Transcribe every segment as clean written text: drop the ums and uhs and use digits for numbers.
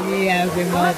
Iya, benar.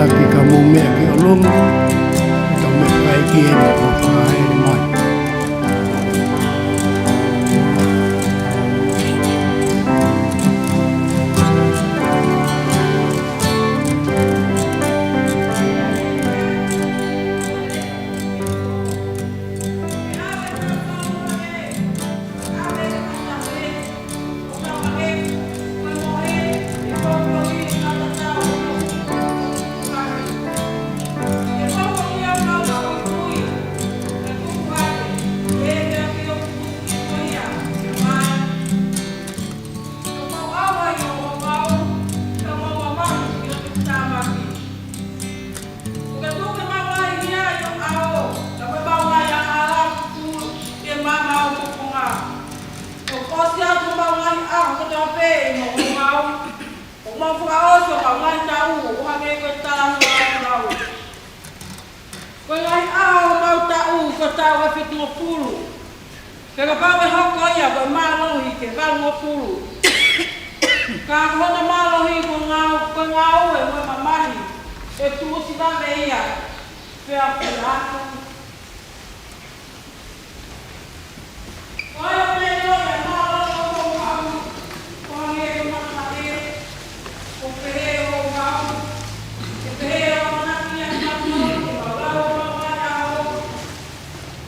Ki kamu me ki olong kamu kai ki ko kai moi Kaya bawa hok ya ba malo hi ke ba ngopulu. Ka hona malo hi ko ngau e mo mamahi. E tu si ba meia. Pe a pelato. Oya pe no ya malo ko ngau. Ko ni e na kare. Ko pe o ngau. Ke pe o na ki a ka no ko ba o ba ya o.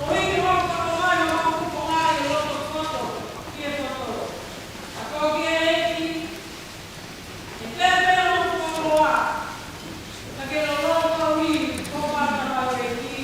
Oi ki ho ko ma yo ko ma yo lo foto. Ki e foto. Ako ki e ki. E pe no ko wa. Ka ke lo lo ko wi ko ba ta ba re ki.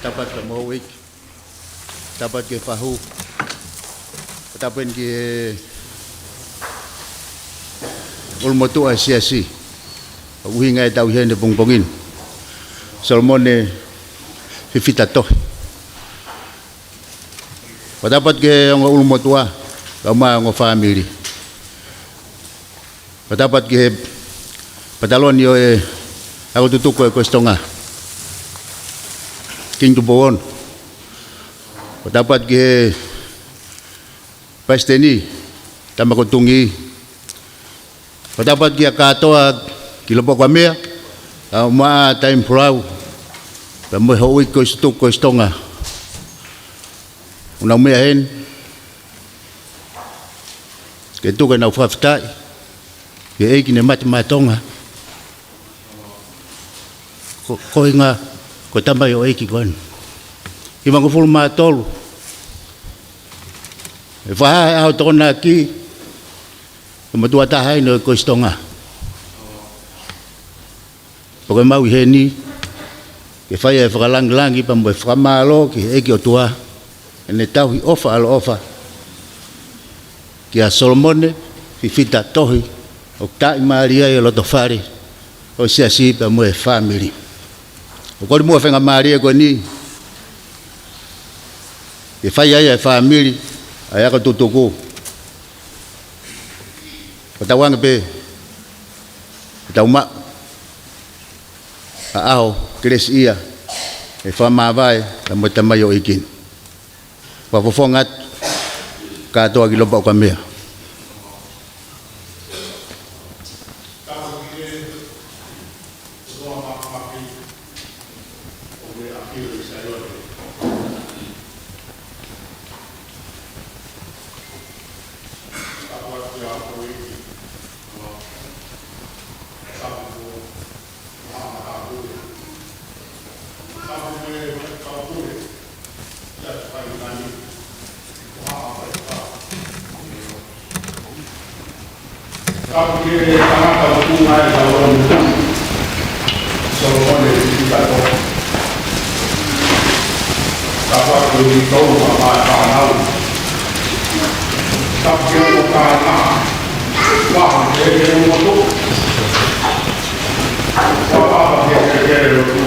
dapat ke mawik, dapat ke fahu, dapat ke ulmotu asiasi, uhingai tau hian de pongpongin, salmone fifita toh, dapat ke ang ulmotua, kama ang family, dapat ke patalon yo ako tutuko ko estonga. King Tubon, dapat ke pasteni, tama kutungi, dapat ke kato kilopok kami, ma time prau, tama hawik ko estonga, unang miyahin, kito ka na ufaftai, ke eki ne matmatonga, ko nga. Ko tamba yo eki kon. Ki mango ful matol. E fa au tona ki. Mo tua ta hai no ko estonga. Pokoe mau heni. Ke fa e fa lang langi pa mo fa malo ki eki o tua. Ene tau hi ofa al ofa. Ki a Solomone fifita tohi. O tai Maria e lo tofari. O sia si pa mo e family. Ko mo fenga Maria ko ni e fai ai family ai ka tutuku ko tawang pe tauma ao kresia e fa mavai mo tamayo ikin pa fofongat ka to agilo pa kamea Porque tangata hubungan dalam Solomon kita tahu dapat beritahu apa tahu tapi karena wah dia untuk apa dia itu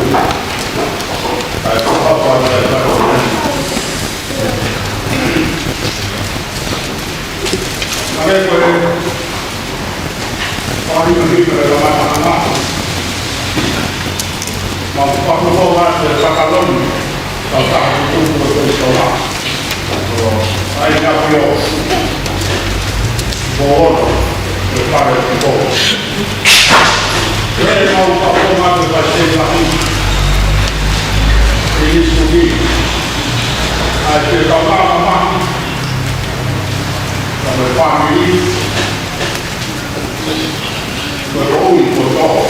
apa dia tahu mereka Kami mengirim kepada mampu membawa sepakalon tentang itu bersekolah. Saya nak mohon kepada ibu. Saya mau berdoa kepada Tuhan. Ini suci. Ada sama-sama sama family. Berdoa untuk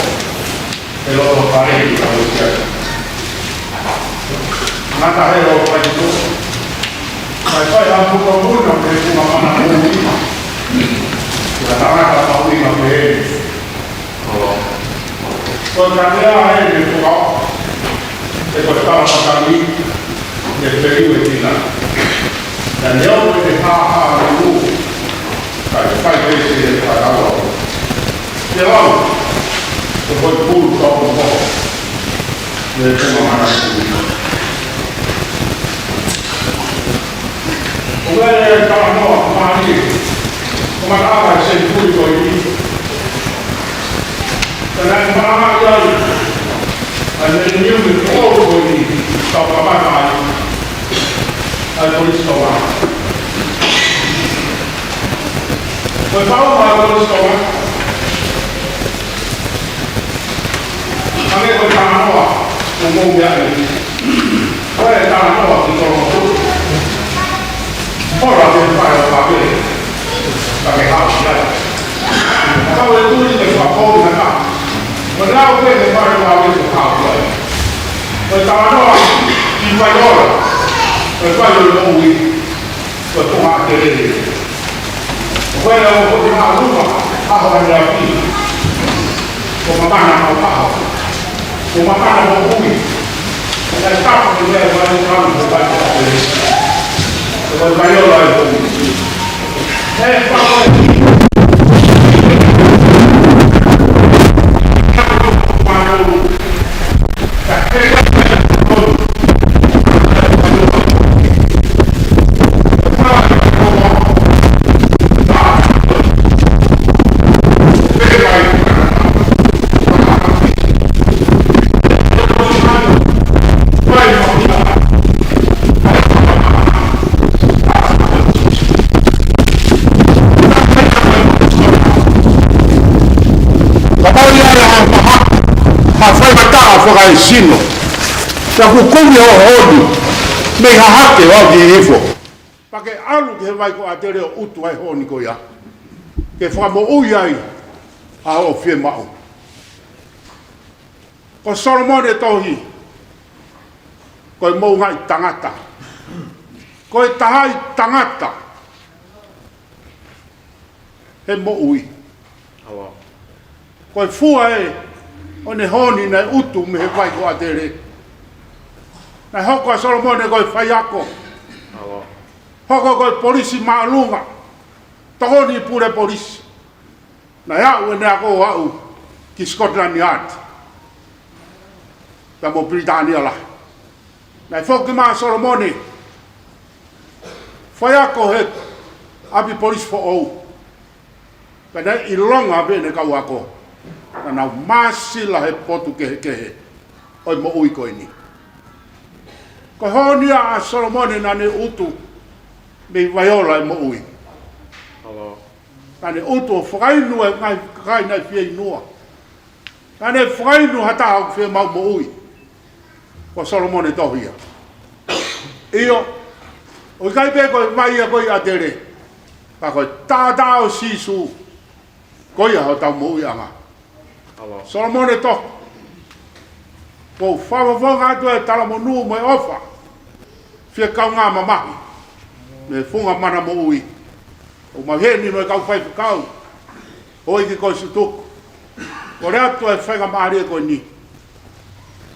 Mata hero pai tu. Pai pai a puto puto ke tu mana ni. La tanga ka pa ui ma pe. Ko tanga ai ni tu ka. E ko ta pa ni. Ne pe ui ti na. Dan yo ke ha ha lu. Pai pai pe se ka ta lo. Te lo. Ko ko pu ko ko. Ne te mana ni. Oleh kerana mari, kemarau saya pun ini. Kerana marah yang ada ni berkor ini, tak apa-apa. Ada polis kawan. Berbau ada polis kawan. Kami bertanya, umum biar ini. Oleh kerana kita orang ora del fare la bene perché ha stavo le due che fa fuori da ma la bene fare la bene ha poi stavano in Vaiola per fare il lui per tomare le quello un po' di maluma a fare la fine come vanno a fare come vanno a lui e il capo di lei va a entrare per fare la bene. Con Vaiola e con whakai sino. Sa kukungi o hodi, me hahake wau ki hifo. Pake alu ke vai ko atere o utu ai honi ko ia. Ke whamo ui ai a o fie mao. Ko Solomone tohi, ko i mou ngai tangata. Ko i tahai tangata. He mo ui. Ko i fua e, o ne honi nei utu me he vai ko atere. Nei hoko a Solomone ko i whaiako. Hoko ko i polisi maalunga. Tohoni pure polisi. Nei au e nea ko au ki Scotland Yard. Ta mo Britannia la. Nei foki maa Solomone. Whaiako he abi polisi fo ou. Ka nei ilonga bene kau ako. Nā māsila he potu kehe. Oi mo ui koe ni. Ko honia a Solomone nane utu me Vaiola e mo ui. Nane utu o whakainu e ngai kai nei fia inua. Nane whakainu hata au fia mau mo ui. Ko Solomone tohia. Iyo, o kai pe koe mai a koe atere. Ka koe tātā o sisu. Koe a ho tau mo ui anga. Solomone to. Ko whawawonga atu e tala mo nuu mo e ofa. Fia kau ngā mamahi. Me funga mana mo ui. O maheni no e kau whai whakau. O iki koe si tuku. Ko rea tu e whainga maari e koe ni.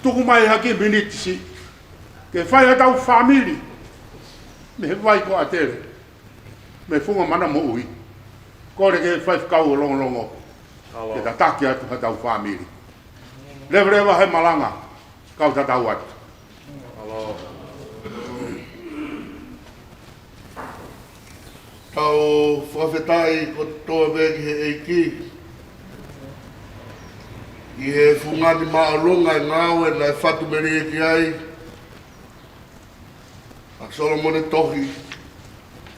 Tuku mai haki miniti si. Ke whai e tau whamiri. Me he wai ko atere. Me funga mana mo ui. Kore ke whai whakau o longo longo. Ke ta taki atu ha tau whamiri. Lewa he malanga. Kau ta tau atu. Tau whawhetai ko toa veki he eiki. I he fungani maalunga e ngāwe na e whatu meri e ki ai. A Solomone tohi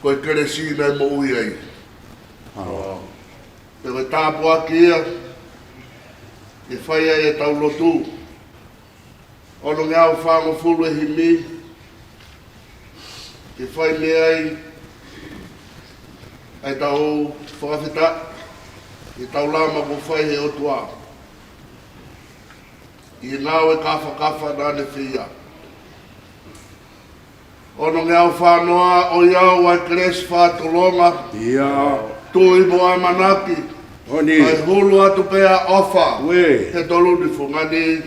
ko e kere sina e mo ui ai. Te wai tāpu aki ia. E whai ai e tau lotu. Ono ngāu whango fulu e himi. E whai me ai. Ai tau whakawhita. E tau lama ko whai he otua. I ngāu e kawha nāne whia. Ono ngau whanoa o iau ai kres whātolonga. Ia. Tui moa manaki. Oni. Ai hulu atu pea ofa. We. He tolu ni fungani.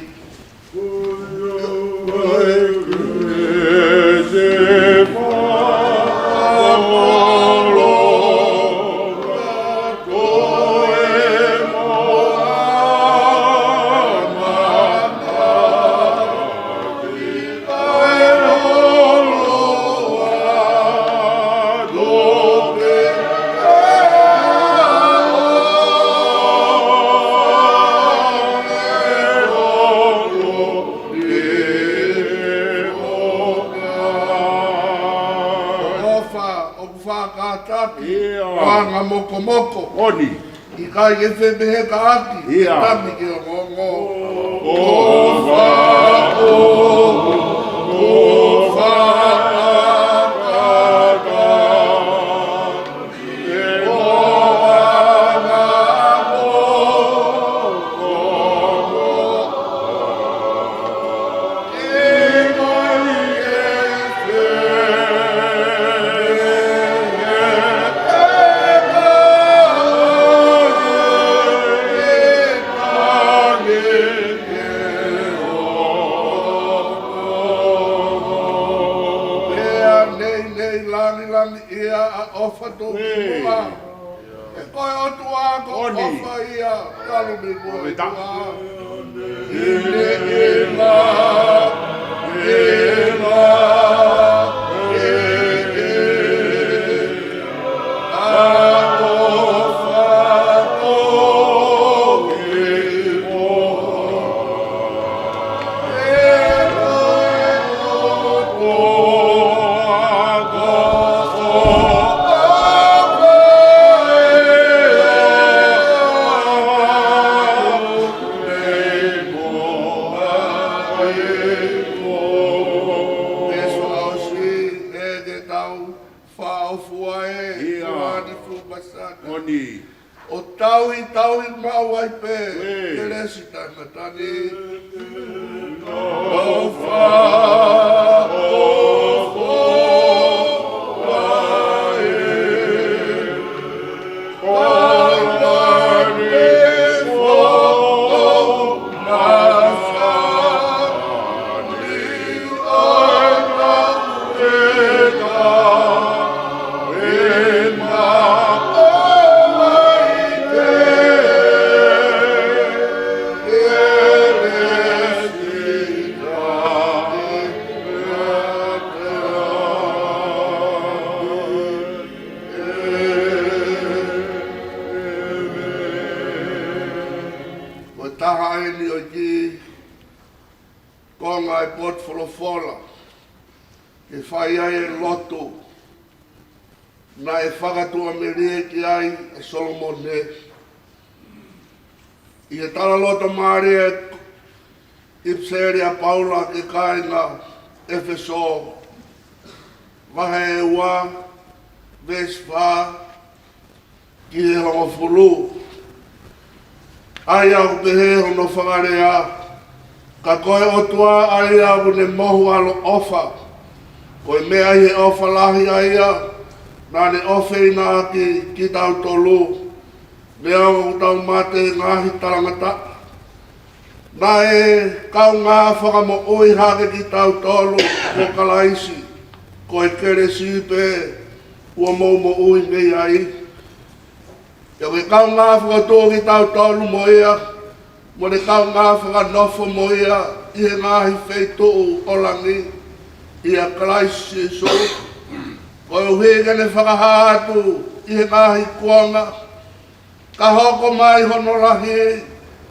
Wanga moko moko. Oni. I kai e whemehe ka aki. Ia. Tami ki o ngongo. Ofa to mua. E koe o tua ko ofa ia. Kalu mi mua tua. Ile ila. Ila. O tauhi mau ai pe, te resi tangatani. O wha, konga e pot folofola, ke whai ai e loto, na e whakatua me rea ki ai e Solomon ne. I e tala loto maare Ipseria Paula ke kainga Efeso, wahe e ua, Vespa, ki he hongo fulu. Ai au pe he hono whakarea, ka koe o tua ai au ne mohu alo ofa. Koe mea he ofa lahi aia, nā ne ofe ina ki tau tolu. Mea o tau mate ngahi tarangata. Nā e kau ngā whakamo oi hake ki tau tolu ko kalaisi. Koe kere sipe ua mo ui mei ai. Ia koe kau ngā whakatō ki tau tolu mo ia, mo ne kau ngā whakanofo mo ia, i he ngāhi wheitou olangi, i a kalaisi so. Koe uhiga ne whakahātu, i he ngāhi kuanga, ka hoko mai hono lahi,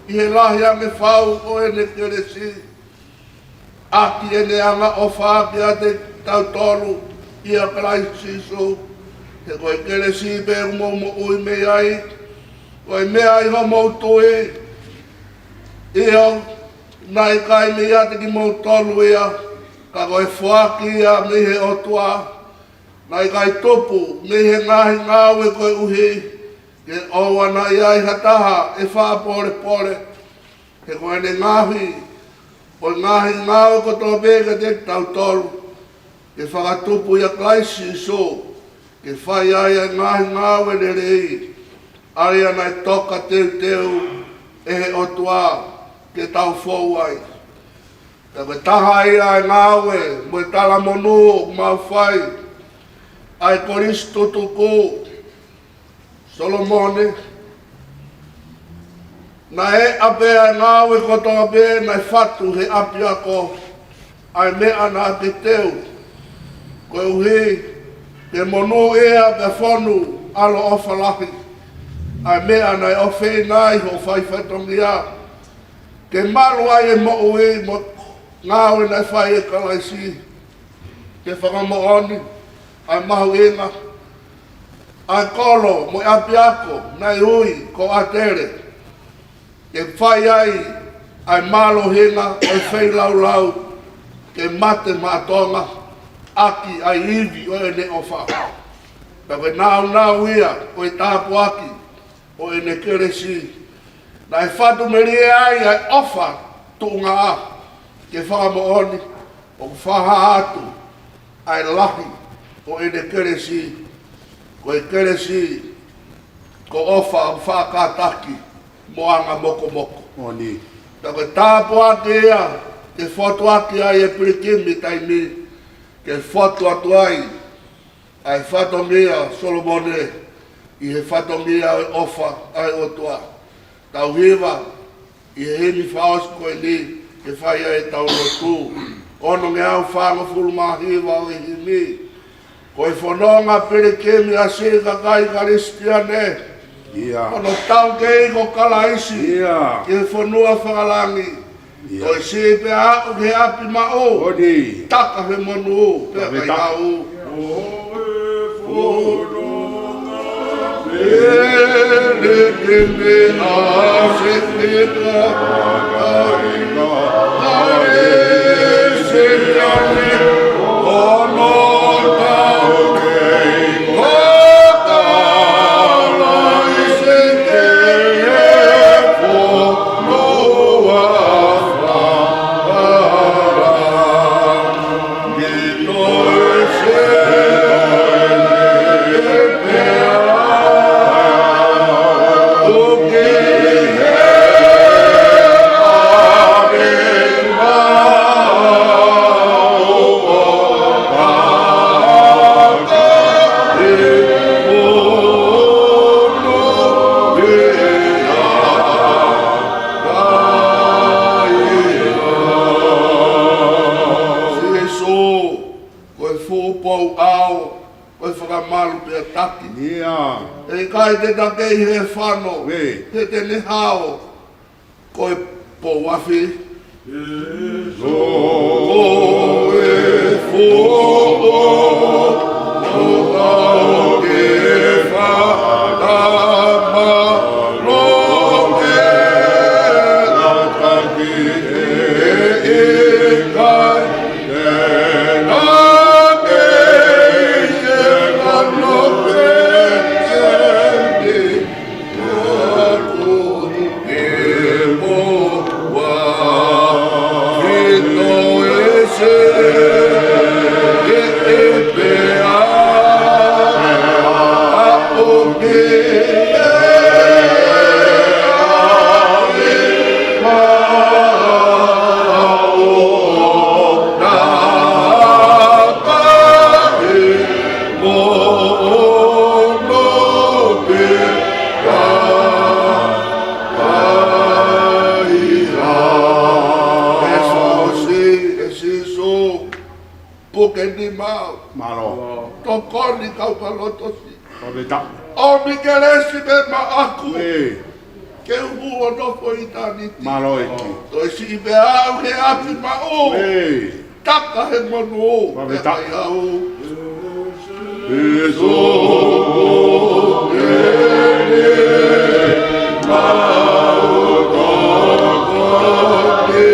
i he lahi ange whau o e ne keresi. Aki e ne anga o whāki a te tau tolu, i a kalaisi so. Te koe keresi pe mo ui mei ai, koe mea i ho mo tui, iho, nai kai mei ate ki mo tolu ia, ka koe whaki ia me he otua, nai kai topu, me he ngahi ngāwe koe uhi, ke oua nai ai hataha, e wha pore, te koe ne ngahi, koe ngahi ngāwe ko tō bega te tau tolu, ke whakatupu ia klaisi so, ke whai ai a ngawe le rei, ari ana e toka teu e he otua ke tau fōu ai. Ka koe taha ia e ngawe, mo e tala monu, mau whai, ai koristo tuku, Solomone, na e ape a ngawe koto ape na e whatu he api ako, ai mea na ake teu, koe uhi, ke monu ea pe whonu alo ofa lahi, ai mea na e ofe nai ho whai whaitongia, ke malu ai e mo ui mo ngawe na e whai e kalaisi, ke whakamooni, ai mahu inga, ai kolo mo api ako, na i ui ko atere, ke whai ai malo hinga, ai whai lau lau, ke mate mātonga, aki ai iwi o e ne ofa. Ka koe nau ia, koe tāpu aki, o e ne keresi. Na e whatu meri ai ofa tuunga a, ke whakamooni, o whaha atu, ai lahi, o e ne keresi. Koe keresi, ko ofa o whakataki, moanga moko moko. O ni. Ka koe tāpu aki ia, ke whatu aki ai e pirikimi taimi, ke whatu atu ai whatongia Solomone, i he whatongia e ofa ai otua. Tau hiwa, i he hini whaos koe ni, ke whai ai tau rotu. Ono nge au whango fulma hiwa o i hini. Koe whanonga pirikimi a sika kai karistiane. Ia. Ono tau ke iko kalaisi, Ia. ke whanua whakalangi. Koe si pe au ke api mao. O ni. Taka he monu, pe kai au. Te takei he whano, he te ne hao, koe po wafi. Koe fōo, o ke whanama, loke, lataki e kai, te nake, e kanope, Tokoni kau kalotosi. O mikelesi me ma aku. Ke uhu o nofo i taniti. Maloiki. Toi si i me au he api ma o. Taka he monu o. E mai au. E so o kene ma o toko ke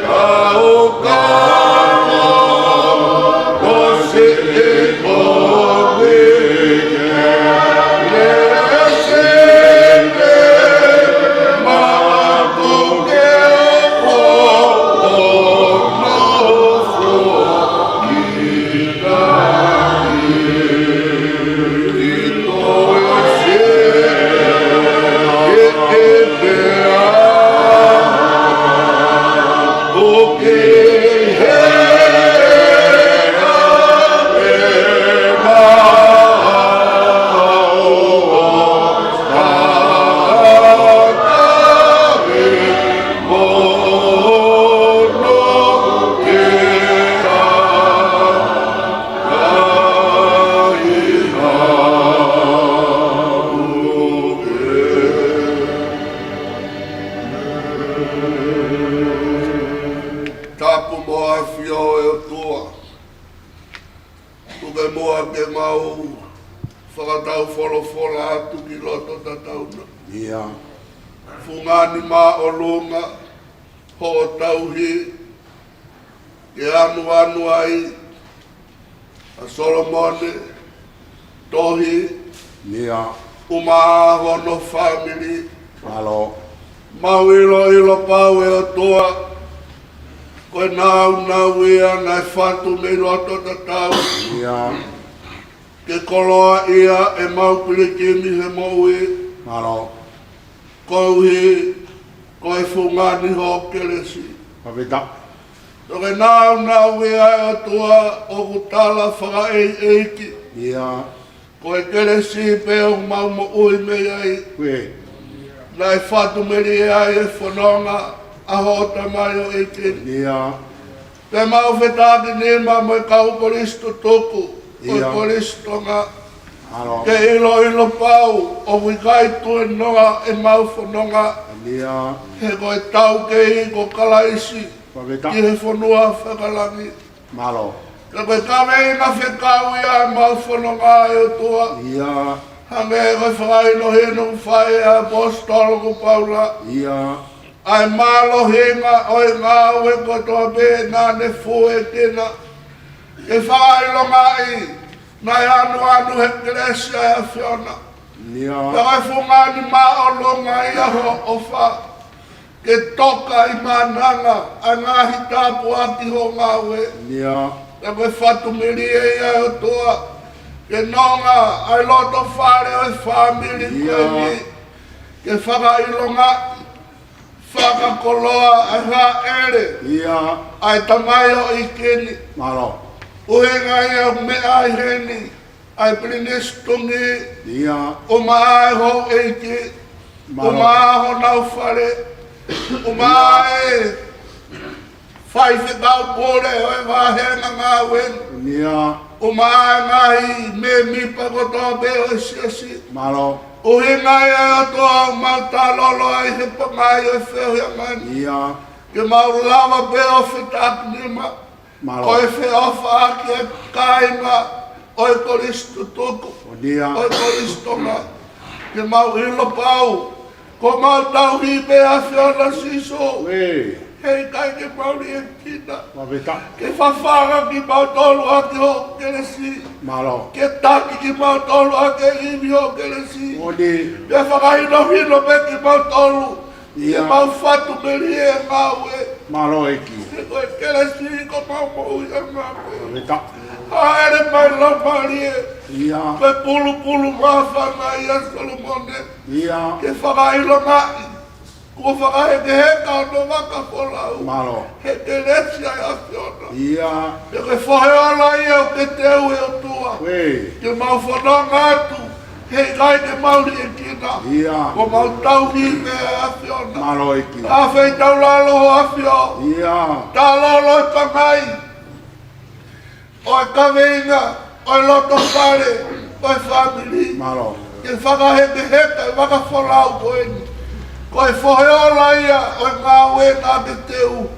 au kama. Kose e kowe ke whakatau wholofola atu ki loto tatauna. Ia. Fungani mā o lunga, ho o tauhi, ke anu ai, a Solomone, tohi, Ia. uma hono family, Malo. mau ilo pau e o toa, koe nau ia nai whatu nei roto tatau, Ia. ke koloa ia e mau pirikimi he moui, Malo. kouhi, koe fungani ho kelesi. Pavita. Toke nau ia e o toa o kutala whaka eiki, Ia. koe kelesi pe o mau mo ui mei ai, Kue. nai whatu meri ai e whanonga, a hota mai o eiki. Ia. Te mau whetaki nima mo i kau koristo toku, o Ia. koristo nga, Malo. ke ilo pau, o wikai tue noa e mau whanonga, Ia. he koe tau kei ko kalaisi, Pavita. ki he whanua whakalangi. Malo. Ka koe kawei na whekau ia e mau whanonga e o toa, Ia. hange e koe whakai no he nung whae a apostolo ko paula, Ia. ai malo hinga oi ngā ue ko toa be nā ne fue kena. Ke whakai longa i, nai anu he keresia e a whiona. Ia. Ka koe whungani mā o longa i aho o wha. Ke toka i mananga, a ngahi tāpu aki ho ngā ue. Ia. Ka koe whatu miri e ia o toa. Ke nonga, ai loto whare o e whamiri koe ni. Ke whakai longa i. Whakakoloa ai hā ere, Ia. ai tamai o i keni, Malo. uhenga ia me ai heni, ai prinestungi, Ia. o maa e ho eiki, o maa ho nau whare, o maa e whai whekau kore o e wahenga ngā wen, Ia. o maa e ngahi me mipa kotoa be o e siasi, Malo. o hinga ia o toa mau tālolo ai he pangai o e wheo hea mani. Ia. Ke mau lava be o whetaki nima, Malo. ko e wheofa aki e kāinga, o e koristo tuku, Ia. o e koristo nga. Ke mau ilo pau, ko mau tau hipe a whiona siso, Ue. hei kai ke mauri e kina. Pavita. Ke whawhanga ki mau tolu aki ho keresi, Malo. ke taki ki mau tolu aki iwi ho keresi. Odi. Ke whakahino me ki mau tolu, ke Ia. mau whatu meri e ngā ue. Malo eki. Ke koe keresi ko mau mo ui e ngā ue. Pavita. Haere mai lamari e, Ia. koe pulu mawhana i a Solomone. Ia. Ke whakahino ngai, ko whakaheke heka o no waka wholau. Malo. He keresi ai a whiona. Ia. Ke koe whaheola i au ke teu e o tua. Ue. Ke mau whananga atu, hei kai ke mauri e kina. Ia. Ko mau tau ni me a whiona. Malo eki. A whei tau lalo ho a whio. Ia. Tā lalo i pangai. O e kaweinga, o e loto whare, o e family. Malo. Ke whakaheke heka, e waka wholau koeni. Ko e whoheola ia, o e ngā wena ke teu.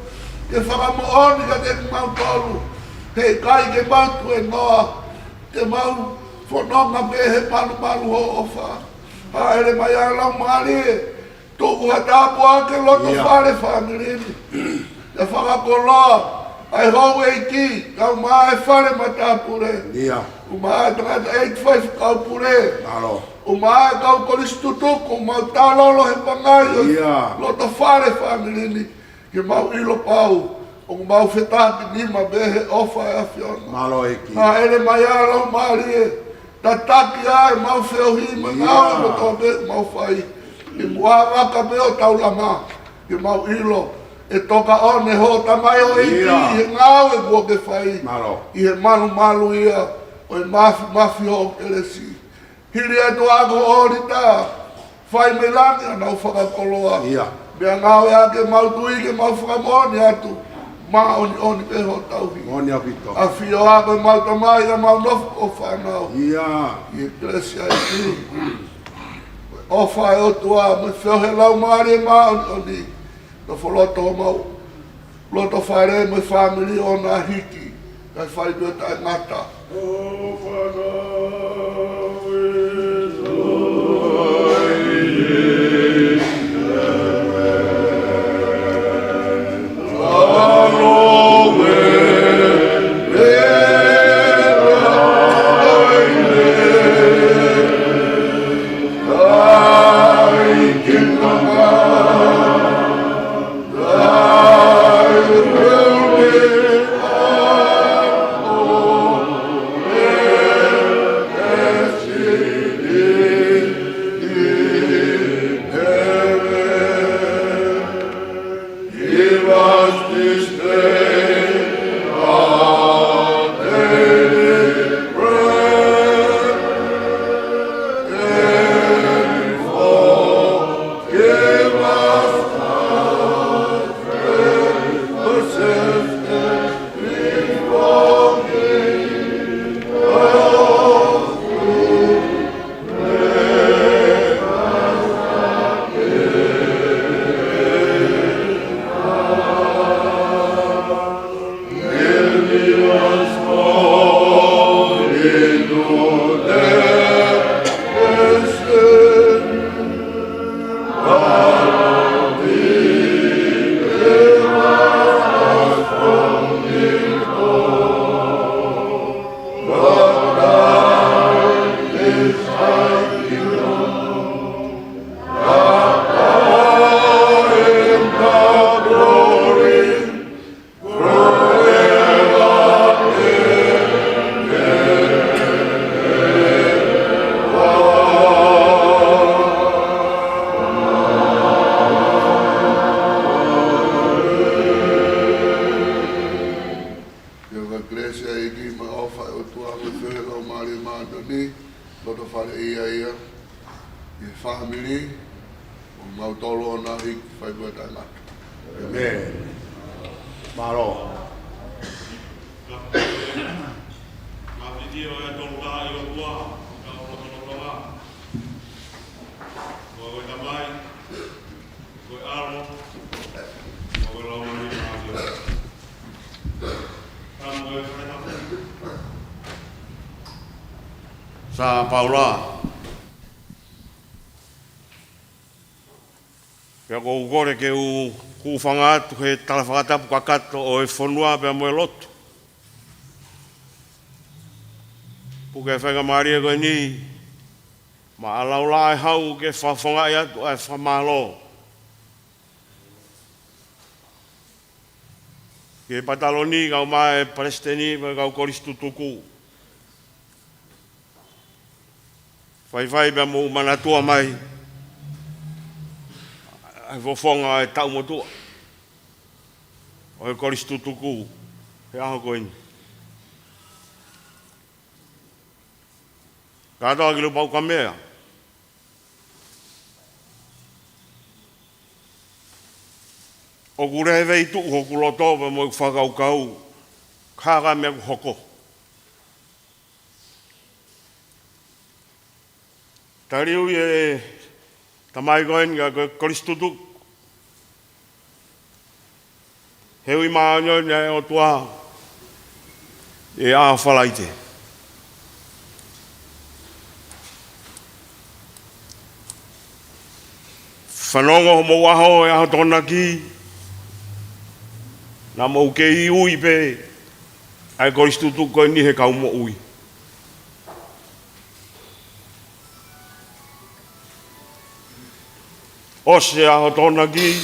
Ke whakamooni ka te mau tolu. Hei kai ke mautu e noa. Te mau whanonga me he malu ho o wha. Haere mai a lau maari e. Tuku ha tāpu ake loto Ia. whare whangirini. Te whakakoloa. Ai hou e ki, kau maa e whare ma tāpu re. Ia. O maa e tangata 85 kau pure. Malo. O maa e kau koristu tuku, mau tālolo he pangai o Ia. loto whare whangirini. Ke mau ilo pau. O mau whetaki nima behe ofa e a whiona. Malo eki. Ha ere mai a lau maari e. Ta taki ai mau wheo hima ngāo no tō be mau whai. Ke mua waka me o taulama. Ke mau ilo. E toka one ho tamai o eiti Ia. he ngāo e bua ke whai. Malo. I he malu ia. O e mafi ho keresi. Hiri e to ako orita. Whai me langi anau whakakoloa. Ia. Mea ngāo e ake mau tui ke mau whakamoni atu. Ma oni pe ho tauhi. Moni a pito. A whio ako mau tamai a mau nofu o whanau. Ia. I e kresia e ki. O whae o tua, me whiohe lau maari e maa oni. No wholoto o mau. Loto whaere me family o na hiki. Kai whai pio tai ngata. O whanau e Amen. Malo. Sa Paula. Pea ko ukore ke u kufanga atu he talafangata pukakato o e whanua pea moe lotu. Puke whainga maria koe ni, ma alaula e hau ke whawhanga i atu ai whamalo. Ke pataloni kau mai Palestini pa kau koristu tuku. Whai pea mo manatua mai. Ai fofonga e tau motua. O e koristu tuku. He aho koe ni. Kātoa ki lo pau ka mea. O kure he vei tuku hoku loto pa mo i whakau kau. Kāka mea ku hoko. Tariu e tamai koen ka koristu tuku. Heui maanyo ni o tua e a whalaite. Whanongo mo waho e aho tona ki na mo ke i ui pe ai koristu tuku koe ni he kau mo ui. Ose aho tona ki,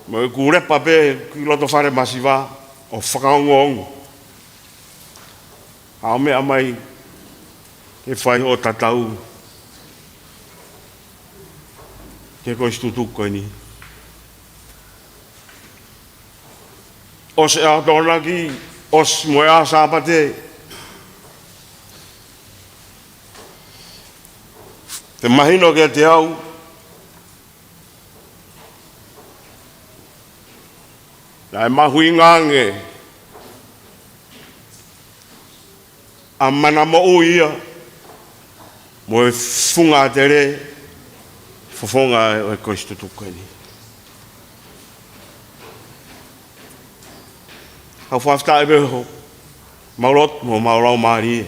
mo e kurepa pe ki loto whare masiwa o whakaongo. Hao mea mai ke whai o tatau. Ke koristu tuku koe ni. Ose aho tona ki, os mo e a sāpate. Te mahino ke te au, Nai mahui ngange. A mana mo uia. Mo e funga tere. Fofonga e koristu tuku ni. Hau whafta e beho. Maurot mo maurau maari.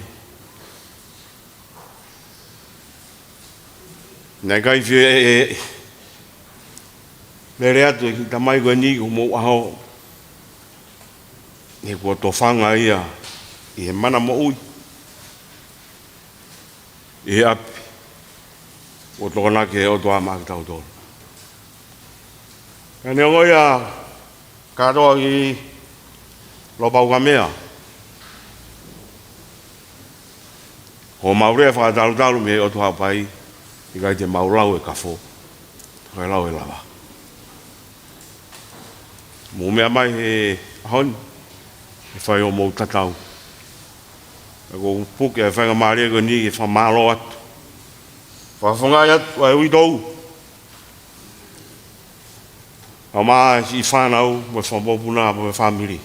Nai kai fie Mere atu i tamai koe ni ku mo aho. He kua tō whanga ia, i he mana mo ui. I he api, o tōna ke o toa maa ki tau tōna. Ka neongo ia, kātoa ki lopau ka mea. Ho maurea whakatalu me o toa pai, i kai te maulau e kafo. Kai lau e lawa. Mo mea mai he honi. E whai o mou tatau. E ko puke e whainga maria ko ni e whamalo atu. Whawhangai atu e ui tau. A maa i whanau mo e whampopuna mo e whamiri.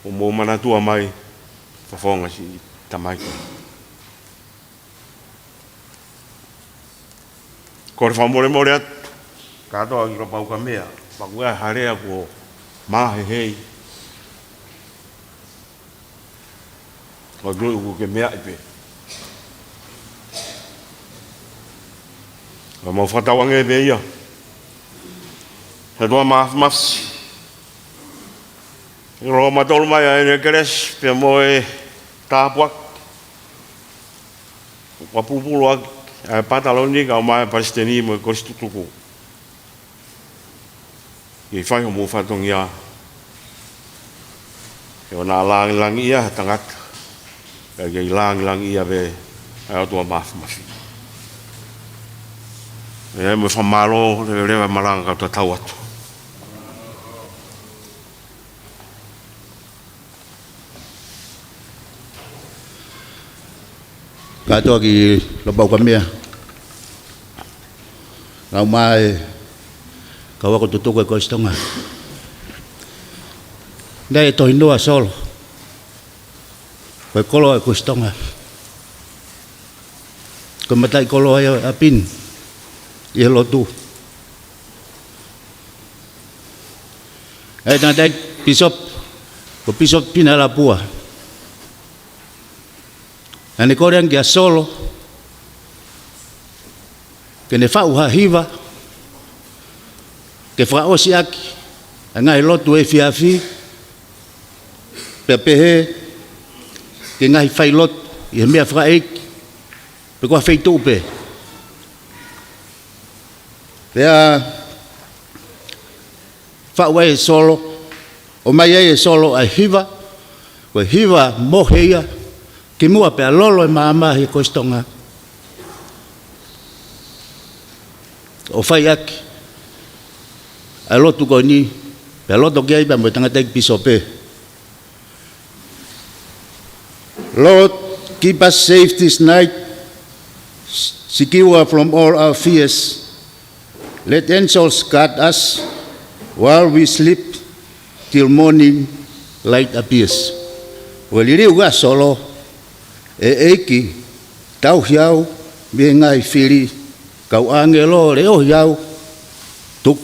O mou manatua mai whawhonga si tamai ko. Kore whamore more atu. Kātoa ki ropau ka mea. Pakua harea ko mahe hei. O glui ko ke mea ipe. O mau whatawange e ia. He toa mafsi. I roa matolu mai a ene keres, pia mo e tapuak wapupulu ak pataloni ka mai palestini mo konstitutuku i fai mo fatong ya e ona lang ia tangat ka lang ia be ai to maf mafi e mo famalo le malanga ka tawat katoa ki lobau kamea ngau mai kawa ko tutuko ko istonga dai to inoa solo ko kolo ko istonga ko matai kolo ai apin ye lotu ai na dai pisop ko pisop pinala pua ane korean kia solo kene fau hiva ke fra osi aki ngai lotu e fiafi pepehe ke ngai fai lot ye mea fra ek pe kwa fai tupe ya fau e solo o mai e solo a hiva ko hiva moheia ki mua pe lolo e maamahi ko istonga o fai aki a lotu ko ni pe loto ki aiba mo tangata ki piso pe Lord, keep us safe this night, secure from all our fears. Let angels guard us while we sleep till morning light appears. Waliriu ga solo e eki tau hiau me ngai fili kau angelo leo hiau tuk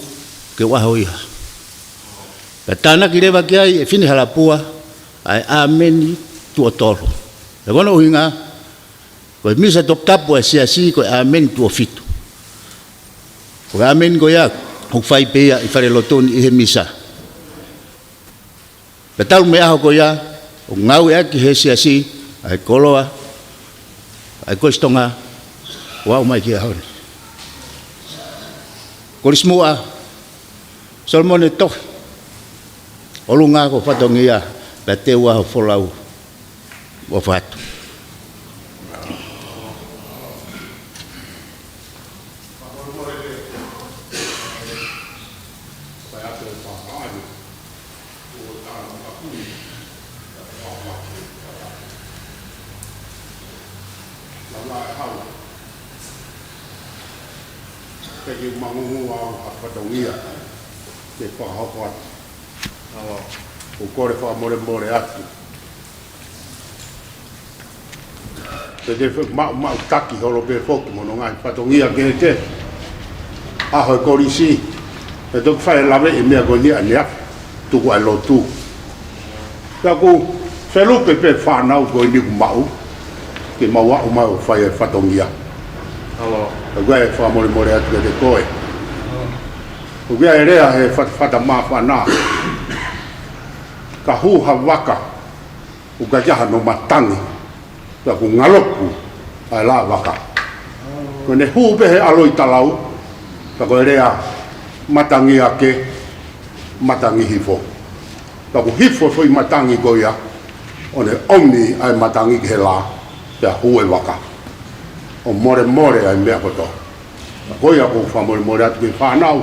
ke wahoia tana ki lewa ki ai e fini halapua ai ameni tua tolo e kono uhinga ko misa tok tapu e siasi ko amen tua fitu ko amen ko ya o fai pea i fare lotoni i he misa betal me aho ko ya o ngau e ki he siasi ai koloa ai kostonga wa mai ki haun korismoa solmone to olunga ko fatongia petewa folau wa fatu Pegi mangungu a fatongia ke whahawhat o kore whamore atu te mau taki holo pe foku mono ngai fatongia ke te aho e korisi e tok whae lawe e mea goni a nea tuku ai lotu taku whelupe pe whanau koi niku mau ke maua o mau whae fatongia Agora foi amor atu de koe. O via area he fata mafana. Ka hu hawaka. O ka jaha no matangi. Ka ku ngaloku ai la waka. Ko ne hu be he aloi talau. Ka ko area matangi ake matangi hifo. Ka ku hifo foi matangi goia. One omni ai matangi ke la. Ya hu e waka. O more ai mea koto. Koia ko fa more atu ke whanau.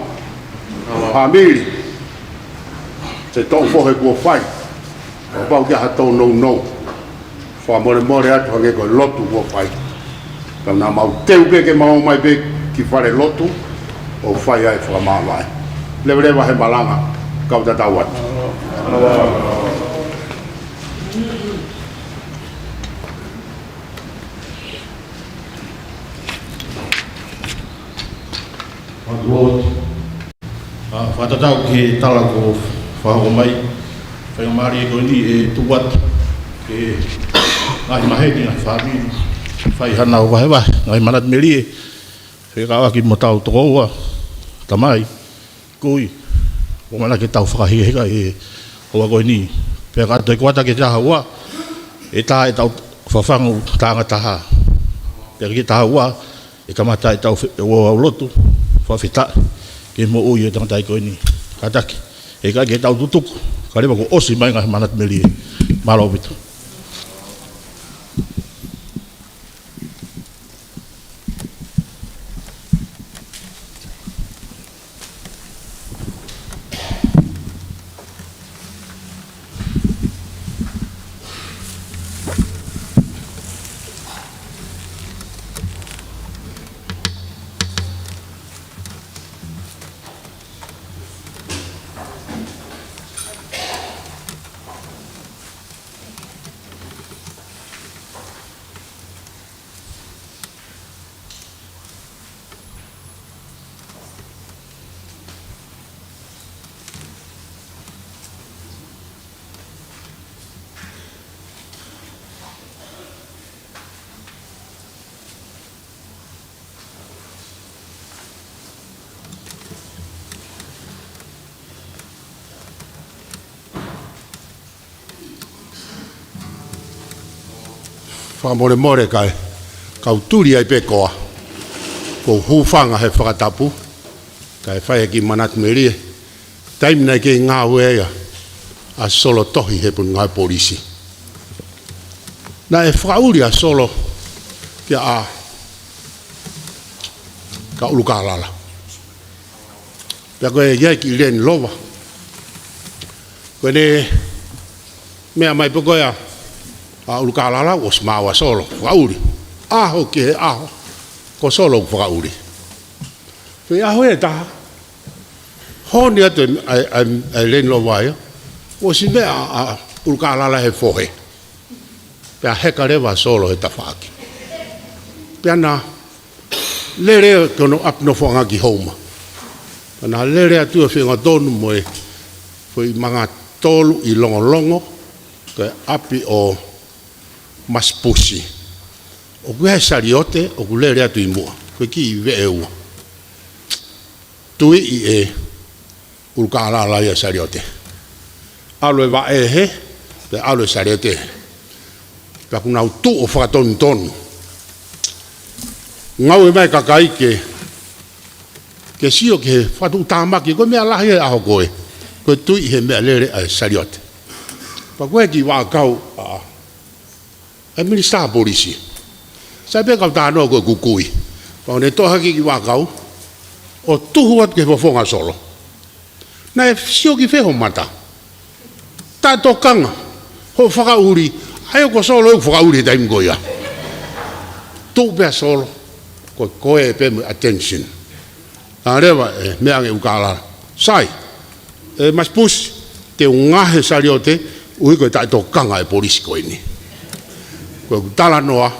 Famili. Se tau fohe kua whai. O pau kia hatou no. Fa more atu hange ko lotu kua whai. Ka nga mau teu ke mau mai pe ki whare lotu. O whai ai whakamawai. Lewa he malanga. Kau tatau atu. Lord, whatatau ke tala ko whahoko mai, whaingamari e koini e tuwat ke ngahi maheni ngahi whamini, whai hana o wahewa, ngahi manat meri e, whekawa ki mo tau tokoua, tamai, kui, o mana ke tau whakahiheka e hoa koini, whekata e kuata ke taha ua, e tā e tau whawhangu tāngataha. Pea ki taha ua, e kamata e tau ua au lotu, whawhita, ke mo ui e tangatai koe ni. Kataki, e kai ke tau tutuku, ka rewa ko osi mai ngā manat meli e, malo bitu. Whamore more kai, kau turi ai pe koa, ko hūwhanga he whakatapu, kai whaia ki manat merie, taim nei ke ngā uea, a solo tohi he pun ngai polisi. Na e whakauri a solo, kia a, ka uluka alala. Pea koe iai ki len lova, koe ne, mea mai po koe a uluka alala o smawa solo, whakauri. Aho ke he aho, ko solo whakauri. Pea aho e taha, honi atu ai len lova ia, o si mea a uluka alala he fohe. Pea heka rewa solo he tawhaki. Pea na, lere kono apno whanga ki houma. Pea lere atua whenga tonu moe, fui mga tolu i longo, ke api o maspusi. O kue he sariote, o kue lere atu i mua, koe ki i ve e ua. Tui i e uluka alala ia sariote. Alo e va e he, pe alo e sariote he. Pea kuna u tu o whakatonu tonu. Ngau e mai kakai ke sio ke whatu tāmaki, koe mea lahi e aho koe. Koe tui he mea lere a sariote. Pa koe ki wā kau e minista polisi. Sai pe kau tānoa koe kukui. Pa ne toha ki wā kau, o tuhuat ke whawhonga solo. Na e sio ki wheho mata. Tā tokanga, ho whakauri, ai ko solo e whakauri taim koia. Tū pea solo, koe e pe attention. Tā rewa e mea nge ukala. Sai, e mas pusi, te ungahe sariote, ui koe tai tokanga e polisi koe ni. Koe kutala noa,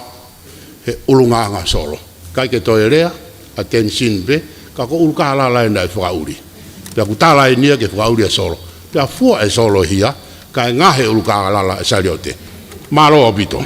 he ulunganga solo. Kai ke toi rea, attention pe, ka ko ulukala lai nai whakauri. Pea kutala e nia ke whakauri a solo. Pea fua e solo hia, kai ngahe ulukala lai sariote. Malo obito.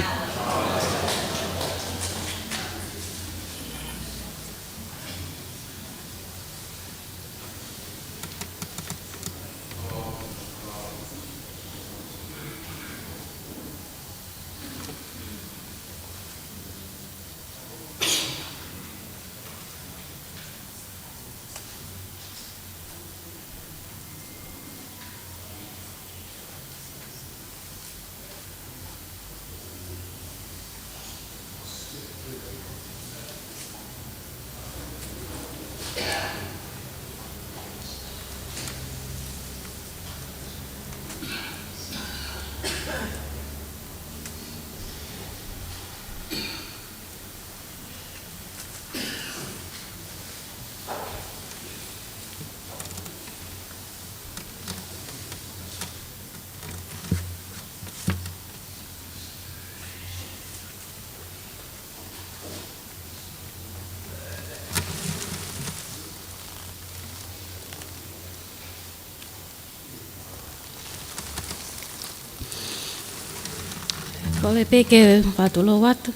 Kole peke whatulo watu.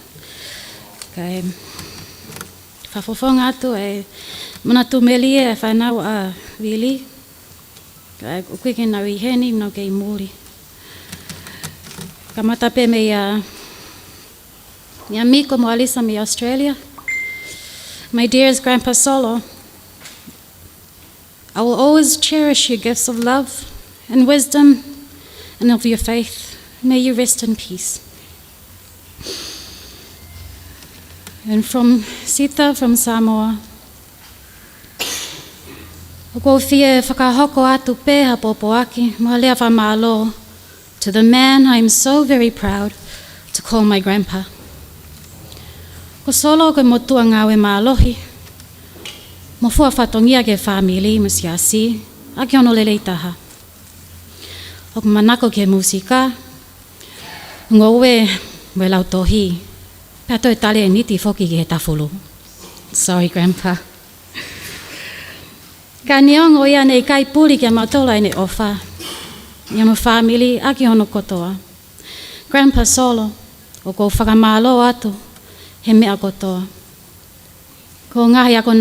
Kai whawhawhonga atu e manatu meli e whanau a wili. Kai ukweke nau I heni no kei muri. Kamatape me amigo mo alisa me Australia. My dearest Grandpa Solo, I will always cherish your gifts of love and wisdom and of your faith. May you rest in peace. And from Sita from Samoa, ko fie whakahoko atu pēha popoaki, mo lea whamalo, to the man I am so very proud to call my grandpa. Ko solo ko motua ngawe maalohi, mo fua whatongia ke whamili mo siasi, a ke ono lelei taha. O ko manako ke musika, ngowe me lau tohi, pia toi tale e niti foki ke he tafulu. Sorry, Grandpa. Ka neongo ia nei kai puri kia matola ine ofa. Ia mo whamili a ki hono kotoa. Grandpa Solo, o ko whakamalo atu, he mea kotoa. Ko ngahi ako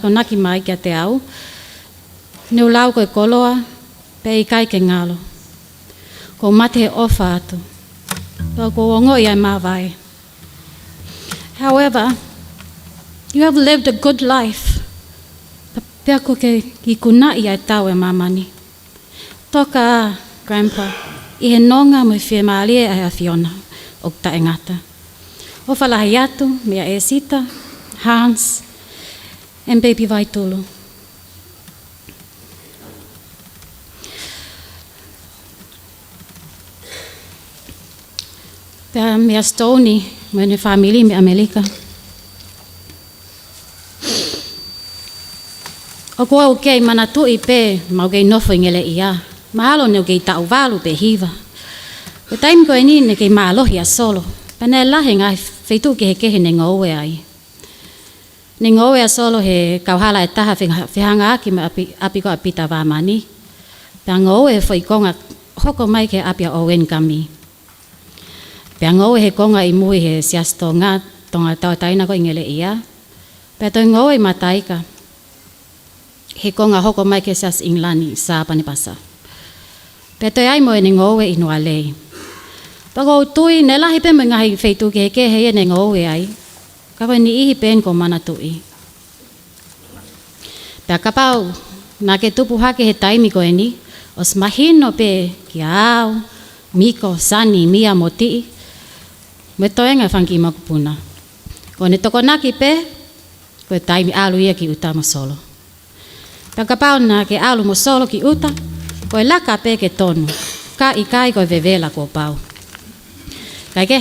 naki mai kia te au, neu lau koe koloa, pe i kai ke ngalo. Ko mate he ofa atu, ko ongo ia mawai. However, you have lived a good life. Pea ko ke ki kuna ia tau e mamani. Toka, Grandpa, i he nonga mo whie maalie ai a Fiona, o ta e ngata. O whalahi atu, mea e Sita, Hans, and baby Vaitulu. Pea mea Stoney, mo ne whamili me Amerika. O kua o kei mana tui pe, mau kei nofo ingele ia. Mahalo ne o kei tau walu pe hiva. Ko taimi koe ni ne kei maalohi a solo. Pane lahe ngai wheitu ke he kehe ne ngowe ai. Ne ngowe a solo he kauhala e taha whihanga aki me api ko apita wamani. Pea ngowe he whaikonga hoko mai ke api a Owen kami. Pea ngowe he konga i mui he siasto ngā tonga tau taina ko ingele ia. Pea toi ngowe i mataika. He konga hoko mai ke sias inglani sa pani pasa. Pea toi ai moe ne ngowe i noa lei. Pako tui ne lahi pe mo ngahi wheitu ke he hei ne ngowe ai. Kawa ni ihi pen ko mana tui. Pea kapau, nā ke tupu hake he taimi ko e ni, os mahino pe ki au, Miko, Sani, Mia, Moti, me toenga whanki makupuna. Ko ne toko naki pe, ko e taimi alu ia ki uta mo solo. Pea kapau nā ke alu mo solo ki uta, ko e laka pe ke tonu, ka i kai ko e vevela ko pau. Kai ke,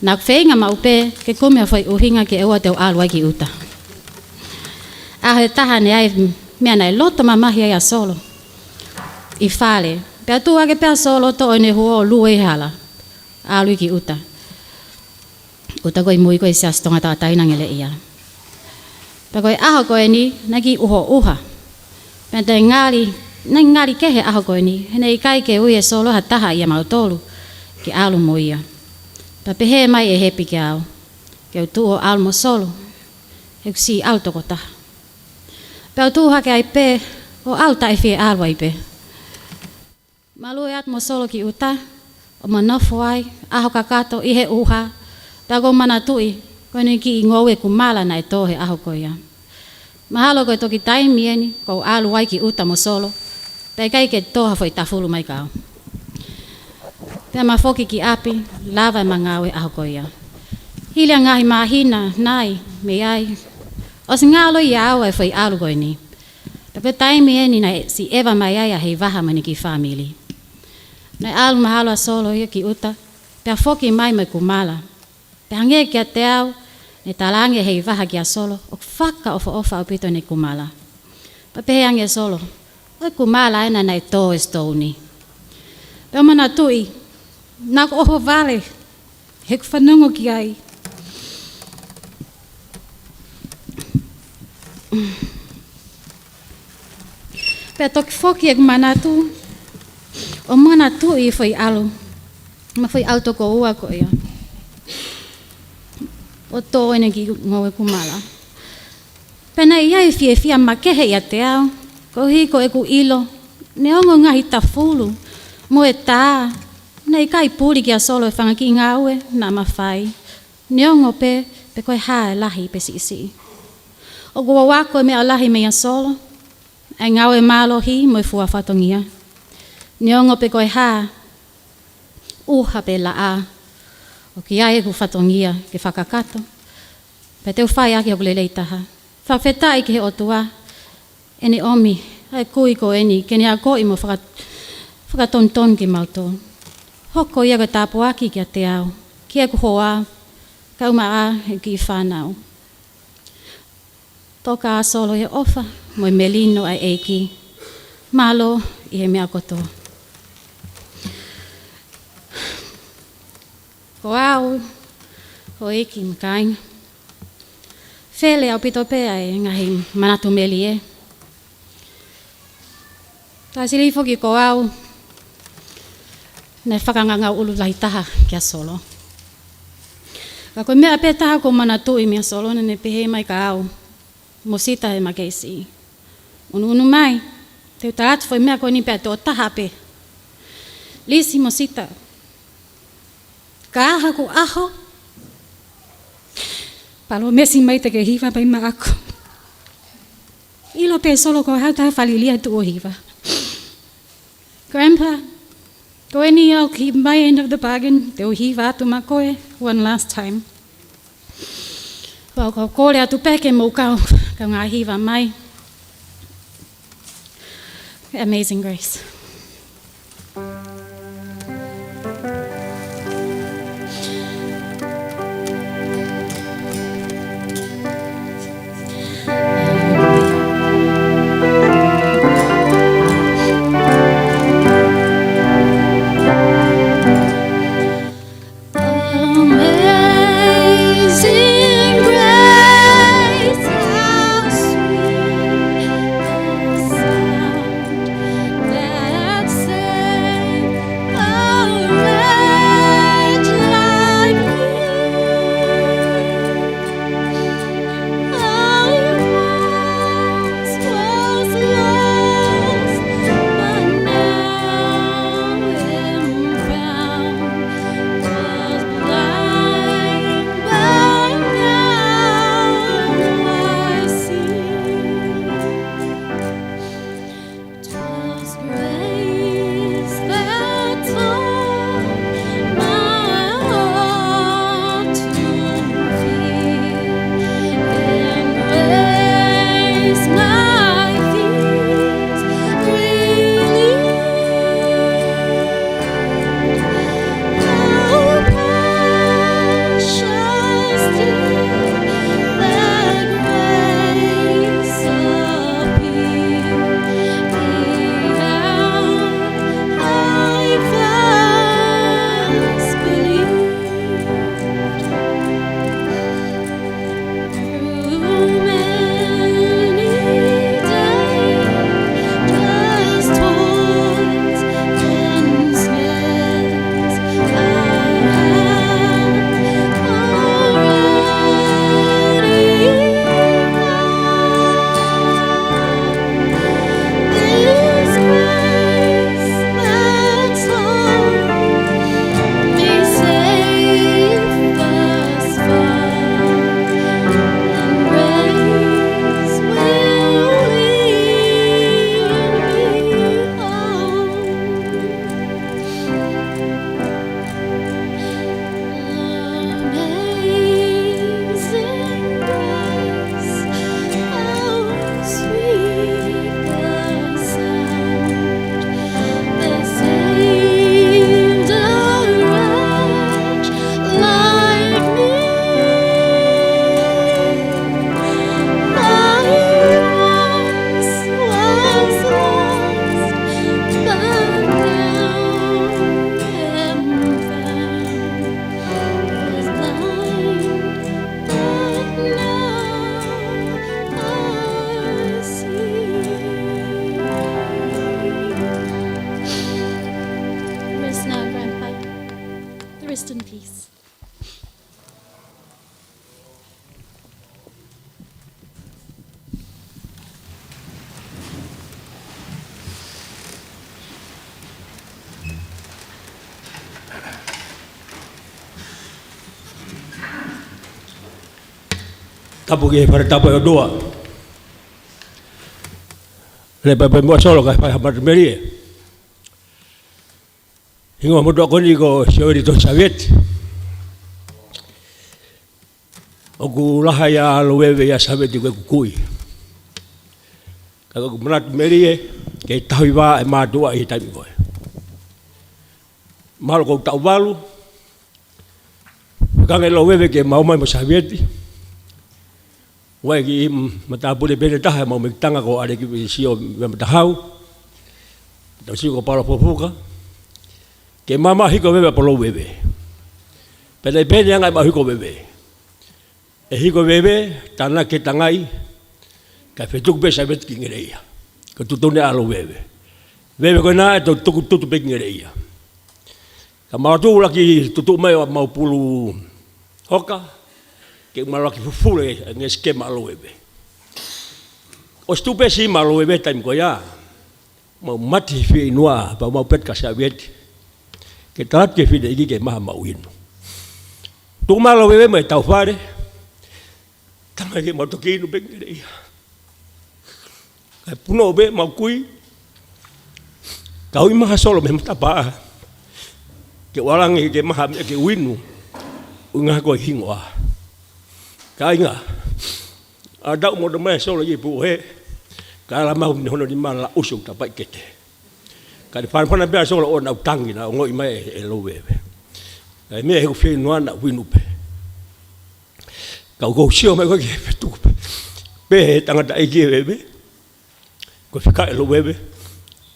nā whenga mau pe, ke kumea whai uhinga ke eua teo alu ai ki uta. Ahe taha ne ai mea nei loto mamahi ai a solo. I whale, pea tu ake pea solo to o ne huo lue hala, alu ki uta. Uta koe mui koe sias tonga tā tainangele ia. Pea koe aho koe ni, naki uho uha. Pea te ngāri kehe aho koe ni, hene i kai ke ui e solo ha taha ia mautolu, ki alu mo ia. Pea pehe mai e hepi ke au, ke tu o alu mo solo, he kusi au toko taha. Pea tu hake ai pe, o au tai fie alu ai pe. Malu e at mo solo ki uta, o manofo ai, aho kakato i he uha, pea ko mana tui, koe ni ki i ngowe ku mala na e tohe aho koe ia. Mahalo koe toki taimi eni, ko alu ai ki uta mo solo, pea kai ke toha foi tafulu mai kao. Pea mafoki ki api, lava e mangawe aho koe ia. Hilia ngahi mahina, nai, me ai, os ngalo i au e foi alu koe ni. Pea taimi eni na si eva mai ai a hei waha mani ki family. Nei alu mahalo a solo ia ki uta, pea foki mai mai kumala. Pea nge kia te au, ne talange hei waha ki a solo, o whaka ofa upito ne kumala. Pea pehe ange solo, oi kumala ena nei tō e Stoney. Pea mana tui, nā ko oho vale, he ku whanungo ki ai. Pea toki foki e manatu, o manatu i foi alu, ma foi autoko ua ko ia. O tō ene ki ngowe kumala. Pena iai fia ma kehe ia te au, ko hiko e ku ilo, ne ongo ngahi tafulu, mo e tā, Nei kai puri kia solo e whangaki ngāue nā mawhai. Neongo pe koe hae lahi pe si. O kua wako e mea lahi mea solo, e ngaue mālohi mo e fua whatongia. Neongo pe koe hae, uha pe la a, o ki ae ku whatongia ke whakakato. Pe teu whai ake o kulelei taha. Whawhetai ke he otua, ene omi, ai kui ko eni, kene a koi mo whakatonton ki mauto. Hoko ia ko tāpu aki kia te au, kia ku hoa, kauma a e ki whanau. Toka a solo he ofa, mo e melino ai eiki, malo i he mea kotoa. Ko au, ho eiki mkainga. Whele au pito pea e ngahi manatu meli e. Tā siri foki ko au, ne whakanganga ulu lahi taha kia solo. Ka koe mea pē taha ko manatu i mea solo, ne pehe mai ka au, mo sita he makeisi. Unu mai, te uta atu foi mea koe ni pē te o taha pe. Lisi mo sita. Ka aha ko aho, palo mesi mai te ke hiva pai ma ako. Ilo pe solo ko hau taha whalilia tu o hiva. Grandpa, koe ni au keep my end of the bargain, te o hiva atu ma koe, one last time. Wau kau kore atu peke mo kau ngā hiva mai. Amazing grace. tapu ke para tapu e doa. Le pa mo solo ka pa ma meri. Hingo mo do ko ni ko siori to Soviet. O ku laha ya loewe ya Soviet ko kui. Ka ko manat meri ke tahiwa e ma doa i tai ko. Mal ko tau walu. Kang elo wewe ke mau mai mo Soviet. Wai ki mata pule bene taha mau tanga ko are ki sio mata hau. Ta sio ko para fofuka. Ke mama hiko wewe polo wewe. Pele bene anga ma hiko wewe. E hiko wewe tana ke tangai. Ka fetuk be Soviet ki ngereia. Ko tutone alo wewe. Wewe ko na to tutu be ngereia. Ka mau laki tutu mai mau pulu hoka ke mau laki fufule nge skema loebe o stupe si mau loebe time ko ya mau mati fi noa pa mau pet ka Soviet ke tarat ke fi de ke ma mau ino tu mau loebe mai tau fare tanga ke mau to ki no bengere ya ka puno be mau kui kau ima solo me tapa ke walang ke maha ke winu unga ko hingoa kainga ada mo de mai solo ye bu he kala mau ni hono di mala usuk ta pai kete ka di pan pan be solo ona utangi na ngoi mai e lo bebe ai me ko fe no na winu pe ka go sio mai ko ke tu pe tanga ta ke bebe ko fika e lo bebe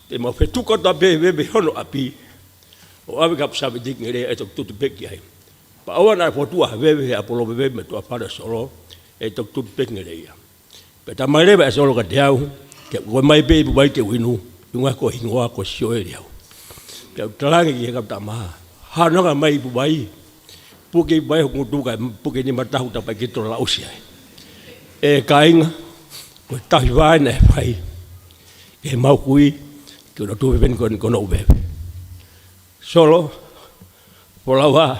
te mo fe tu ko ta bebe hono api o ave kap sabe dik ngere e tok tutu pek ai pa awana fo tua veve apolo veve me tua para solo e tok tutu pek ngere ia pe ta mare ba solo ka diau ke ko mai be bu ke winu nga ko hingoa ko sio e diau ke talangi ke kap ta ma ha no ka mai bu bai pu ke bai ko tu ka pu ke ni mata hu ta pa ke to la usia e kainga ko ta vai ne pai e mau kui ke no tu ven ko no veve solo polawa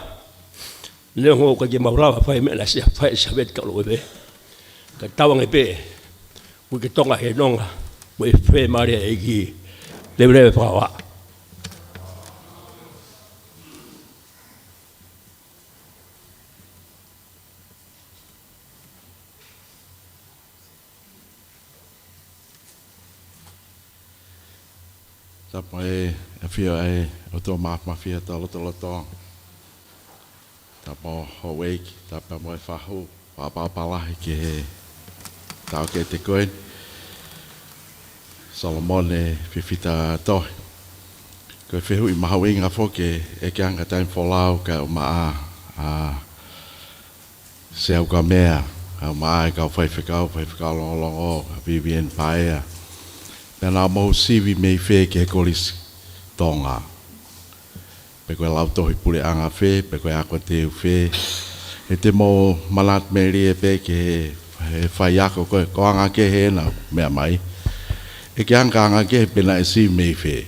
le ngo ka ke maulawa fai me la sia fai Soviet ka lo be ka tawang e pe ku ke tonga he nonga we fe mare e ki le bre fa Tapai afia ai o to mafia tolo to tapo ho wake tapa mo fahu pa la ke ta ke te koen Solomon e fifita to ko fehu i mahawinga foke e ke anga time for lau ka ma a se au ka mea ma ka fai lo vivien paia na mo sivi me fe ke kolis tonga pe ko lau to pule anga fe pe ko ako te fe e te mo malat meri e pe ke fai ako ko anga ke he na me mai e ke anga ke pena si me fe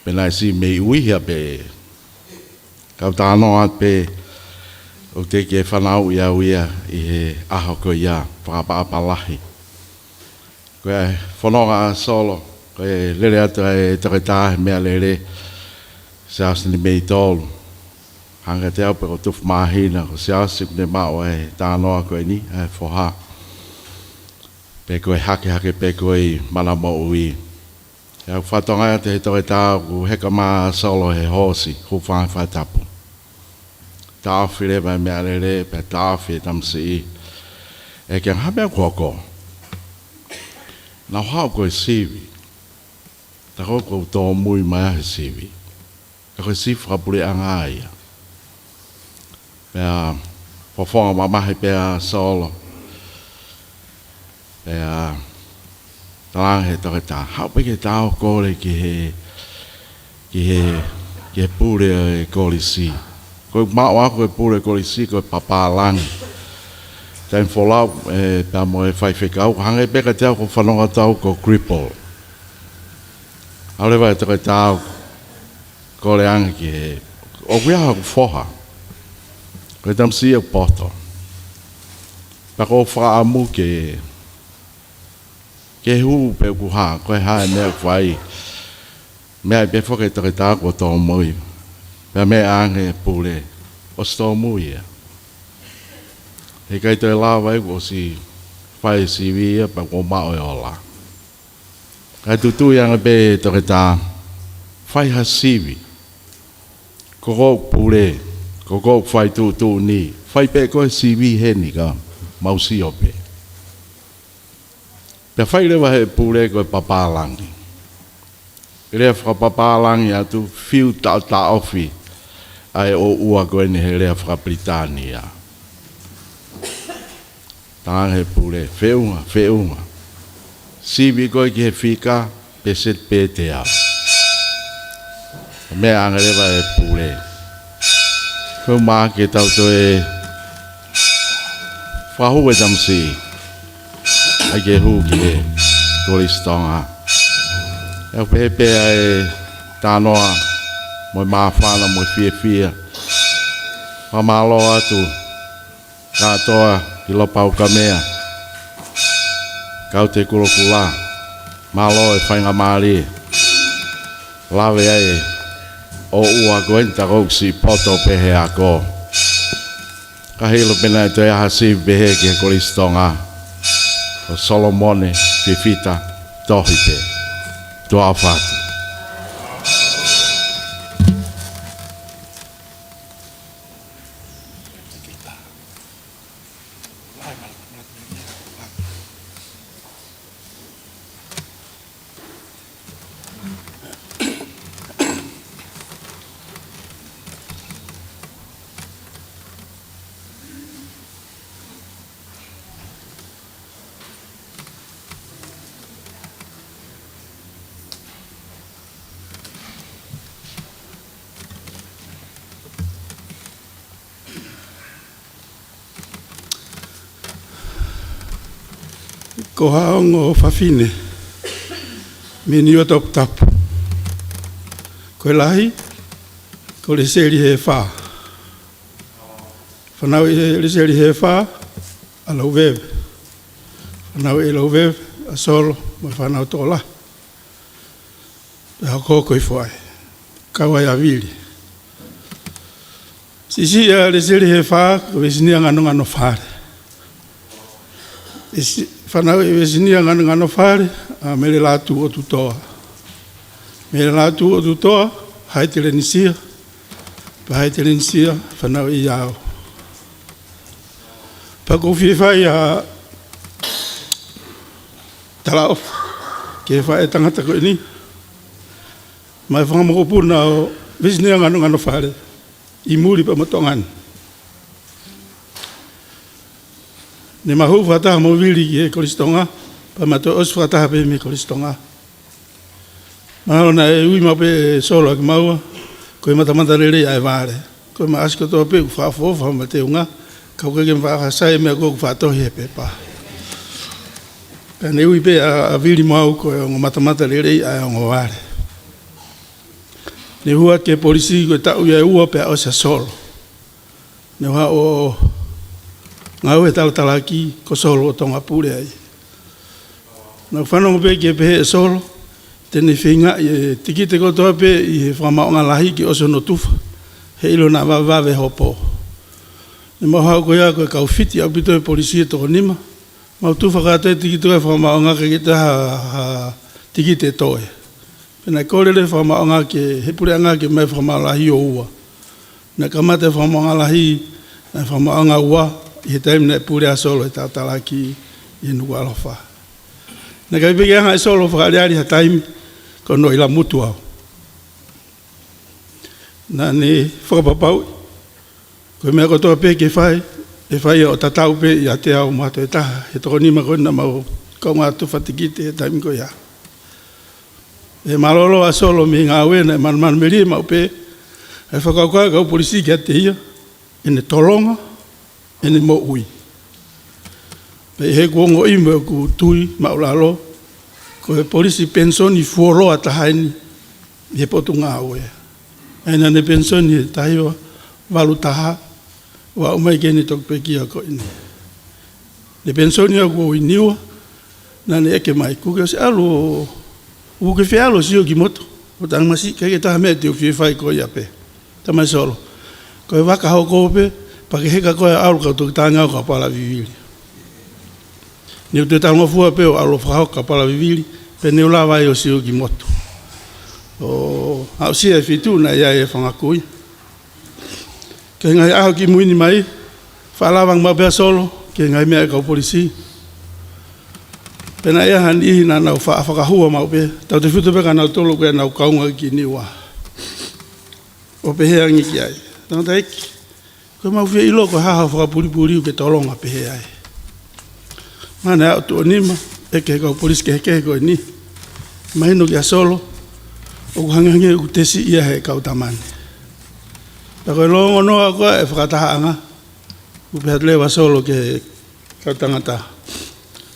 pena si me ui ha pe ka ta no at pe o te ke fanau ia i aho ko ia pa lahi ko fononga solo ko lele ata e tata me lele saas ni me tol hanga te ape ko tuf mahina ko saas ne ma o e ta no ko ni fo ha pe ko hake pe ko mana mo ui ya fatonga te tata ko heka ma solo he hosi ko fa tapu ta file ba me lele pe ta fi tamsi e ke ha be ko na hau ko sivi ta ko to mui mai sivi ko si fra pule anga ia pa po fo mama he pe solo pe ta he to ta hau pe ke ta ko le ke pule ko li si ko ma wa ko pule ko li si ko papa lang ten follow pa mo fai fekau hanga pe ka tau ko fanonga tau ko cripple ale vai te tau ko le ang ki o via ko foha ko tam si o poto Pako whaamu ke hu pe ku ha koe ha mea whai. Mea pe whake take tāko tō mui. Pea mea ange pule o stō mui ia. He kai toi lawa e ko si whai si wia pa ko mao e ola. Kai tutu ianga pe take tā whai ha siwi. Koko pule, koko whai tu ni. Whai pe koe siwi he ni ka mausi o pe. Pea whai rewa he pule koe papalangi. Rea whakapapalangi atu fiu ta ofi ai o ua koe ni he rea whakapritania. Tāng he pule, whiunga. Siwi koe ki he whika, pe set pe te au. Mea anga rewa he pule. Whiu maa ke tau toe whahu e tamsi. Ai ke hu ki he kolistonga. E pepe ai tānoa moi mawhana moi fia. Ma malo atu katoa ki lopau ka mea. Kau te kurokula. Malo e whainga maari. Lawe ai o ua goenta si poto pehe ako. Ka hilo pena e te aha si pehe ki he kolistonga. O Solomone fifita tohi pe. Doa whatu. Ko haongo whawhine, mini o top tapu. Ko lahi, ko le seri he wha. Whanau e le seri he wha, a lau wewe. Whanau e lau wewe, a solo, ma whanau tola. Pea koko i whae, kawai a wili. Sisi a le seri he wha, ko wesinia ngano whare. Whanau e wesinia ngano whare, a mele lātu o tutoa. Mele lātu o tutoa, hai te renisia, pa hai te renisia, whanau i iau. Pa ko whiwhai a tala ofu, ke whae tangata koe ni. Mai whangamokopuna o wesinia ngano whare, i muri pa matongani. Ne mahu whataha mo wili ki e kolistonga, pa mato osu whataha pe me kolistonga. Mahalo na e ui mape solo ki maua, koe matamata rere ai vare. Koe ma asko toa pe ku whaafofa ma te unga, kau kake mwhakasai mea koe ku whatohi e pe pa. Ka ne ui pe a wili mau koe o matamata rere ai ongo vare. Ne hua ke polisi koe tau ia ua pe a osa solo. Ne hua o ngau e talatalaki ko solo o tonga pure ai. Nau whanongo pe ki e pehe e solo, tene whinga i tiki te kotoa pe i he whamaonga lahi ki oso no tufa, he ilo na wawe hopo. Ne mahau koe a koe kau whiti au pito e polisi e toko nima, mau tufa kātai tiki toa e whamaonga ke ki te tiki te toe. Pena kōrere whamaonga ke he pure anga ke mai whamaonga lahi o ua. Na kamate whamaonga lahi na whamaonga ua, i he taim ne pure a solo e tātalaki i nuku alofa. Na kai peke anga e solo whakareari ha taim ko no ila mutu au. Na ne whakapapau, koe mea kotoa pe ke whai, e whai o tatau pe i a te au mato e taha, he toko nima koe na mau kaunga atu whatikite he taim ko ia. E malolo a solo me ngā wena e manman meri mau pe, e whakaukaa kau polisi ki a te ia, e ne tolonga, e ne mo ui. Pe he kuongo ime ku tui maulalo, ko he polisi pensoni fuoroa tahaini, he potu ngā oe. Aina ne pensoni he tahiwa, walu taha, wa umai keni tok pe kia ko ini. Le pensoni ako i niwa. Nane eke mai kuke se alo. Uke fe alo si o ki moto. O tang masi kake taha mea te o fie whai ko ia pe. Tamai solo. Ko e waka hao kope. Pake heka koe alu ka toki tanga o ka pala vivili. Ni o te tanga fua pe o alo whakao ka pala vivili. Pe ne o la vai o si o ki moto. O au sia e fitu na ia e whangakui. Ke ngai aho ki muini mai. Whalawang mapea solo. Ke ngai mea e kau polisi. Pena ia han ihi na nau whakahua mau pe. Tau te whitu peka nau tolo koe nau kaunga ki niwa. O pe hea ngi ki ai. Tau ta eki. Koe mau whia ilo koe haha whakapuripuri u ke tolonga pe hea ai. Mana au tu o nima. Eke he kau polisi ke heke koe ni. Mahino ki a solo. O kuhangange u tesi ia he kau tamane. Ta koe longo noa koe e whakataha anga. Upe hat lewa solo ke kau tangata.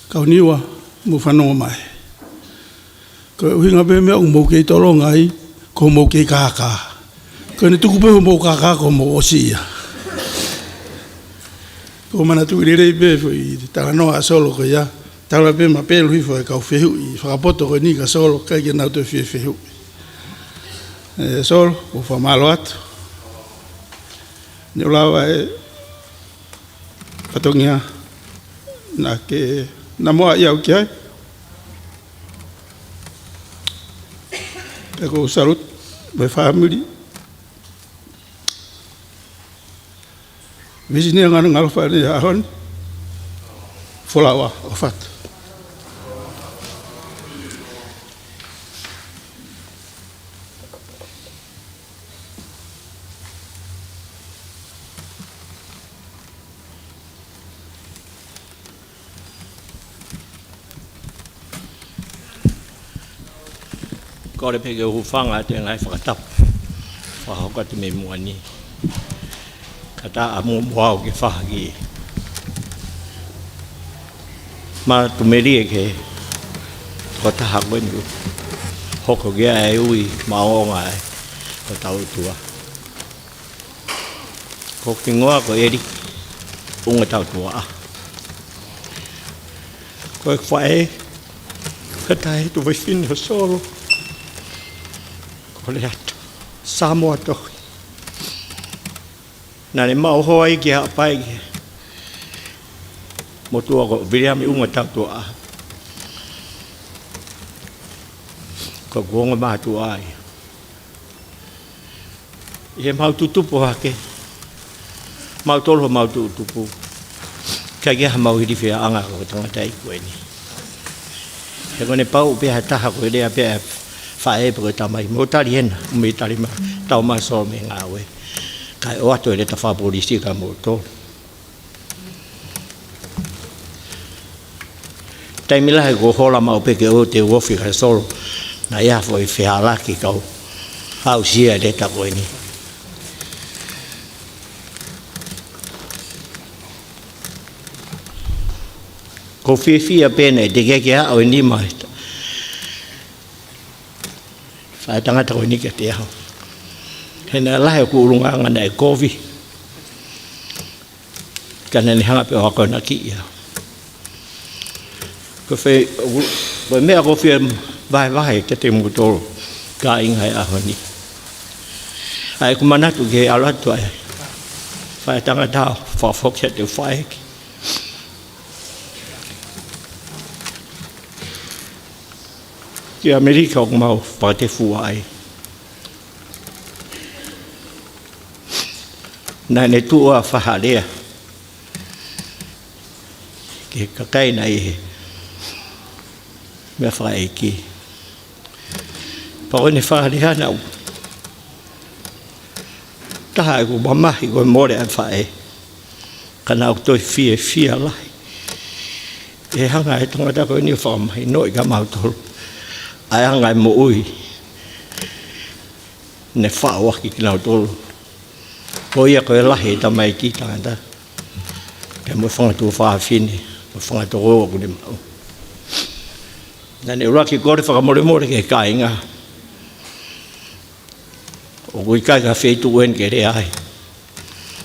Kau niwa. Mu whanonga mai. Ko uhinga pe mea mou kei tolonga ai, ko mou kei kākā. Ko ne tuku peho mou kākā ko mou osi ia. Ko mana tu irerei pe i tala noa solo ko ia, tala pe ma pelu hifo e kau whehu i whakapoto ko ni ka solo, kai ke nau te whehu. Solo, o whamalo atu. Ni ulawa e patongia na ke na moa iau ki ai. E ko salut, my family. Visi ni ngana ngalo fa ni ahon. Folawa, o fat. Ko le pege u whanga te ngai whakatap. Whahoka te me mua ni. Kata a mua mua o ke whahaki. Ma tu meri e ke ko taha koe ni. Hoko gea e ui maonga e ko tau tua. Ko ki ngoa ko eri unga tau tua. Ko e whae kata e tu vai whina solo. Ko le atu, Samoa tohi. Nā ne mau hoa i ki hapai ki. Motua ko viriami unga tautua a. Ko kuonga mātu ai. I he mau tutupu hake. Mau tolo mau tutupu. Kai kia mau hiri whia anga ko tangata i koe ni. He kone pau pia taha koe rea pia whae pako tamai. Mo tari hena, me tari ma, tau mai soro me ngā we. Kai o ato e le ta whapolisi ka mo tō. Taimila he ko hola mau peke o te wofi ka soro. Na ia fo i whialaki kau. Hau sia le ta koe ni. Ko whiwhia pēne, te keke hao e ni mai. Whae tangata koe ni ke te hao. Hena lahe ku urunga ngana e kovi. Kana ni hanga pe o hako na ki ia. Ko whae mea ko whia vai te te mutoro. Ka ingai aho ni. Ai ku manatu ke alatu ai. Whae tangata hao, whawhokia te whae ki. Ki Amerika o mau whakate fua ai. Nā ne tua whaharea. Ke kakai na i he. Mea whae ki. Pao ne whaharea nau. Taha e ku mamahi koe more a whae. Ka nau toi whia lai. E hanga e tangata koe ni whamahi noi ka mautoro. Ai hanga e mo ui. Ne whaawaki ki nau tolo. Ko ia koe lahi e tamai ki tangata. Ke mo whangatu whaafine. Mo whangatu roa kune mau. Nane uraki kore whakamore ke kāinga. O kui kai ka wheitu uen ke re ai.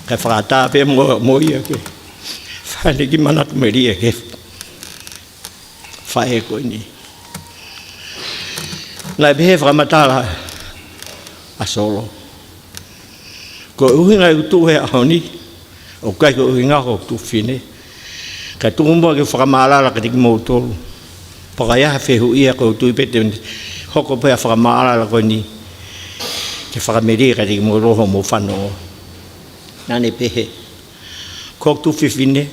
Ka whakatā pe mo ia ke Hale ki manak meri e ke whae koe ni. Nai pehe whakamatala a solo. Ko uhinga i utu he ahoni, o kai ko uhinga ko tu fine. Ka tungu mua ke whakamalala ka tiki mou tolu. Pakaia whehu ia ko tu i pete hoko pea whakamalala koe ni. Ke whakameri ka tiki mou roho mou whanoo. Nane pehe. Ko tu fifine.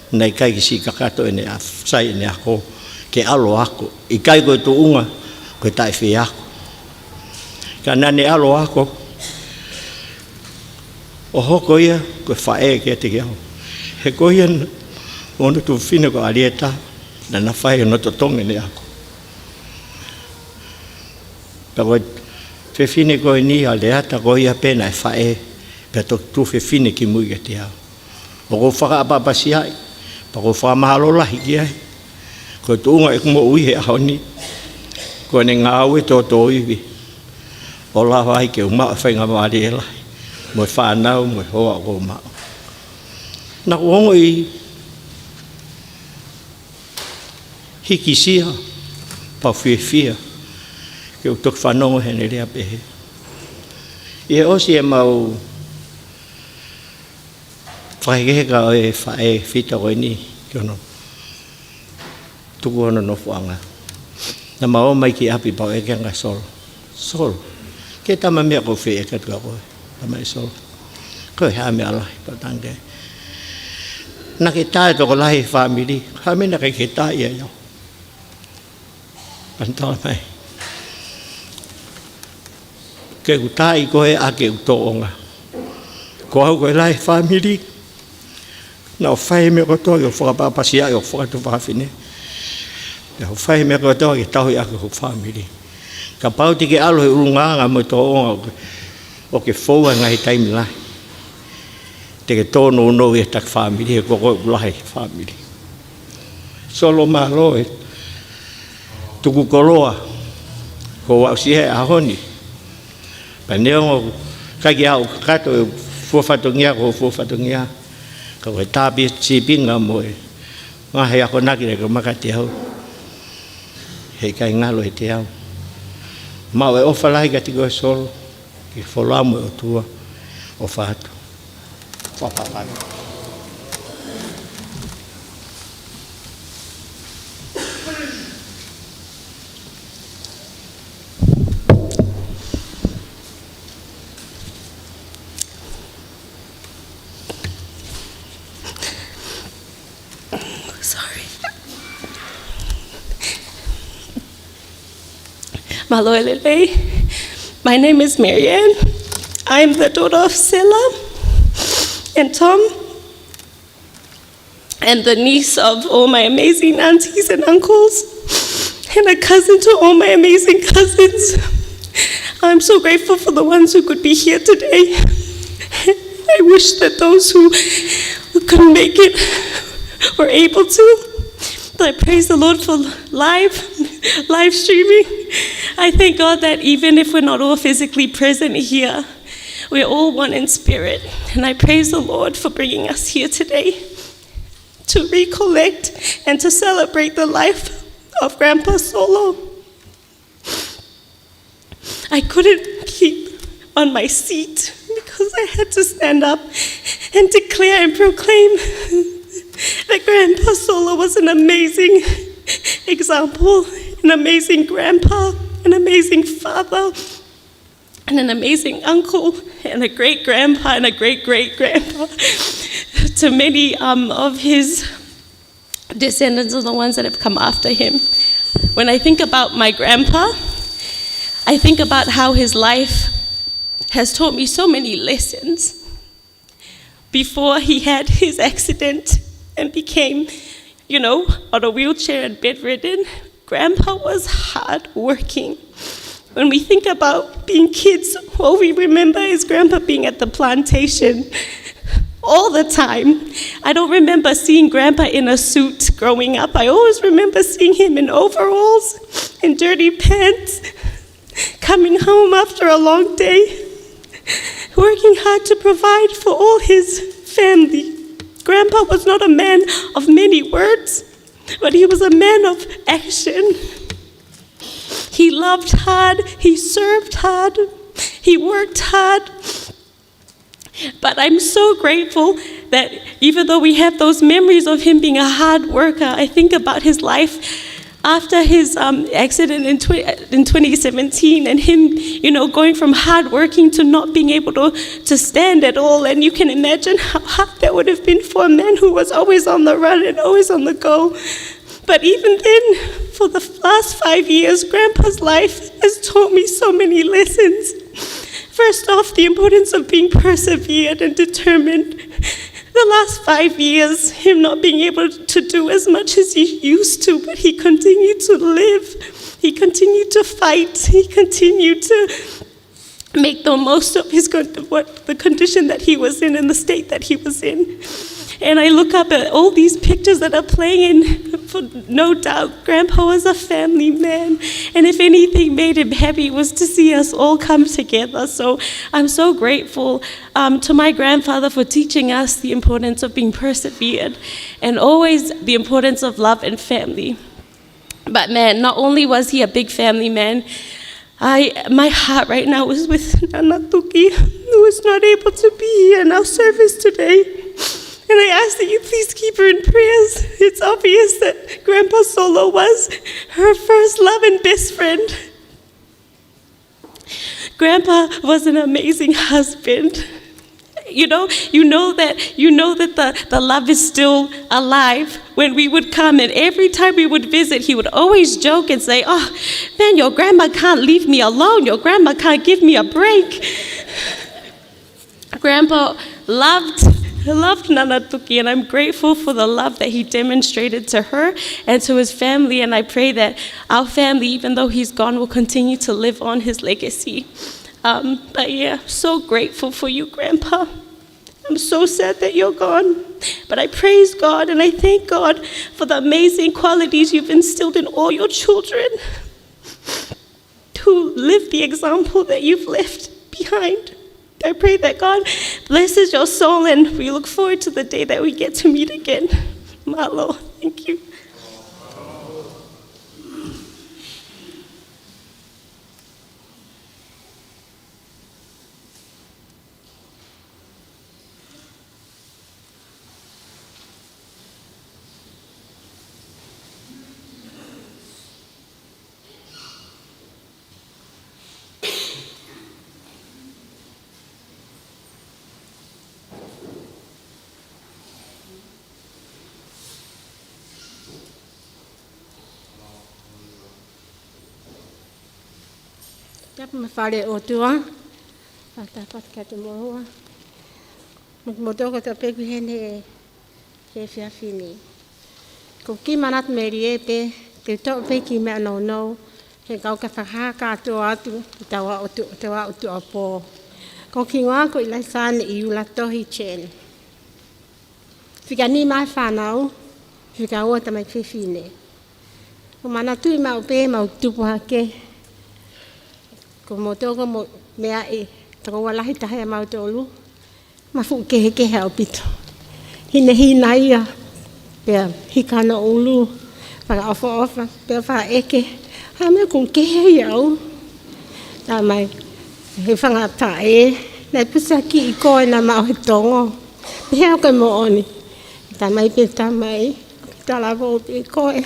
Nei kai ki si kakato ene a sai ene ako. Ke alo ako. I kai koe tu unga. Koe tai whi ako. Ka nane alo ako. O hoko ia, koe whae ke te kiao. He koe ia, ono tu whina ko arieta, na na whae no to tonge ne ako. Pa koe, whine koe ni a leata koe ia pena e whae, pa to tu whine ki mui ke te ao. O ko whaka apapasi ai, pa ko whamahalo lahi ki ai. Koe tu unga e kumo ui he ahoni, koe ne ngā ue tō tō iwi. O la whai ke umau whainga maari e lahi. Mo whanau, mo hoa o mao. Nā uongo i hiki sia, pau whia, ke utok whanongo hene rea pehe. I e osi e mau whaikeheka o e whae whita koe ni, ki ono tuku ono no whanga. Nā mao mai ki api pau e kenga sol. Sol. Ke tama mea ko whi e katua koe. Tamai sol. Koe hea mea lahi patange. Na ke tae toko lahi whamiri. Hamina ke tae ia iau. Pantala mai. Ke ku tae koe a ke utoonga. Ko au koe lahi whamiri. Na o whae me kotoa ki o whakapapasia i o whakatu whawhine. O whae me kotoa ki tahui ake ku whamiri. Ka pauti ke alo he urunganga mo toonga o ke whaua ngai taimi lahi. Te ke tōno no e tak whamiri, e koko ulahi whamiri. Solo malo e tuku koloa, ko wau sihe ahoni. Pa neongo, kaki au kato e fuafatongia ko fuafatongia. Ka koe tāpi sipinga mo e. Ngahe ako nakire ko makati au. Hei kai ngalo e te au. Mau e ofa lahi ka tiko e solo. Ki wholamu e o tua o whātu. Whapapana. Sorry. Maloelele. My name is Marianne. I'm the daughter of Sela and Tom, and the niece of all my amazing aunties and uncles, and a cousin to all my amazing cousins. I'm so grateful for the ones who could be here today. I wish that those who couldn't make it were able to. But I praise the Lord for live streaming. I thank God that even if we're not all physically present here, we're all one in spirit. And I praise the Lord for bringing us here today to recollect and to celebrate the life of Grandpa Solo. I couldn't keep on my seat because I had to stand up and declare and proclaim that Grandpa Solo was an amazing example, an amazing grandpa, an amazing father, and an amazing uncle, and a great-grandpa, and a great-great-grandpa to many of his descendants are the ones that have come after him. When I think about my grandpa, I think about how his life has taught me so many lessons. Before he had his accident and became, on a wheelchair and bedridden, Grandpa was hardworking. When we think about being kids, all we remember is Grandpa being at the plantation all the time. I don't remember seeing Grandpa in a suit growing up. I always remember seeing him in overalls and dirty pants, coming home after a long day, working hard to provide for all his family. Grandpa was not a man of many words, but he was a man of action. He loved hard, he served hard, he worked hard. But I'm so grateful that even though we have those memories of him being a hard worker, I think about his life after his accident in 2017 and him, going from hard working to not being able to stand at all. And you can imagine how hard that would have been for a man who was always on the run and always on the go. But even then, for the last 5 years, Grandpa's life has taught me so many lessons. First off, the importance of being persevered and determined. The last 5 years, him not being able to do as much as he used to, but he continued to live. He continued to fight. He continued to make the most of the condition that he was in and the state that he was in. And I look up at all these pictures that are playing, and for no doubt, Grandpa was a family man. And if anything made him happy, was to see us all come together. So I'm so grateful to my grandfather for teaching us the importance of being persevered and always the importance of love and family. But man, not only was he a big family man, my heart right now is with Nana Tuki, who is not able to be here in our service today. And I ask that you please keep her in prayers. It's obvious that Grandpa Solo was her first love and best friend. Grandpa was an amazing husband. You know that the love is still alive when we would come, and every time we would visit, he would always joke and say, "Oh, man, your grandma can't leave me alone. Your grandma can't give me a break." Grandpa loved Nana Tuki, and I'm grateful for the love that he demonstrated to her and to his family, and I pray that our family, even though he's gone, will continue to live on his legacy. But yeah, so grateful for you, Grandpa. I'm so sad that you're gone, but I praise God and I thank God for the amazing qualities you've instilled in all your children who live the example that you've left behind. I pray that God blesses your soul, and we look forward to the day that we get to meet again. Malo, thank you. Tap mafare o tua, pata kata moa. Moto ko tape kuhene he fiafini. Ko ki manat merie pe te to pe ki me no he kau ka whaha kato atu tawa utu apo. Ko ki ngā ko ilai sāne I ula tohi chen. Whika ni mai whanau, whika ua tamai whiwhine. Ko mana tui mau pe mau tupu hake. Ko moto ko mea tako walahi tahe mau tolu. Mafu ke hao pito. Hina ia. Pea hika no ulu. Whaka ofa. Pea wha eke. Hame kung kehe iau. Tā mai. He whanga tae. Nei pusa ki I koe na mao he tongo. Pea koe mo oni. Tā mai pe tā mai. Tā lavo pe koe.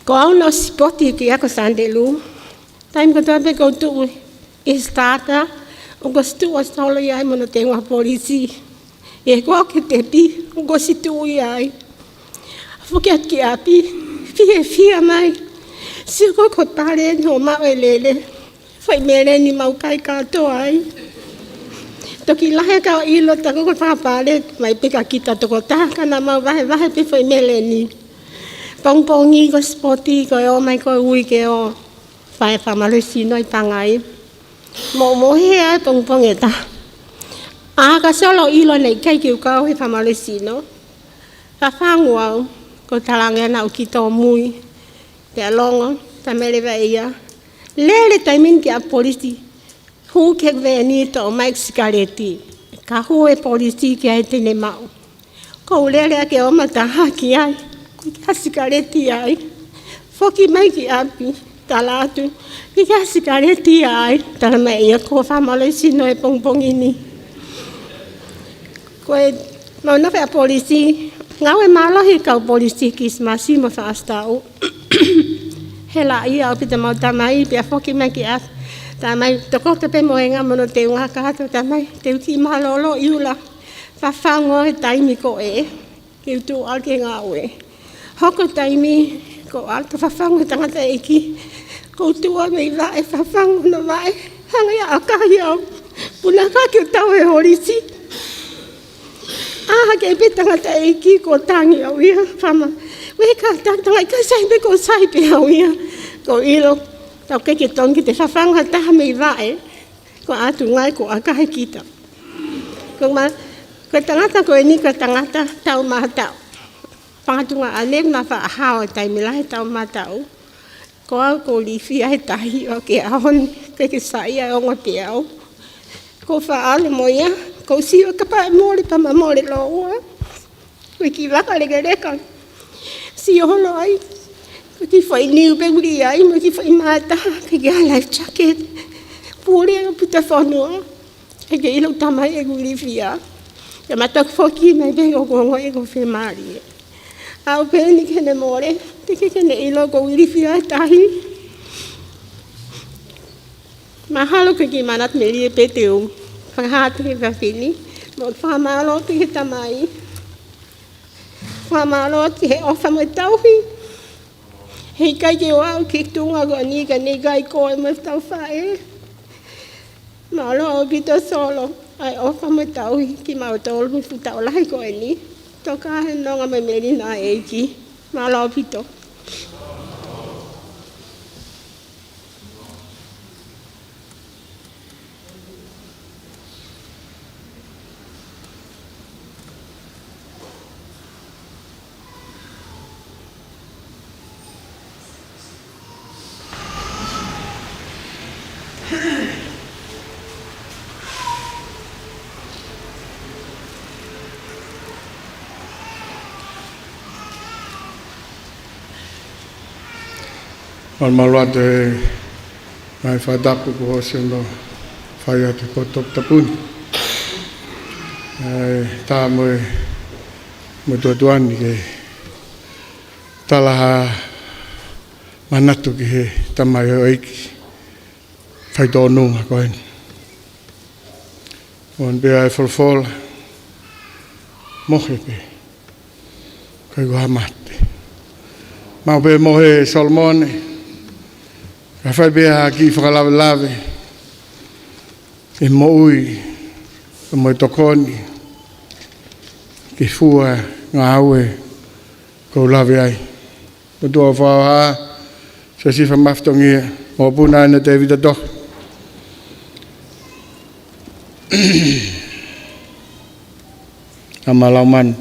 Ko au no spoti ki ako sandelu. Taim ko tape ko tu starta o ko stu o solo ia mo no tengo a polisi e ko ke te pi o ko situ ia foke ki api fie mai si ko pare no ma elele foi mele ni mau kai ka to ai to ki lahe ka ilo ta ko pa pare mai pe ka kita to ko ta kana mau vahe pe foi mele ni pongpongi ko spoti ko o mai ko ui ke o Pai whamalesi noi pangai. Mo hea pongpong e ta. Ka solo ilo nei kai kiu kau he whamalesi no. Ka whangua ko talangia na uki tō mui. Te alongo, ta merewa ia. Lele taimin ki a polisi. Hu ke veni tō Mike Scarletti. Ka hoe polisi ki ai tene mau. Ko lele ke o mataha ki ai. Ki sikareti ai. Foki mai ki api. Talatu. Ki sikareti ai. Tala mai ia ko whamale sino e pongpongi ni. Ko e mauna whea polisi. Ngau e malahi kau polisi ki smasi mo whaastau. Hela ia au pita mau tamai. Pia foki mai ki api. Tamai toko te pe moenga mono te unga kato tamai te uti malolo iula whawhango e taimi ko e ke utu alke ngā ue. Hoko taimi ko alto whawhango tangata eki ko utua mei vae whawhango no vae hangai a akahi au punaka ki o tau e horisi. Aha ke pe tangata eki ko tangi au ia whama weka tangai ka saipe ko saipe au ia ko ilo. Tau ke tongi te whawhanga taha mei vae, ko atu ngai ko akahe kita. Ko tangata ko e ni ko tangata tau maha tau. Pangatunga ale ma whaahao taimi lahe tau maha tau. Ko au ko liwhi ai tahi o ke ahon ke sai ai onga te au. Ko whaale moia, ko siwa kapa e mōre pa ma mōre loa. Ko ki waka rega reka. Si holo ai. Ki whai niu pe uri ai, mo ki whai mata, ke kia life jacket. Pūre a puta whanua, ke kia ilo tamai e uri whia. Ke matak whoki mai pe o kongo e ko whi maari. Au pēni kene mōre, te ke kene ilo ko uri whia tahi. Mahalo ke ki manat me rie pe te u. Whakahata ke whawhini, mo whamalo te he tamai. Whamalo te he ofa mo tauhi. Hei kai ke wau ki tunga ko ni ka ni kai ko e mas tau whae. Malo au pito solo. Ai ofa mo tau ki mau tolu fu tau lahi ko e ni. Toka he nonga me meri na eiki. Malo au pito. Malmalua te mai whadapu ko hose no whai atu ko tok tapuni. Tā mo tuatuani ke talaha manatu ki he tamai o eiki whai tōnunga ko heni. Wan bea e wholwhola mohe pe kai ko hamate. Mau be mohe Solomone ka whai bea ki whakalawe e mo ui e mo tokoni ki fua ngā aue kou lawe ai. Mo tua whaoha sa si whamaftongia mo puna ana te vita toh. Amalau man.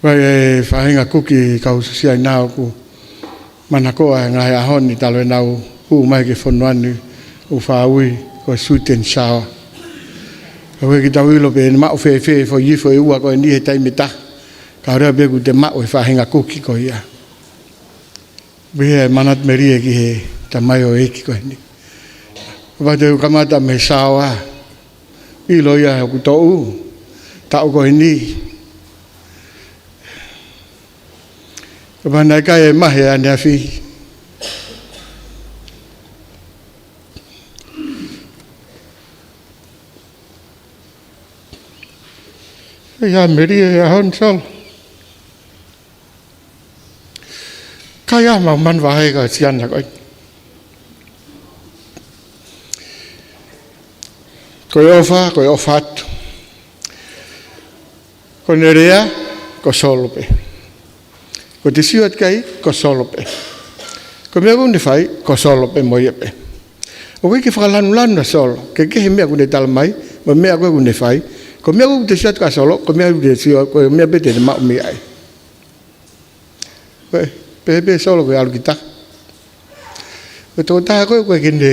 Wai e whahinga kuki kau susiai nao ku manakoa ngai ahoni talo e nau hu mai ke whanuanu u whaui ko sweet and sour. Kawe ki tau ilo pe mao whewhe fo yifo e ua ko e ni he taimita. Ka rea beku te mao e whahinga kuki ko ia. Behe manat merie ki he tamai o eki ko e ni. Wate u kamata me sour. Ilo ia he ku tou tau ko e ni. Kapana kai e mahe ane a whi. Ia meri e ahon sol. Kai a mau man wahe ka siana koi. Koi ofa atu. Ko nerea, ko solope. Ko te siwat kai, ko solope. Ko mea kune whai, ko solope moiepe. O wiki whakalanu lanu na solo, ke kehe mea kune tala mai, ma mea koe kune whai, ko mea kune te siwat ka solo, ko mea kune siwat, ko mea pete te mau mi ai. Koe, pepe solo koe alu kita. Ko tō taha koe koe kene,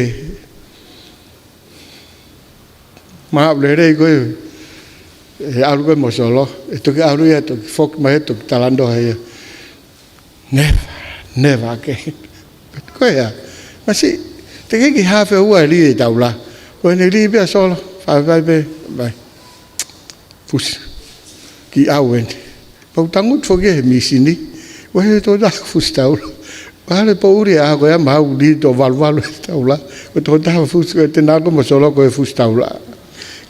Ma le rei ko e alu ko mo solo e to ke alu e to fok ma e to talando he never ke ko ya ma si te ke ki ha fe ua li ta ula ko ne li be solo fa be vai fus ki awen pa tangut fo ke mi sini wa he to da fus ta ula Pare pauri a ko ya ma uli to valvalo ta ula ko to da fus ko te na ko mo solo ko fus ta ula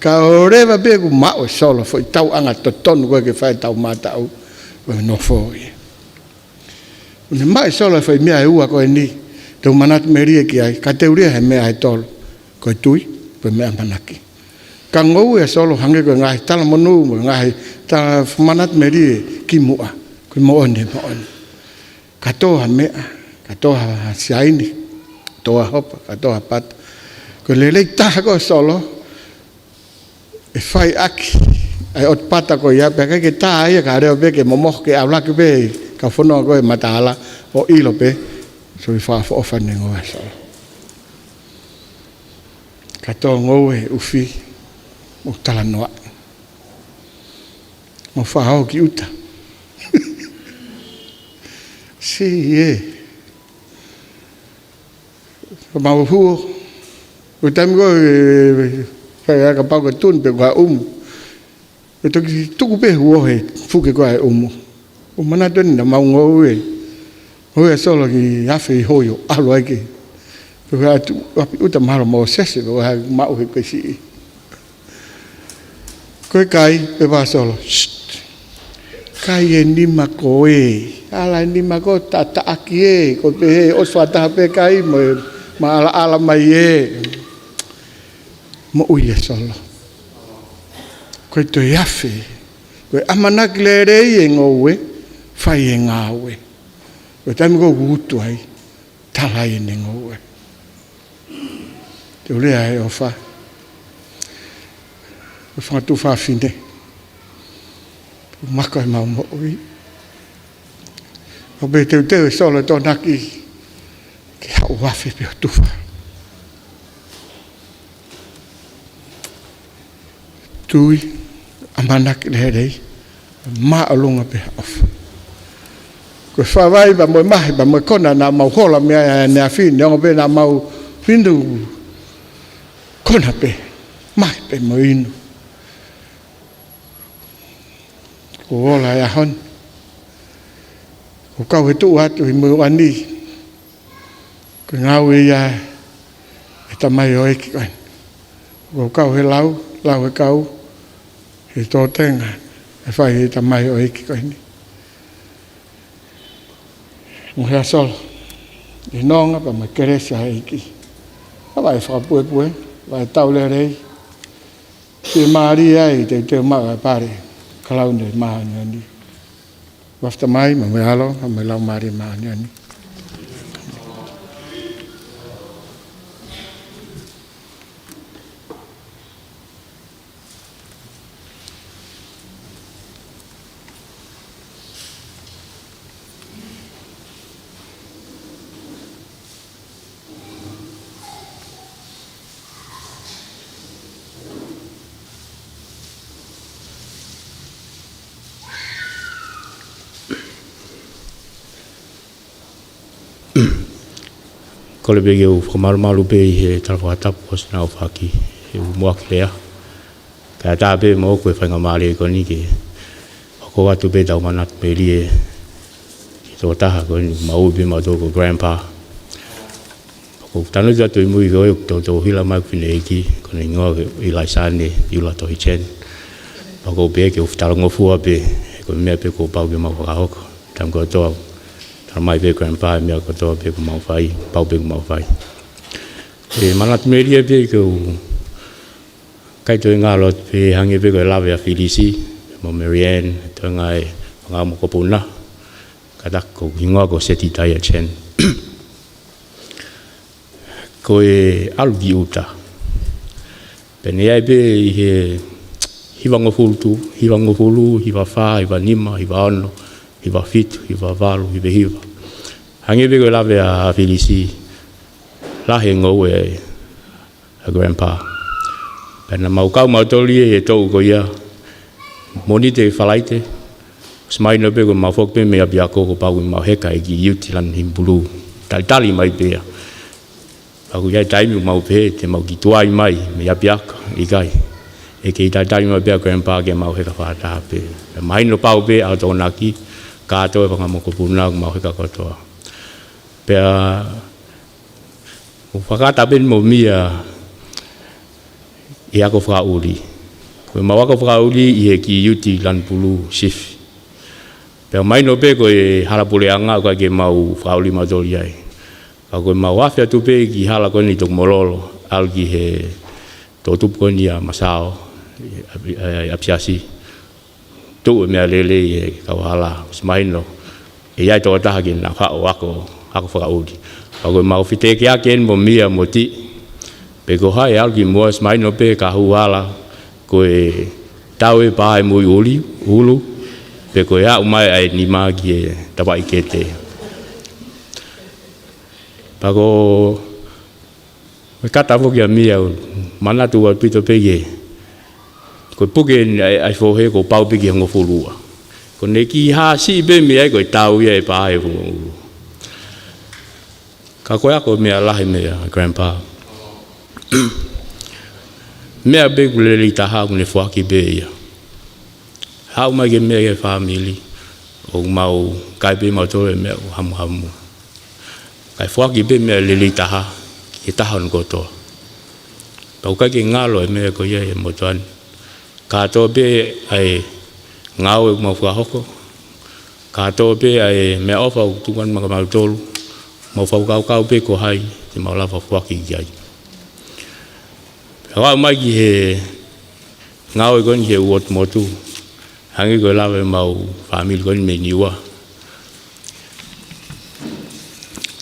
ka ore va be ku ma o solo foi tau anga to ton ko ke fai tau ma tau ko no foi ne mai solo foi mia ua ko ni to manat meri ki ai ka te uri he me ai tol ko tui pe me manaki ka ngou e solo hange ko ngai tala monu ngai ta manat meri ki mua ko mo on ka to ha me ka to ha siaini to ha hopa ka to ha pat ko le ta ko solo e fai aki ai ot pata ko ya pe ke ta ai ka re be ke momo ke ala ke be ka fono ko e matala o ilo pe so i fa fo fa ne ngo so ka to ngo e ufi o tala no mo fa ho ki uta si e ko ma hu o tam go Kaya ka pau ka tun pe kwa e to ki tuku pe huo he fuke kwa o mana toni na maungo o e solo ki afe hoyo alo ai ki ko ha uta maro mo sese ko ha ma o ke si ko kai pe ba solo kai e ni ma ko ala ni ma ko tata aki ko pe o swata pe kai mo ma ala mai mo uia solo ko to yafe ko amana klere e ngowe fai ngawe ko tam go gutu ai tala e ngowe te ule ai ofa o fa tu fa fine maka ma mo ui o be te solo to naki ke ha wafe pe tu fa tui amanak le ma alunga pe of ko fa vai ba mo mai ba mo kona na mau hola me na fi no be na mau findu kona pe mai pe mo inu ko hola ya hon ko ka tu at mo ani ko ngau ya eta mai oi ki ko ka he lau he kau he tō tenga e whai he ta mai o eki koe ni mo hea solo e nonga pa mai keresi a eki a vai whakapue pue vai tau le rei te maari ai te maa pare kalaune maa ni wafta mai ma me alo ma me lau maari maa ni ko le bege u malu pe he talfata pos na ofaki e mo klea ka ta be mo ko fa ngamale ko ni ke ko wa tu be da manat pe lie to ta ko ni mau be ma to ko grandpa ko tanu ja tu mu go to hila ma fine ki ko ni ngo i la sane i la to chen ko be ke u ta ngo fu be ko me pe ko pa ge ma ko ha ko tam ko to mai be grandpa me ko to be ko mau fai pau be ko mau fai e manat media be ko kai to nga lot pe hange be ko lave a filisi mo Marianne to ngai nga mo ko puna kada ko hinga ko seti tai chen ko e algi uta pene ai be he hivango fulu hiva fa hiva nima hiva ono hiva fit hiva valu hiva hiva hange be ko lave a filisi la hengo e a grandpa Pena mau kau mau toli e tau ko ia. Moni te whalaite. Smai no pe ko mau fok pe mea biako ko pau mau heka e ki iuti lan himpulu. Tali mai pea. Aku ia taimi mau pe te mau ki tuai mai mea biaka i kai. E ke i taimi mai pea grandpa ke mau heka whata pe. Mai no pau pe au tō naki. Kato e whakamoko puna mau heka kotoa. Pea whakata ben mo mia i ako whakauri. Koe mau ako whakauri i he ki iuti lan pulu shift. Pea mai no pe koe harapule anga koe ke mau whakauri matori ai. Ka koe mau whawhia tupe ki hala koe ni tok mololo. Al ki he tō tupu koe ni a masao. Apsiasi. Tu mea lele e kawahala smaino e ia to taha ki na whao ako whakauri. Ako mau white ki ake mo mia mo ti pe ko hai alki mua smaino pe ka huala ko e tau e pae mui ulu pe ko ia umai ai ni maa ki e tapai kete. Pako me kata foki a mia mana tua pito pege ko puke ai fohe ko pau pigi ngo fulua ko ne ki ha si be mi ai ko tau ia e pae fu ka ko ya ko me ala me grandpa me a be gule li ta ha ne fo ki be ia ha ma ge me ge family o mau kai be ma to me ham kai fo ki be me li ta ha ki ta han ko to pa ka ki ngalo me ko ia e mo tuan kato be ai ngau mo fa hoko kato be ai me ofa tuan ma ma tolu mo fa kau be ko hai te ma la fa ki ai wa mai ki he ngau ko ni he wot mo tu hangi ko la be mau family ko me niwa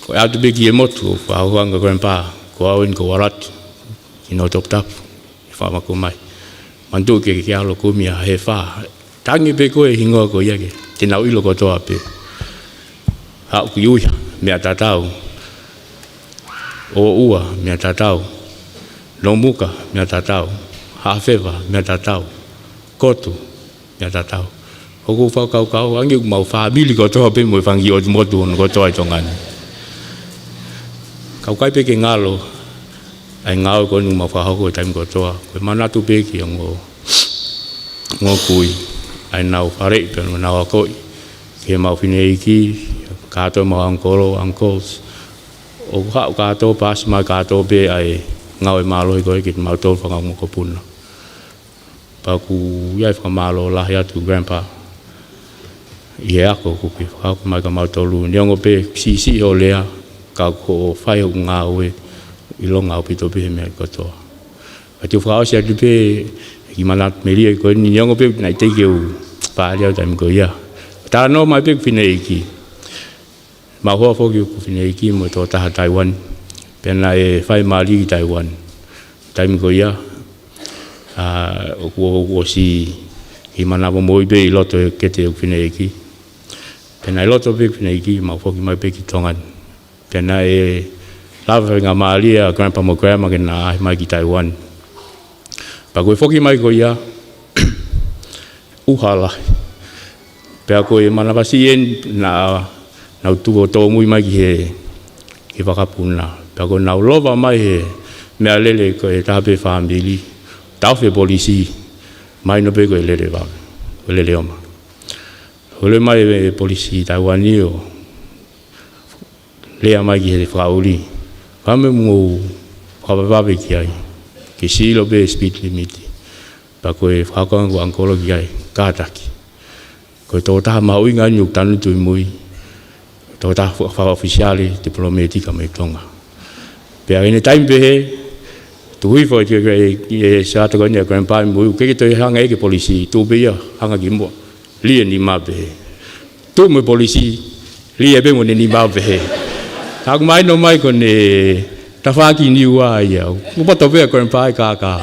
ko ya tu be ki mo tu fa wa nga grandpa ko awin ko warat ino top tap fa ma ko mai mandu ke alo ko mia he fa tangi be ko e hingo ko ia ke te nau ilo ko toa pe ha ku yuia me atatau o ua me atatau lomuka me atatau ha feva me atatau kotu me atatau o ko fa kau angi mau family ko toa pe mo fangi o mo tu ko toa tongan kau kai pe ke ngalo ai ngau ko nu ma fa ho time ko toa ko mana tu pe ki ngo kui ai nau fare pe no nau ko ke mau fine ki ka to mo uncles o ka to pas ma ka to be ai ngau ma lo ko ki mau to fa ngo ko pun pa ku ya fa ma lo la ya tu grandpa ia ko ku ki fa ma ka mau to lu ni ngo pe si o lea ka ko fa yo ngau i longa o pito pe me ko to a tu fa o sia tu pe ki manat me ri ko ni ngo pe nai te ke u pa ya ta mi ko ya ta no mai pe fine ki ma ho fo ki ku fine ki mo to ta Taiwan pe na e fai ma li Taiwan ta mi ko ya a o si i mana mo be i loto ke te fine ki pe na loto pe fine ki ma fo ki mai pe ki tongan pe na e lava nga Malia grandpa mo grandma ke na mai ki Taiwan pa ko foki mai ko ia uhala pe ko e mana pasien na tu to muy mai ki he ki vakapuna pa ko na lova mai he me alele ko e tape family tafe polisi mai no pe ko lele va lele oma ole mai polisi Taiwanio le mai ki he frauli kame mo kaba ki ai ke silo be speed limit pa ko e fa ko angolo ki ai kataki ko to ta ma uinga nyu tanu tu mui to ta fa ufficiali diplomatica me tonga pe ai time be tu hui fo ke sa to ne grandpa mu ke to hanga ke polisi tu be ya hanga ki mo li ni ma be tu mo polisi li e be mo ni ma be tak mai no mai ko ne ta fa ki ni wa ya ko pa to be grandpa ka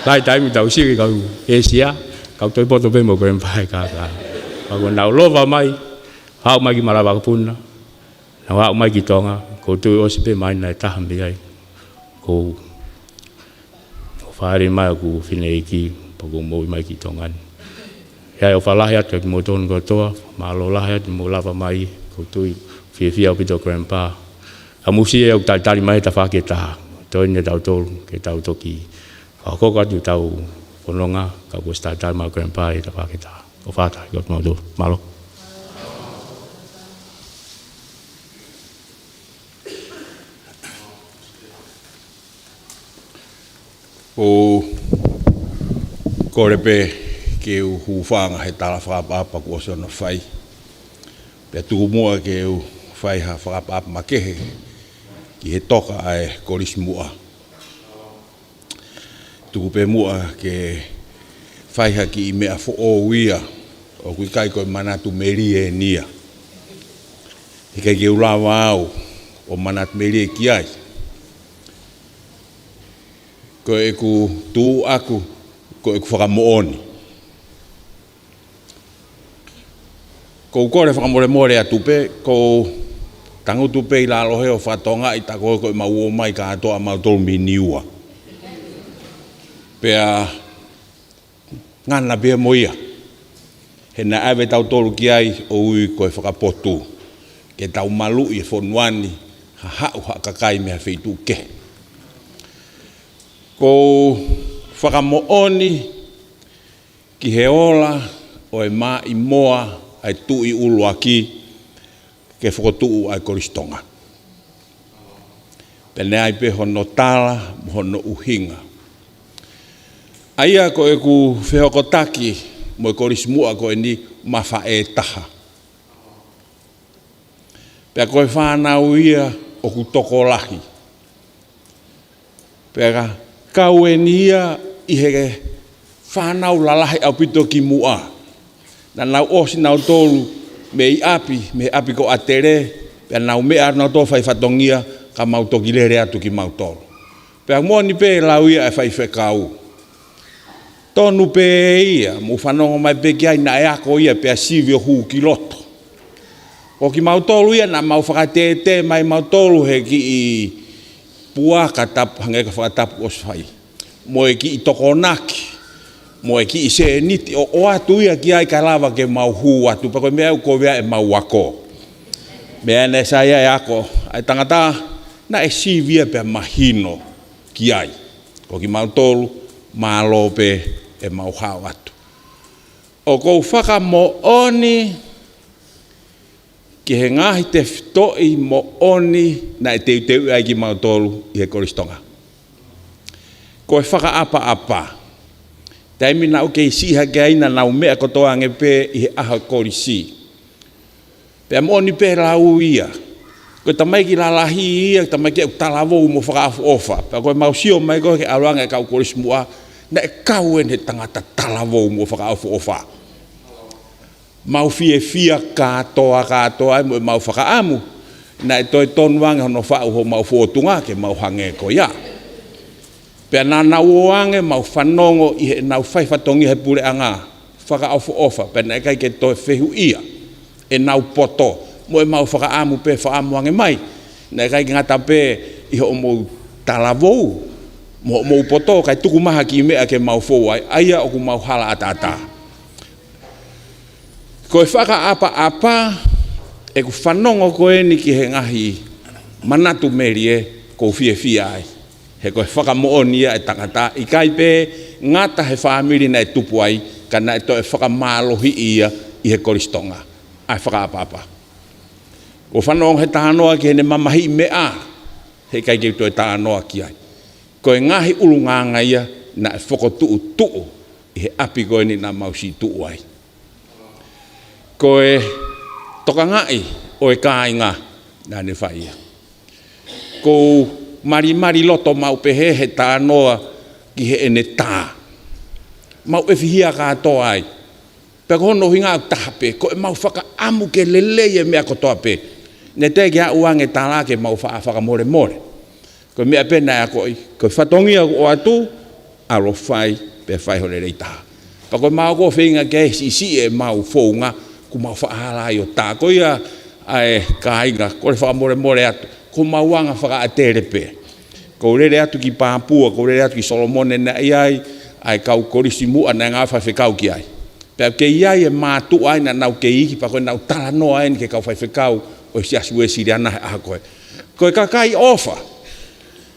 lai tai mi tau si ka Asia ka to po to be mo grandpa ka pa ko na lo va mai ha mai ki mara ba pun na wa mai ki tonga ko tu o si be mai na ta hambi ai ko whaare mai aku whine iki, pako mo mai ki tongani. Hea o whalahi atu ki mo tonu katoa, maalo lahi atu mo lava mai, kutui whiawhia o pito grandpa. A musi e au taitari mai ta whake taha, toi ne tau tolu, ke tau toki. Whakoko atu tau whanonga, ka kua taitari mai grandpa e ta whake taha. O whata, i otu mau malo. O korepe ke u hufanga he tala whakapapa kua se ona whai. Pea tuku mua ke u whai ha whakapapa makehe ki he toka ai koris mua. Tuku pe mua ke whai ha ki i mea fo o wia o kui kai koe manatu meri e nia. Hika ke ulawa au o manatu meri e ki ai. Ko e ku tu aku, ko e ku whakamooni. Ko kore whakamore a tupe, ko tangu tupe i lalohe o whatonga i tako ko i mau o mai ka atoa mau tolu mi niua. Pea ngana pia moia. He na awe tau tolu ki ai o ui ko e whakapotu. Ke tau malu i whonuani, ha hau hakakai mea wheitu ke. Ko whakamooni ki he ola o e mā i moa ai tu i ulu aki ke whakotuu ai koristonga. Pene ai pe hono tala, hono uhinga. Aia ko e ku whehokotaki mo e korismua ko e ni mawha e taha. Pea koe whanau ia o ku toko lahi. Pea kau e nia i he whanau lalahi au pito ki mua. Na nau osi nau tolu me i api ko atere, pea nau mea nau tolu whai whatongia ka mau toki lere atu ki mau tolu. Pea mua ni pe lau ia e whai whekau. Tonu pe ia, mu whanongo mai pe ki ai na e ako ia pea sivio huu ki loto. O ki mau tolu ia na mau whakatete mai mau tolu he ki i puaka tapu, hange ka whakatapu o swai. Mo e ki i tokonaki, mo e ki i se niti, o atu ia ki ai ka lava ke mau hu atu, pako mea u kovea e mau wako. Mea ne sa ia e ako, ai tangata, na e sivia pe mahino ki ai. O ki mau tolu, malope e mau hao atu. O kou whaka mo oni, ki he ngahi te whitoi mo oni na e teu ai ki mau tolu i he koristonga. Ko e whaka apa. Taimi nau ke isiha ke aina nau mea kotoa nge pe i he aha korisi. Pea mo oni pe lau ia. Ko tamai ki lalahi ia, tamai ki au talavou mo whaka afu ofa. Pea koe mau sio mai koe ke aluanga e kau korismua, na e kauen he tangata talavou mo whaka afu ofa. Mau fia katoa mo mau whakaamu na e toi tonuange hono whau ho mau fuotunga ke mau hange ko ia. Pea nā nauoange mau whanongo i he nau whaifatongi he pure anga whakaafu ofa pea na e kai ke toi whehu ia e nau poto mo e mau whakaamu pe whaamuange mai na e kai ke ngata pe i ho mou talavou mo poto kai tuku maha ki mea ke mau fou aia o ku mau hala atata. Ko e whaka apa, e ku whanongo koe ni ki he ngahi manatu meri e ko fia ai. He ko e whaka moonia e tangata, i kai pe ngata he whaamiri na e tupu ai, kana e to e whaka mālohi ia i he koristonga. Ai whaka apa. Ko whanongo he tānoa ki he ne mamahi mea, he kai ke to e tānoa ki ai. Ko e ngahi ulunganga ia na e whakotuu i he api koe ni na mausi tuu ai. Ko e toka ngai o e kāinga nā ne whaia. Ko mari loto mau pehe he tānoa ki he ene tā. Mau e whihia kātoa ai. Pea ko hono hinga au tahape, ko e mau whaka amu ke leleye mea kotoa pe. Ne te ki a uange tāla ke mau whaka more. Ko mea pena a koi, ko whatongia o atu, alo whai, pe whai hore rei tā. Pa ko mau ko whinga ke si e mau whounga, ku mau whaahala i o tā. Ko ia ai kāinga, ko le whakamore atu, ko mauanga whaka atere pe. Ko rere atu ki Papua, ko rere atu ki Solomone na iai, ai kau korisi mua na ngā whaiwhekau ki ai. Pea ke iai e mātu ai na nau ke iki pa koe nau tala noa ai ni ke kau whaiwhekau o si asu e siri ana aha koe. Koe kakai ofa,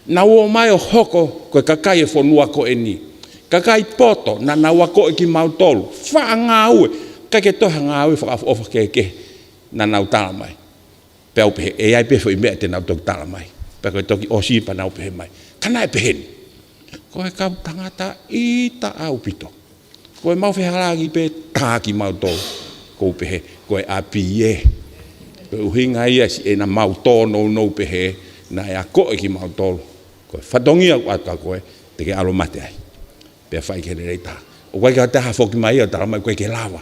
na ua mai o hoko koe kakai e whonua ko e ni. Kakai poto na na wako e ki mautolu, wha ngā ue, kai ke toha ngā ue whaka ofa ke na nau tala mai. Pea upehe, e ai pefo i mea te nau toki tala mai. Pea koe toki o sipa nau pehe mai. Kana e peheni. Koe kau tangata i ta au pito. Koe mau wheharagi pe tāki mautolu. Koe pehe, koe api e. Koe uhinga ia si e na mautono no pehe, na e a koe ki mautolu. Koe whatongia atu koe, te ke alo mate ai. Pea whai ke rei tā. O koe ka taha whoki mai o tala mai koe ke lawa.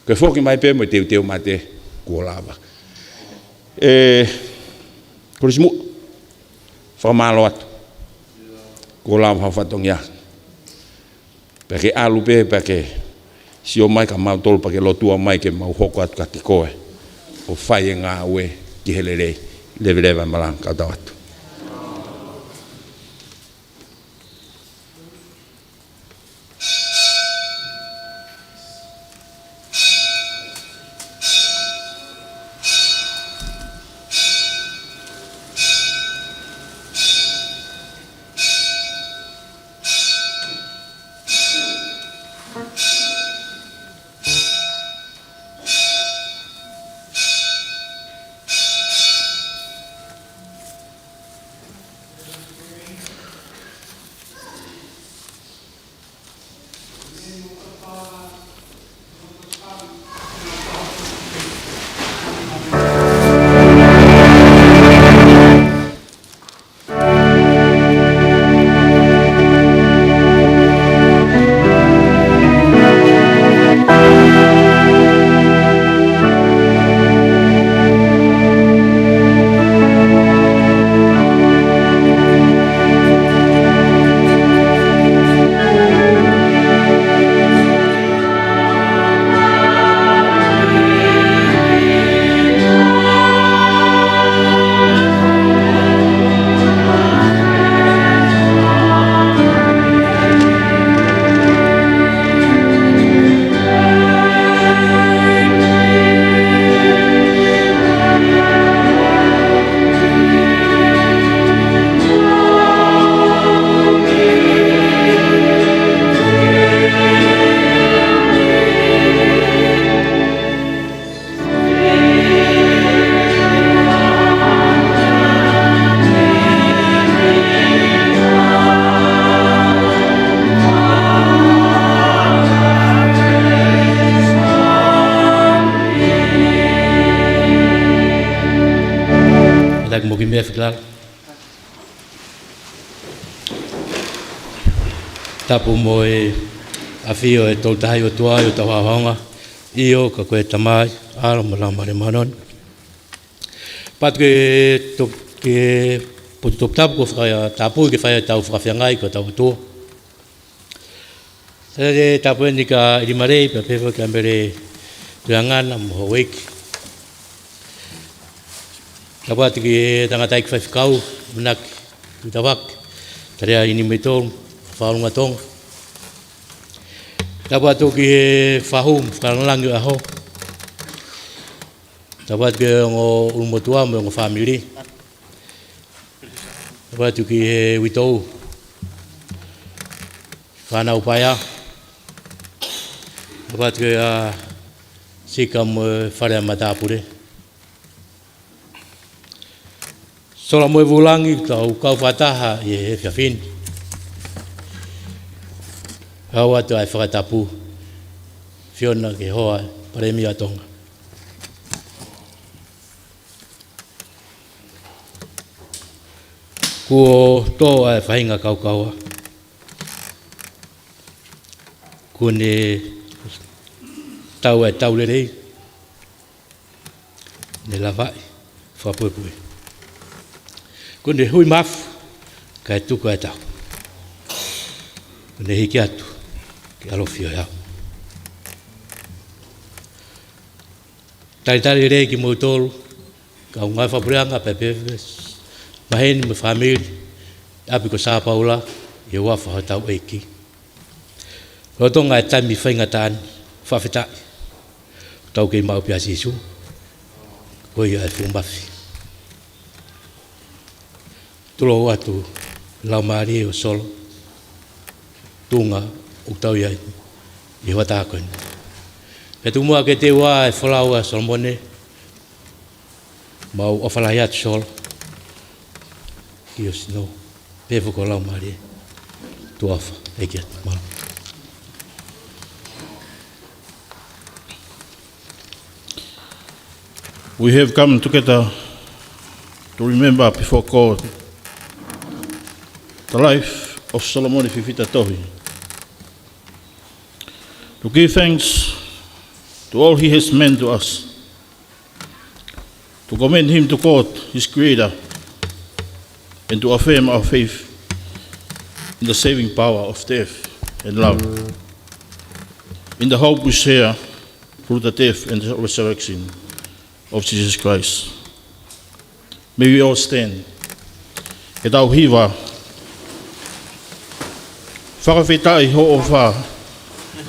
Koe whoki mai pe mo teu mate kua lawa. Korisimu, whamalo atu. Kua lawa whatongia. Pea ke alu pe, pea ke si o mai ka mautolu pa ke lotua mai ke mau hoko atu kati koe. O whai e ngā ue ki hele rei. Lewe malang kau tau atu. Tapu mo e awhio e tau tahi o tua i o tau hahonga. Io ka koe tamai, alo mo lau mare manon. Patu ke putu top tapu ko whakaya tapu ke whaya tau whakawhiangai ko tau tua. Tere tapu e ni ka irimarei pa pewa ka mbere tuangana mo howeiki. Tapu atu ki tangatai ki whaiwhikau, manaki, utawak, tarea ini meitolu, whaolunga tonga. Tapu atu ki whahum, whakalangi o aho. Tapu atu ki ngō urumotua mo ngō whamiri. Tapu atu ki witou, whanau paia. Tapu atu ki sika mo wharea matapure. Sola mo e vulangi tau kau whataha i e whiawhini. Hau atu ai whakatapu. Fiona ke hoa paremi atonga. Kuo tō ai whahinga kaukaua. Kune tau ai taulerei. Ne lawai whapuepue. Kune hui mafu, kai tuku ai tau. Kune hiki atu, ki alofio iau. Tari rei ki moutolu, ka ungai whapureanga pe pewe, maheni me whamiri, api ko sa paula e wa fa tau eki lo tonga e tami fainga tan fa fita tau ke mau pia sisu ko ia e fumbafi tulo watu lau mari o solo tunga o tau ia i wata koe pe tu mua ke te wa e folaua Solomone mau ofalaiat sol Dios no pevo ko lau mari tu afa e kiat mal We have come together to remember before God the life of Solomon Fifita Tohi. To give thanks to all he has meant to us. To commend him to God, his Creator, and to affirm our faith in the saving power of death and love. In the hope we share through the death and the resurrection of Jesus Christ. May we all stand e tau hiwa whakawhetai ho o wha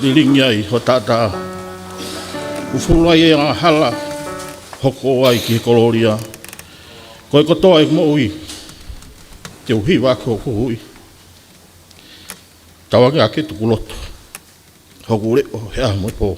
liringi ai ho tata ufulai e ngā hala hoko ai ki he koloria koe kotoa e mo ui te uhiwa ko hui tawake ake tukuloto hoku ure o hea mo po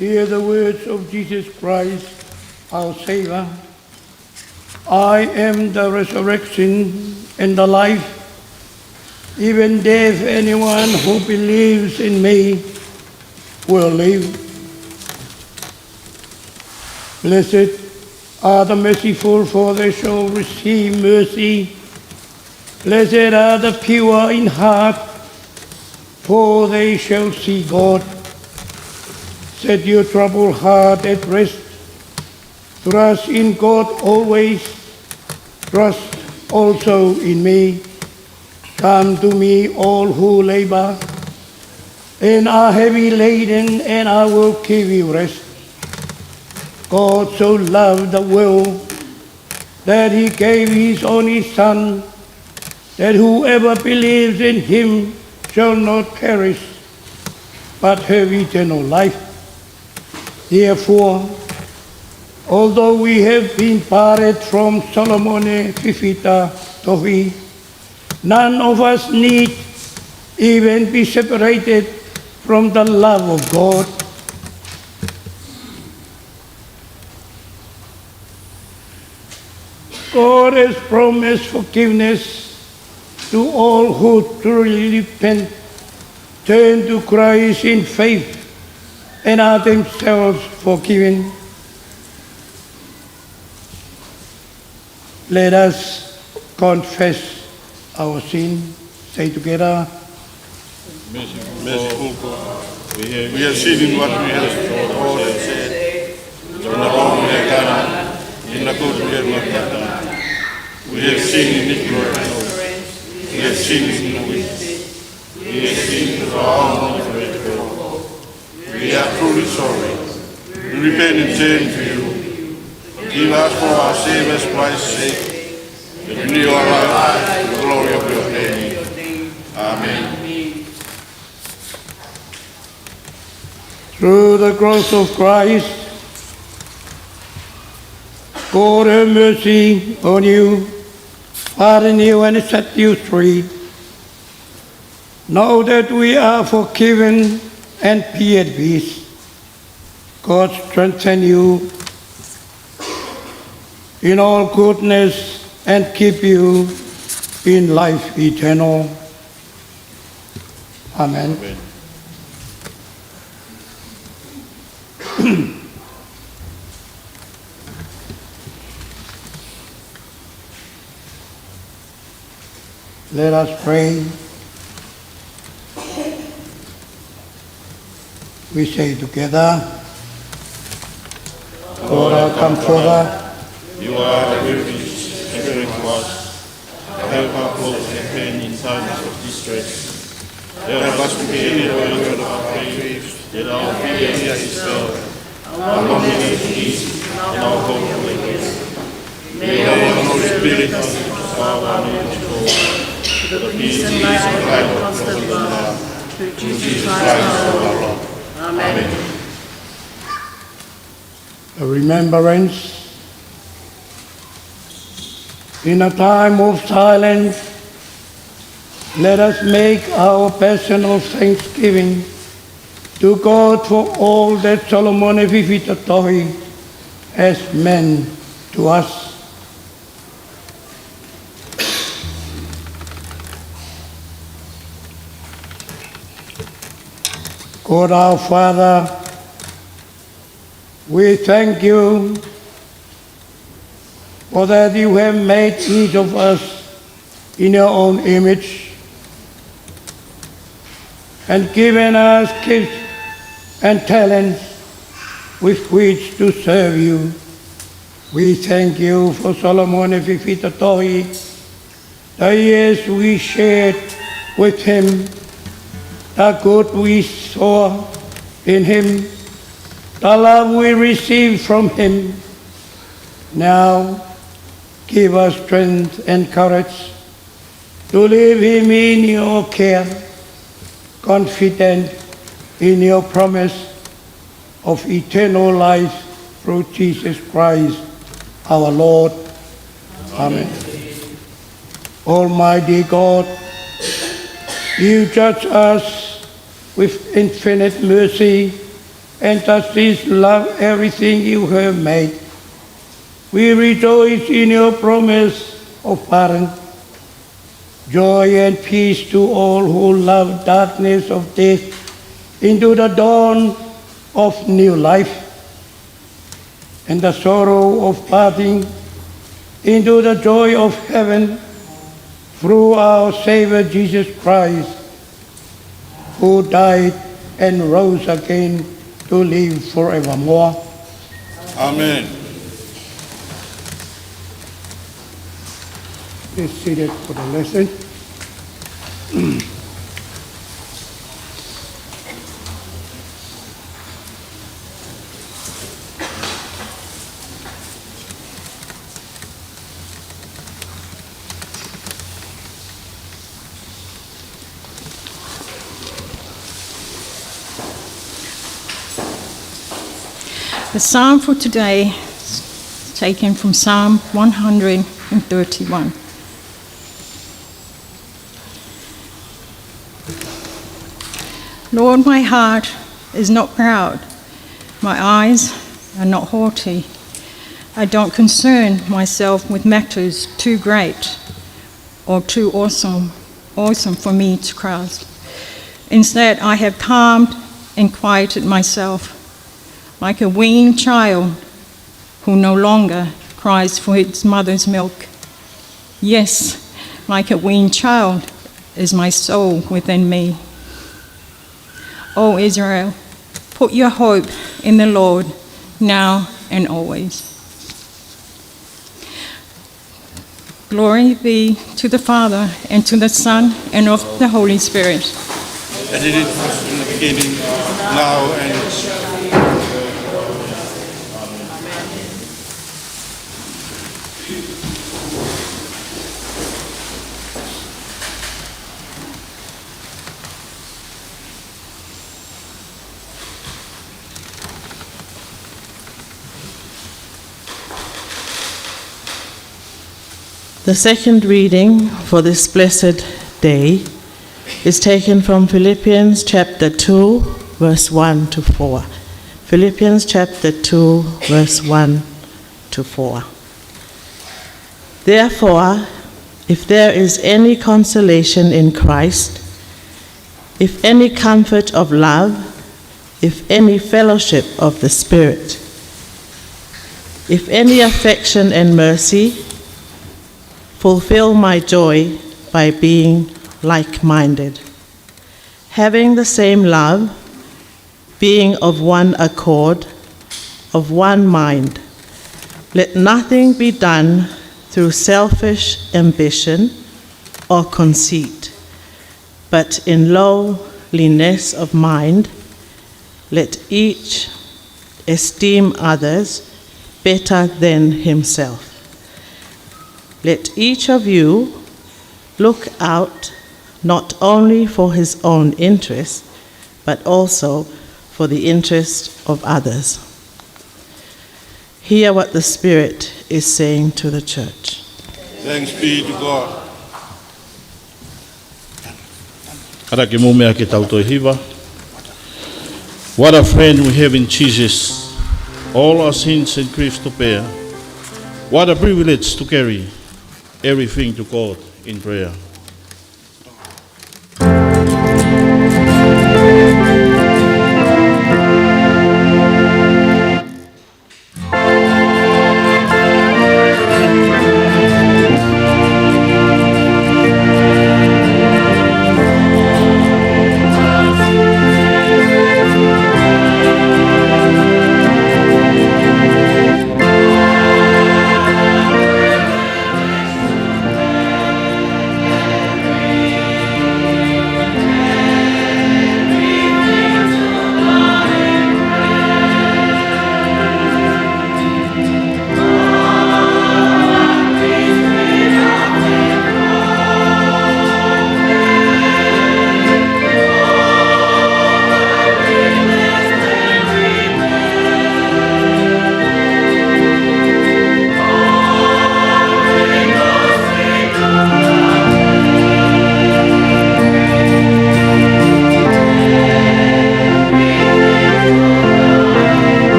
Hear the words of Jesus Christ, our Savior. I am the resurrection and the life. Even death, anyone who believes in me will live. Blessed are the merciful, for they shall receive mercy. Blessed are the pure in heart, for they shall see God. Set your troubled heart at rest. Trust in God always. Trust also in me. Come to me, all who labor and are heavy laden, and I will give you rest. God so loved the world that he gave his only Son, that whoever believes in him shall not perish, but have eternal life. Therefore, although we have been parted from Solomone Fifita Tohi, none of us need even be separated from the love of God. God has promised forgiveness to all who truly repent, turn to Christ in faith, and are themselves forgiven. Let us confess our sin. Say together. Merciful God, we have sinned in what we have thought and said, in the wrong we have done, in the good we have not done. We have sinned in ignorance, we have sinned in weakness, we have sinned through our own fault. We are truly sorry. We repent and turn to you. Forgive us for our Savior's Christ's sake, and renew our lives in the glory of your name. Amen. Through the cross of Christ, God have mercy on you, pardon you, and set you free. Know that we are forgiven and be at peace. God strengthen you in all goodness and keep you in life eternal. Amen. Amen. Let us pray. We say together, God our Comforter, you are the refuge and strength to us, help our close and pain in times of distress. Help us to hear the word of our faith, that our fear is dispelled, our loneliness eased, and our hope awakened. May our Holy Spirit inspire our knowledge for the peace and life of constant love, through Jesus Christ our Lord. Amen. A remembrance. In a time of silence, let us make our personal thanksgiving to God for all that Solomone Fifita Tohi has meant to us. God our Father, we thank you for that you have made each of us in your own image and given us gifts and talents with which to serve you. We thank you for Solomone Fifita Tohi, the years we shared with him, the good we saw in him, the love we received from him. Now give us strength and courage to leave him in your care, confident in your promise of eternal life through Jesus Christ our Lord. Amen. Almighty God, you judge us with infinite mercy and thus cease to love everything you have made. We rejoice in your promise of pardon, joy and peace to all who love darkness of death into the dawn of new life, and the sorrow of parting into the joy of heaven through our Savior Jesus Christ, who died and rose again to live forevermore. Amen. Please seated for the lesson. The psalm for today is taken from Psalm 131. Lord, my heart is not proud, my eyes are not haughty. I don't concern myself with matters too great or too awesome for me to grasp. Instead, I have calmed and quieted myself, like a weaned child who no longer cries for its mother's milk. Yes, like a weaned child is my soul within me. O Israel, put your hope in the Lord now and always. Glory be to the Father, and to the Son, and of the Holy Spirit. As it is in the beginning, now and The second reading for this blessed day is taken from Philippians chapter 2, verse 1 to 4. Philippians chapter 2, verse 1 to 4. Therefore, if there is any consolation in Christ, if any comfort of love, if any fellowship of the Spirit, if any affection and mercy, fulfill my joy by being like-minded, having the same love, being of one accord, of one mind. Let nothing be done through selfish ambition or conceit, but in lowliness of mind, let each esteem others better than himself. Let each of you look out not only for his own interest, but also for the interest of others. Hear what the Spirit is saying to the church. thanks be to God. Ara ke mo mea ke tautoi hiva. What a friend we have in Jesus. All our sins and griefs to bear. What a privilege to carry everything to God in prayer.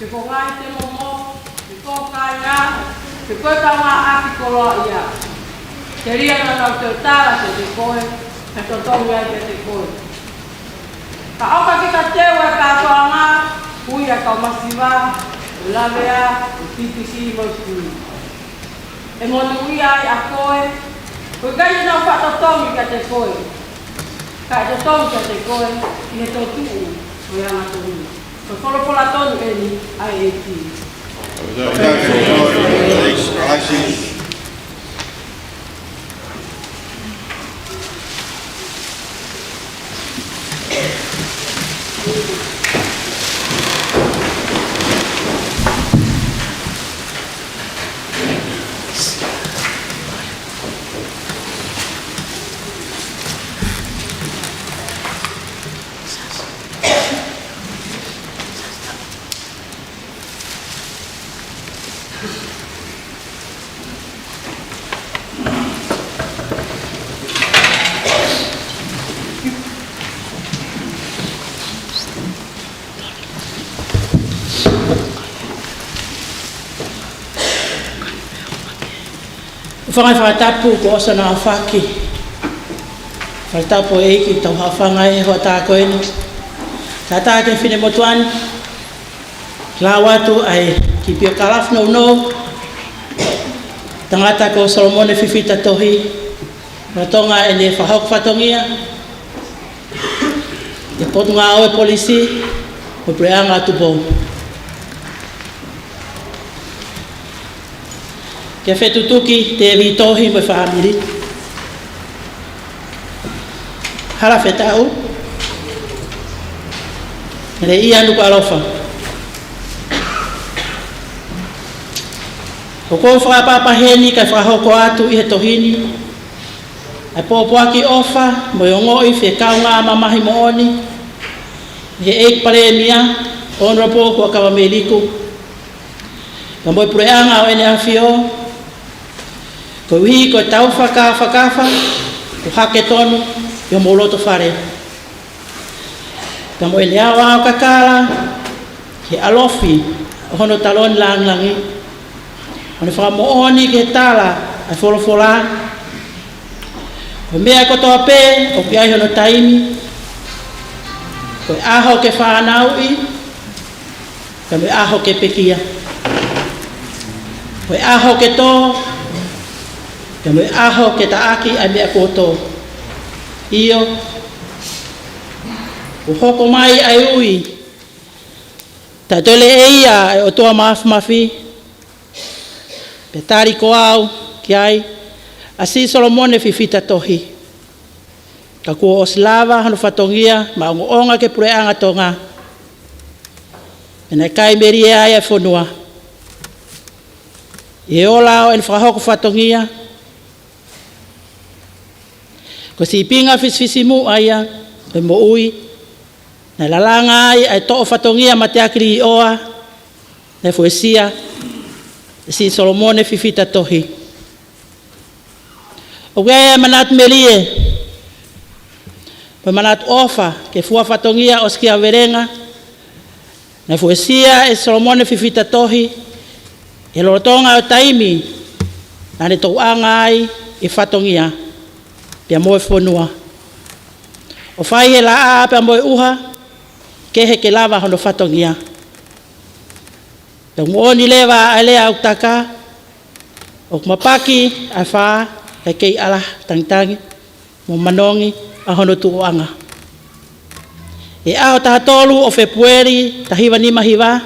Ke ko ngai te momo, ke ko kai ngā, ke koe tau ngā aki koroa ia. Te ria na nau te utara te koe, he to tongu ai te koe. Ka oka ki ka teo e kātoa ngā, hui a kau masiwa, o lavea, o titisi mo skui. E ngonu ia ai a koe, koe gai nau whatotongi ka te koe. Ka e te tongu ka te koe, i he tō tuu o ia ngā tongu. Ko wholopola tonu e ni ai e ti. Whangai whakatapu ko osa nā whaki. Whakatapu e iki tau hawhangai hoa tā koeni. Tā tā ke whine motuani. Lā watu ai ki pia kalaf no no. Tangata ko Solomone whiwhita tohi. Ratonga e ne whahok whatongia. E potu ngā oe polisi. O preanga tu bom. Ke whetutuki te vitohi mo whaamiri. Hara whetau. Re ia nuku alofa. O koe whakapapaheni kai whahoko atu i he tohini. Ai pōpoaki ofa mo iongoi whekau ngā mamahi mooni. He eik pare mia. Honorable kua kawa meliku. Ka moi pureanga o ene awhio. Ko wihi ko tau whakafa, ko hake tonu, i o moloto whare. Ka mo e lea wao kakala, he alofi, o hono taloni langlangi. Hone whakamooni ke tala, ai wholofola. Ko mea kotoa pē, o piai hono taimi. Ko e aho ke whanaui, ka me aho ke pekia. Ko e aho ke tō, ka me aho ke taaki ai mea koto. Io, o hoko mai ai ui, ta tole e ia e o toa mafi, pe tari ko au ki ai, a si Solomone whiwhita tohi. Ka kua o slava hanu whatongia, ma onga ke pureanga tonga. Pena kai meri e ai e whonua. E ola o en whahoko whatongia, ko si pinga fisfisimu aia, e mo ui, na lalanga ai ai to'o whatongia ma te akiri i oa, na fuesia, e si Solomone whiwhita tohi. O gaya manat melie, pa manat ofa, ke fua whatongia o skia verenga, na fuesia e Solomone whiwhita tohi, e lorotonga o taimi, na ne touanga ai i whatongia. Pia moe whonua. O whai he la a pia moe uha, ke he ke lava hono whatongia. Pia nguoni lewa a lea au taka, o kumapaki a wha, e kei ala tangitangi, mo manongi a hono tuoanga. E aho taha tolu o Februari, tahiwa ni mahiwa,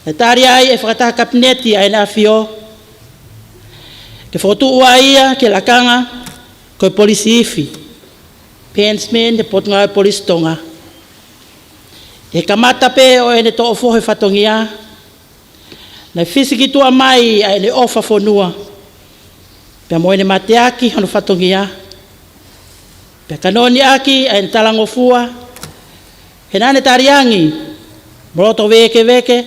e tari ai e whakataha kabineti a ena fio, ke whotu ua ia ke lakanga, ko polisi ifi, pensmen de potunga polisi tonga. E kamata pe o ene to ofo he whatongia, na fisiki tua mai a ene ofa whonua. Pea mo ene mateaki hano whatongia, pea kanoni aki a ene talangofua, he nane tariangi, moroto veke veke,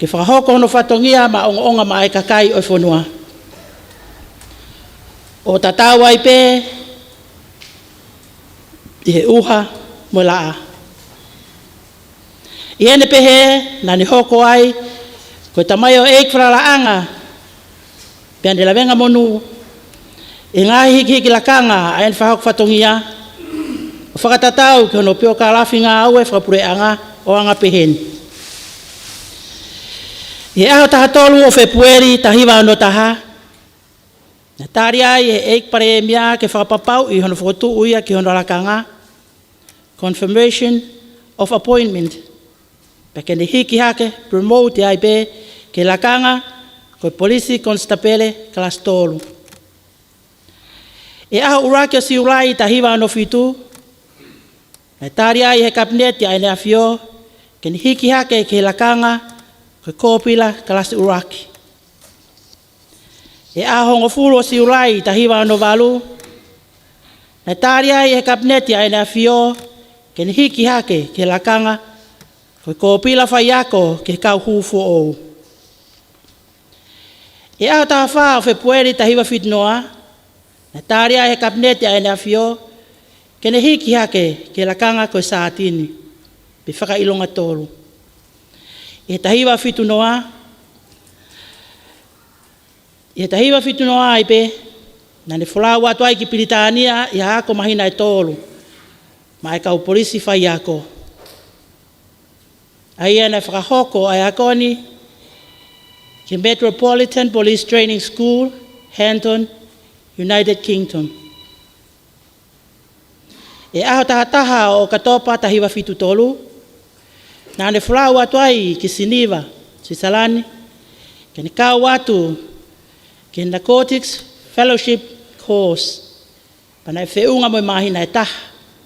ke whakahoko hano whatongia ma onga ma e kakai o whonua. O tatau ai pe, i he uha mo laa. I ene pehe, na ni hoko ai, ko tamai o eik whralaanga, pia ni lawenga monu, i ngahi hiki lakanga, a en whahok whatongia, o whakatatau ki hono pio ka lafi ngā aue whakapureanga o anga pehen. I aho taha tolu o Februari, tahiwa ano taha, na tari ai e eik pare e mia ke whakapapau i hono whakotu uia ki hono lakanga, confirmation of appointment. Peke ni hiki hake, promote ai be ke lakanga, ko polisi constabele class tolu. E aho uraki o si ulai tahiwa ano fitu, na tari ai he kabineti ai nea fio, ke ni hiki hake ke lakanga, ko kōpila class uraki. E aho ngofuru o si ulai tahiwa ano valu, na tari ai he kabineti ai nea fio, ke ni hiki hake ke lakanga, ko pila whai ako ke kau hufu o. E aho taha wha o Februari tahiwa whitnoa, na tari ai he kabineti ai nea fio, ke ne hiki hake ke lakanga koe saatini, pe whakailonga tolu. E tahiwa whitunoa, ai pe, na ne wholau atu ai ki Piritania i hako mahina e tolu, ma e kau polisi whai ako. Ai ana whakahoko ai akoni ki Metropolitan Police Training School, Hampton, United Kingdom. E aho taha o katopa tahiwa fitu tolu, na ane whulau atu ai ki Siniva, Switzerland, ke ni kau atu ki Narcotics Fellowship Course, pana e whiunga mo mahina e taha,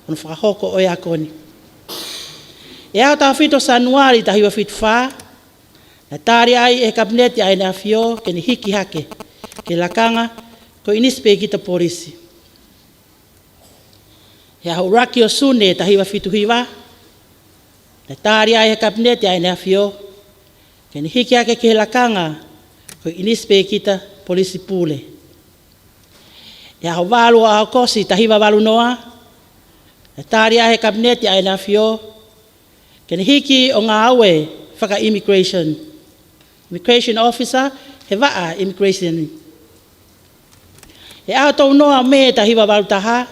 ono whakahoko o e akoni. E aho taha fito Sanuari tahiwa fitu wha, na tari ai e kabineti ai nea fio ke ni hiki hake, ke lakanga ko inispe kita polisi. E aho uraki o Sune tahiwa fitu hiwa, na tari ai e kabineti ai nea fio, ke ni hiki hake ke lakanga ko inispe kita polisi pule. E aho walu o aho kosi tahiwa walu noa, na tari ai e kabineti ai nea fio, ke ni hiki o ngā aue whaka immigration officer, he waa immigration. E aho tau noa me tahiwa walu taha,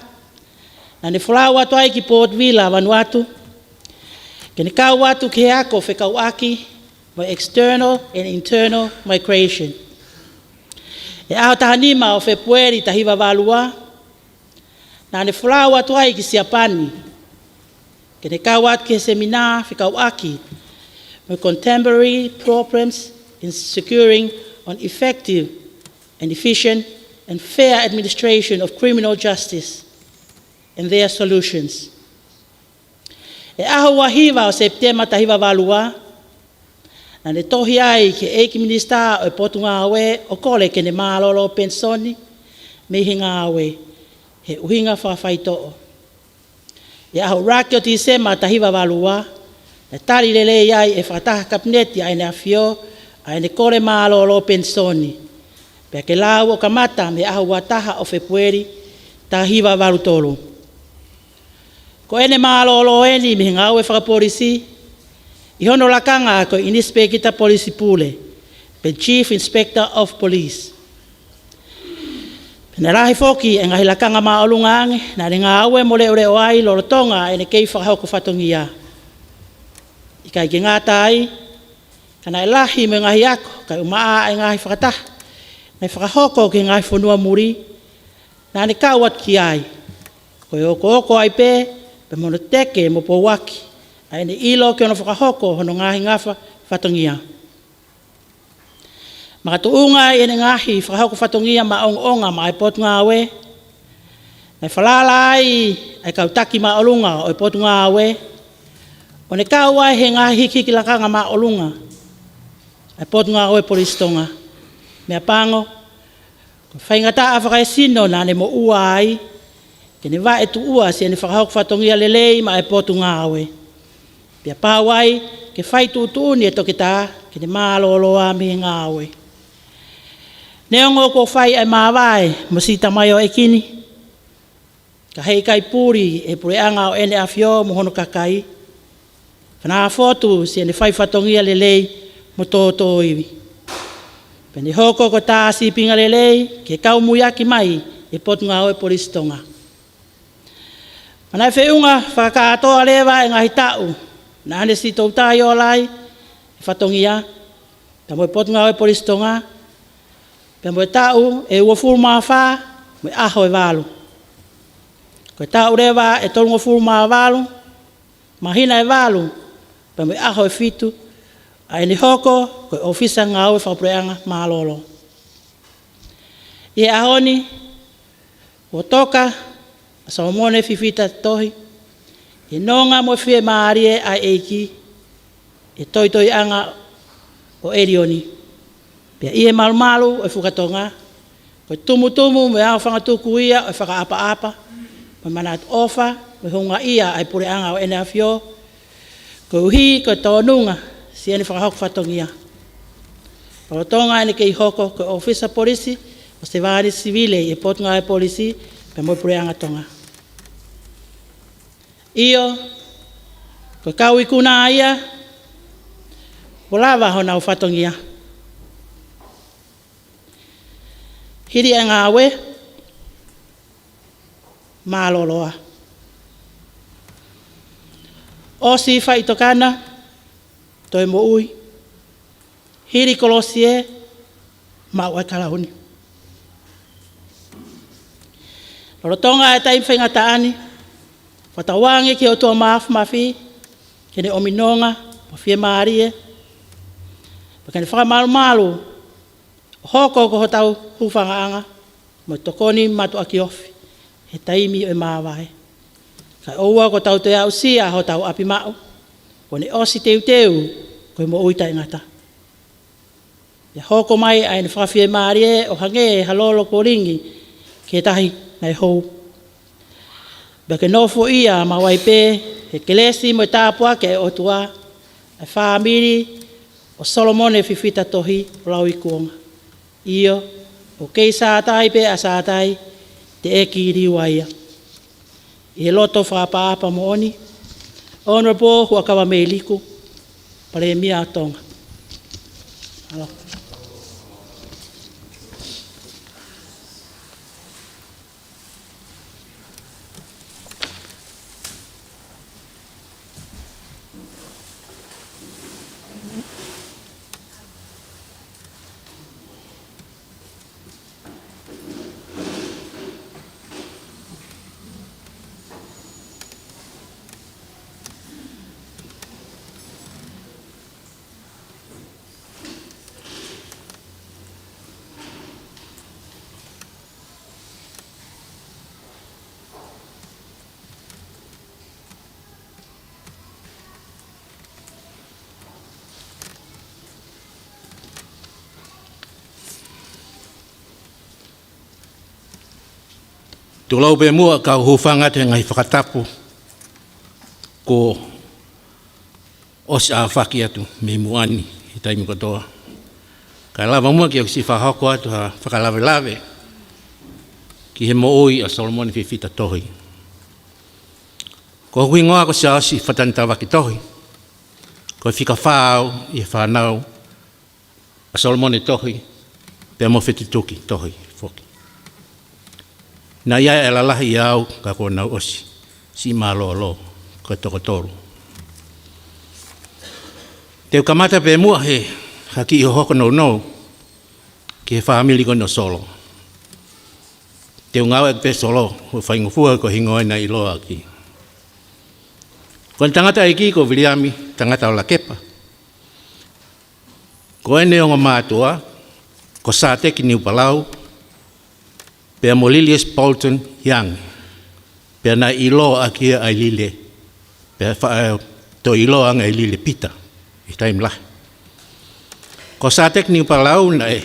na ne wholau atu ai ki Port Vila Vanuatu, ke ni kau atu ke ako whekau aki, my external and internal migration. E aho taha nima o Februari tahiwa walua, na ne wholau atu ai ki Siapani, ke ne kau atu ke seminar whekau aki, my contemporary problems in securing an effective and efficient and fair administration of criminal justice and their solutions. E aho wahiwa o September tahiwa walua, na ne tohi ai ke eiki minista o potunga awe o kole ke ne mālolo pensoni me hinga awe, he uhinga whawhaitoo. E aho raki o Tisema tahiwa walua, na tari lele iai e whataha kabineti ai nea fio, ai ne kore mālolo pensoni. Pea ke lau o kamata me aho wataha o Februari tahiwa walutolo. Ko ene mālolo eni me hinga awe whakapolisi, i hono lakanga ko inispe kita polisi pule, pe Chief Inspector of Police. Pena rahi foki e ngahi lakanga maolungange, na ringa awe mole ore o ai lorotonga e ne kei whakahoko whatongia. I kai ke ngāta ai, kana e lahi me ngahi ako, kai umaa e ngahi whakatah, na whakahoko ke ngahi whanua muri, na ne kauat ki ai. Ko e oko ai pe mono teke mo po waki, ai ne ilo ke ono whakahoko hono ngahi ngafa whatongia. Makatuunga e ne ngahi whakahoko whatongia maonga ma e potu ngā awe, na whalala ai ai kautaki maolunga o e potu ngā awe, o ne kau ai he ngahi hiki ki lakanga maolunga, ai potu ngā awe polistonga. Mea pango, ko whaingata a whakaesino na ne mo ua ai, ke ne wa e tu ua si ane whakahok whatongia lelei ma e potu ngā awe. Pia pāwai, ke whai tūtūni e toke tā, ke ne māloloa mi ngā awe. Neongo ko whai ai māwai, mo si tamai o ekini. Ka hei kai pūri e pureanga o ene a whio mo hono kakai. Whanā whotu si ane whai whatongia le lei mo tōtō iwi. Pene hoko ko tā sipinga le lei ke kau muiaki mai e potunga oe polistonga. Manai whiunga whakatoa lewa e ngahi tau na ane si tau tai o lai e whatongia ta moe potunga oe polistonga pe moe tau e ua furu maa wha moe aho e walu. Koe tau lewa e tolungo furu maa walu mahina e walu pe moe aho e fitu a ene hoko koe ofisa ngā oe whapureanga maa lolo. Ie ahoni o toka a Solomone fifita tohi e nonga mo fie maarie a eiki e toi anga o erioni pia ie malu e fukatonga koe tumu me ao whangatuku ia e whakaapa me manat ofa me hunga ia ai pure anga o ene afio koe uhi koe tonunga si ene whakahok whatongia Parotonga ene kei hoko koe ofisa polisi o se vāri sivile e potunga e polisi pe mo pure anga tonga Iyo, koe kau i kuna ia, o lawa hona o whatongia. Hiri e ngā we, māloloa. O si whai tokana, toi mo ui. Hiri kolosie, mau e kalahuni. Lorotonga e taim whainga taani, Whatawange ki o tua maafu mafi, kene ominonga, o fie maarie. Pakane whakamalu, hoko ko hotau hufanga anga, mo tokoni matu aki ofi, he taimi e maawae. Kai oua ko tau te au sia hotau api mau, kone osi teu, koe mo uita ingata. Ya hoko mai aine whakafie maarie, o hange halolo ko ringi, ke tahi nai hou. Beke nofo ia mawai pe he kelesi mo tāpua ke o tua e whaamiri o Solomone fifita tohi lau i kuonga. Iyo o kei sātai pe a sātai te eki riwaia. I he loto whapaapa mooni. Honorable huakawa me liku pare mia tonga. Alo. Tulau pe mua ka hufanga te ngai whakatapu ko os a whaki atu me muani i taimi katoa. Ka lava mua ki au si whahoko atu ha whakalawe ki he mooi a Solomone fifita tohi. Ko hui ngoa ko sa si whatantawa ki tohi. Ko whika whāo i whanau a Solomone tohi pe mo whitituki tohi whoki. Na ia e lalahi au ka ko nau osi si malolo ko toko toru. Te kamata pe mua he haki i hoko no ki he whaamili ko no solo. Te ngau e pe solo ho whaingufua ko hingoina i loa ki. Ko tangata iki ko Viliami tangata o la kepa. Ko ene o mātua ko sate ki Niu Palau pe Molilius Bolton Young, pe na ilo akia ai lile, pe to ilo ang ai lile pita, i taim lah. Ko sa tekniu Palau na e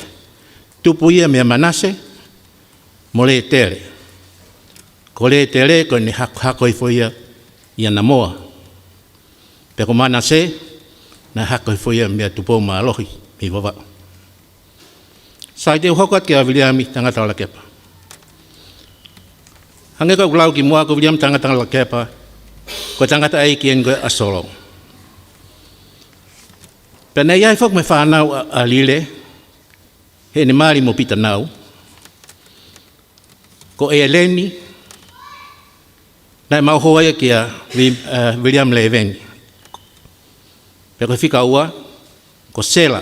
tupu ia mea Manase, mo le tere. Ko le tere ko ni hako i foia ia Namoa. Pe ko Manase na hako i foia mea tupu ma alohi, mi wawa. Sa te hokot ke a Viliami tangata o la kepa. Hange ko lau ki mua ko William tangata la kepa ko tangata ai ki en go asolo. Pena iai fok me whanau a lile, he ne maari mo pita nau, ko e leni, nai mau hoa kia William Leven. Pe koe whika ua, ko Sela,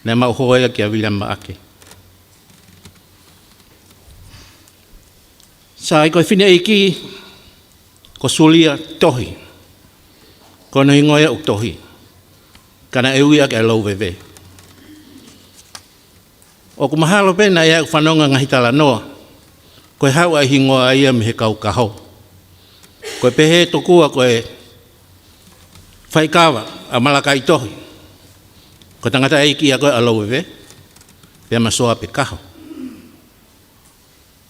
nai mau hoa kia William Maake. Sai koe whine iki, ko Sulia tohi, ko no ingoia uk tohi, kana e uia ke lau vewe. O ku mahalo pena ia u whanonga ngahitala noa, koe hau a hingoa ia me he kau kaho. Koe pehe tokua koe whaikawa a malakai tohi, ko tangata eiki a koe a lau vewe, pia masoa pe kaho.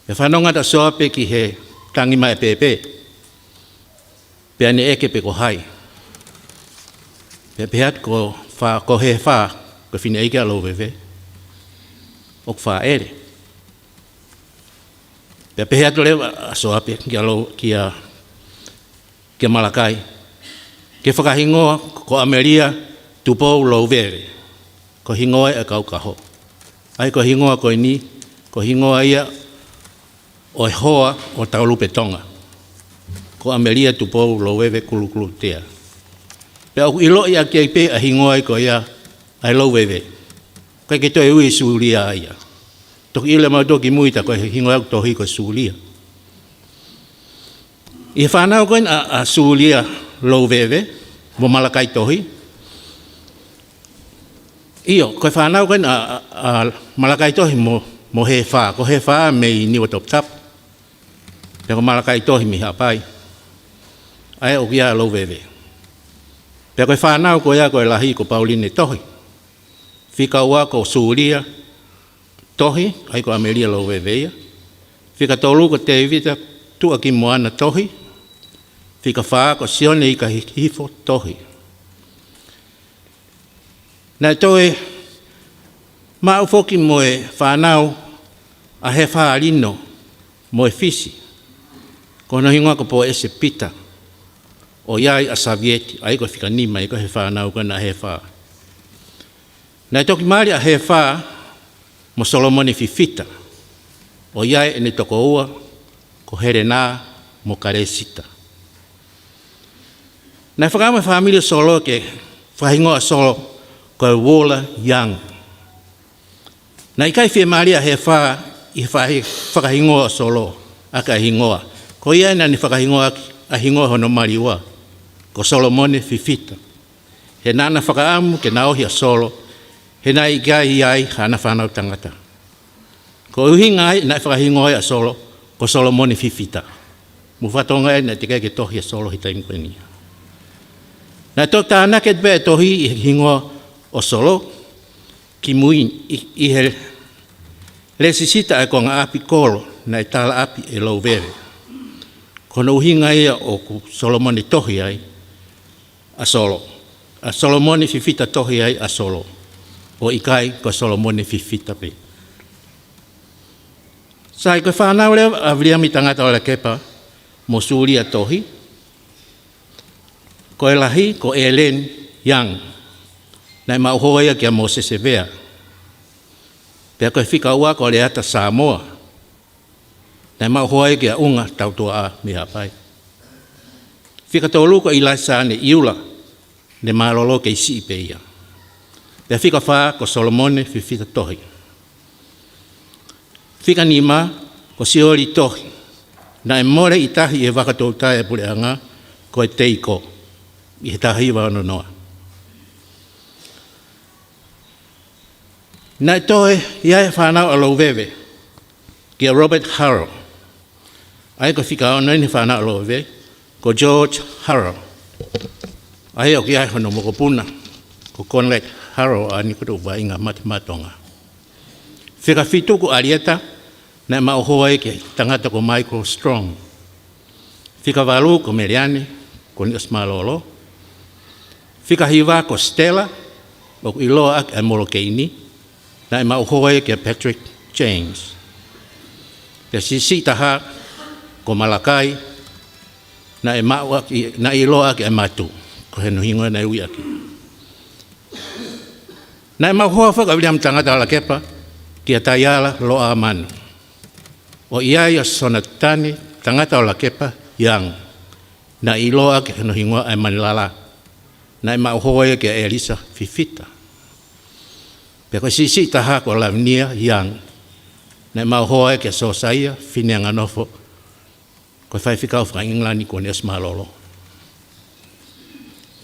Pe whanonga ta soa pe ki he tangima e pepe, pia ne eke pe ko hai. Pia pehat ko he wha, ko whine eike a lau vewe, ok wha ere. Pia pehat lewa a soa pe kia malakai. Ke whakahingoa ko Ameria tupou lau vewe, ko hingoa e kau kaho. Ai ko hingoa ko ni, ko hingoa ia o hoa o taulupe tonga. Ko Ameria tupou lo wewe kulu tea. Pe au ilo ia kia pe a hingoa ko ia ai lo wewe. Kai ke toi ui suulia ia. Toki ile mau toki muita ko hingoa tohi ko suulia. I whanau koin a suulia lo wewe, mo malakai tohi. Iyo, ko whanau koin a malakai tohi mo he wha. Ko he wha mei niwa top tap. Peko malakai tohi mi hapai. Ai o kia lo wewe. Peko e whanau ko ia ko e lahi ko Pauline tohi. Whika ua ko Suulia tohi, ai ko Ameria lo wewe ia. Whika tolu ko Tevita tua ki moana tohi. Whika wha ko Sione i ka hifo tohi. Nai toe mau foki mo e whanau a he wha alino mo e fisi. Kono hingoa ko po ese pita o iai a Savieti, ai ko whika nima, ai ko he whanau kana he wha. Nai toki maari a he wha mo Solomoni fifita, o iai ene toko ua ko Herena mo Karesita. Nai whakama familia solo ke whahingoa solo ko e Wola Young. Nai kai whia maari a he wha i whakahingoa solo, aka hingoa. Ko ia na ni whakahingoa a hingoa hono mariwa, ko Solomone fifita. He nana whakaamu ke naohi a solo, he na i gai ai hana whanau tangata. Ko uhinga ai na whakahingoa a solo, ko Solomone fifita. Mu whatonga e na te kai ke tohi a solo hi taimkwenia. Na tō tāna ke tbe tohi i hingoa o solo, ki muin i he lesisita e ko ngā api kolo, na i tala api e lau vere. Kono uhinga ia o ku Solomoni tohi ai a solo. A Solomoni fifita tohi ai a solo. O ikai ko Solomoni fifita pe. Sai ko whanau leo a vriami tangata o la kepa mo Suulia tohi. Ko e lahi ko Ellen Young. Nai mau hoa kia mo Sesevea. Pea ko e whika ua ko le ata Samoa. Nai mau hoa kia unga tautua a mi hapai. Whika tolu ko Ilaisa ne iula, ne malolo ke isi ipe ia. Pea whika wha ko Solomone fifita tohi. Whika nima ko Sioli tohi. Na e more i tahi e wakatouta e pureanga ko e teiko i he tahi wano noa. Na e toe ia e whanau a louwewe kia Robert Harrow. Ai ko whika ona ni whanau a louwewe ko George Harrow. Ai o kia hono moko puna ko Conrad Harrow a ni kutu wa inga matimatonga. Whika whituku arieta na ma hoa e ke tangata ko Michael Strong. Whika walu ko Meriane ko Nios Malolo. Whika hiwa ko Stella o iloa ak e Molokeini na ma hoa e ke Patrick James. Pe sisi taha ko Malakai na e iloa ak e Matu ko he nuhingoa na ui aki. Na ma hoa fa ka William tangata la kepa kia tayala lo amanu. O ia ia sona tani tangata la kepa yang na iloa ke no hingoa ai manilala. Na ma hoa ke Elisa fifita. Peko sisi taha ko lavnia yang na ma hoa ke so saia finanga nofo ko fai fika fra England ko nes malolo.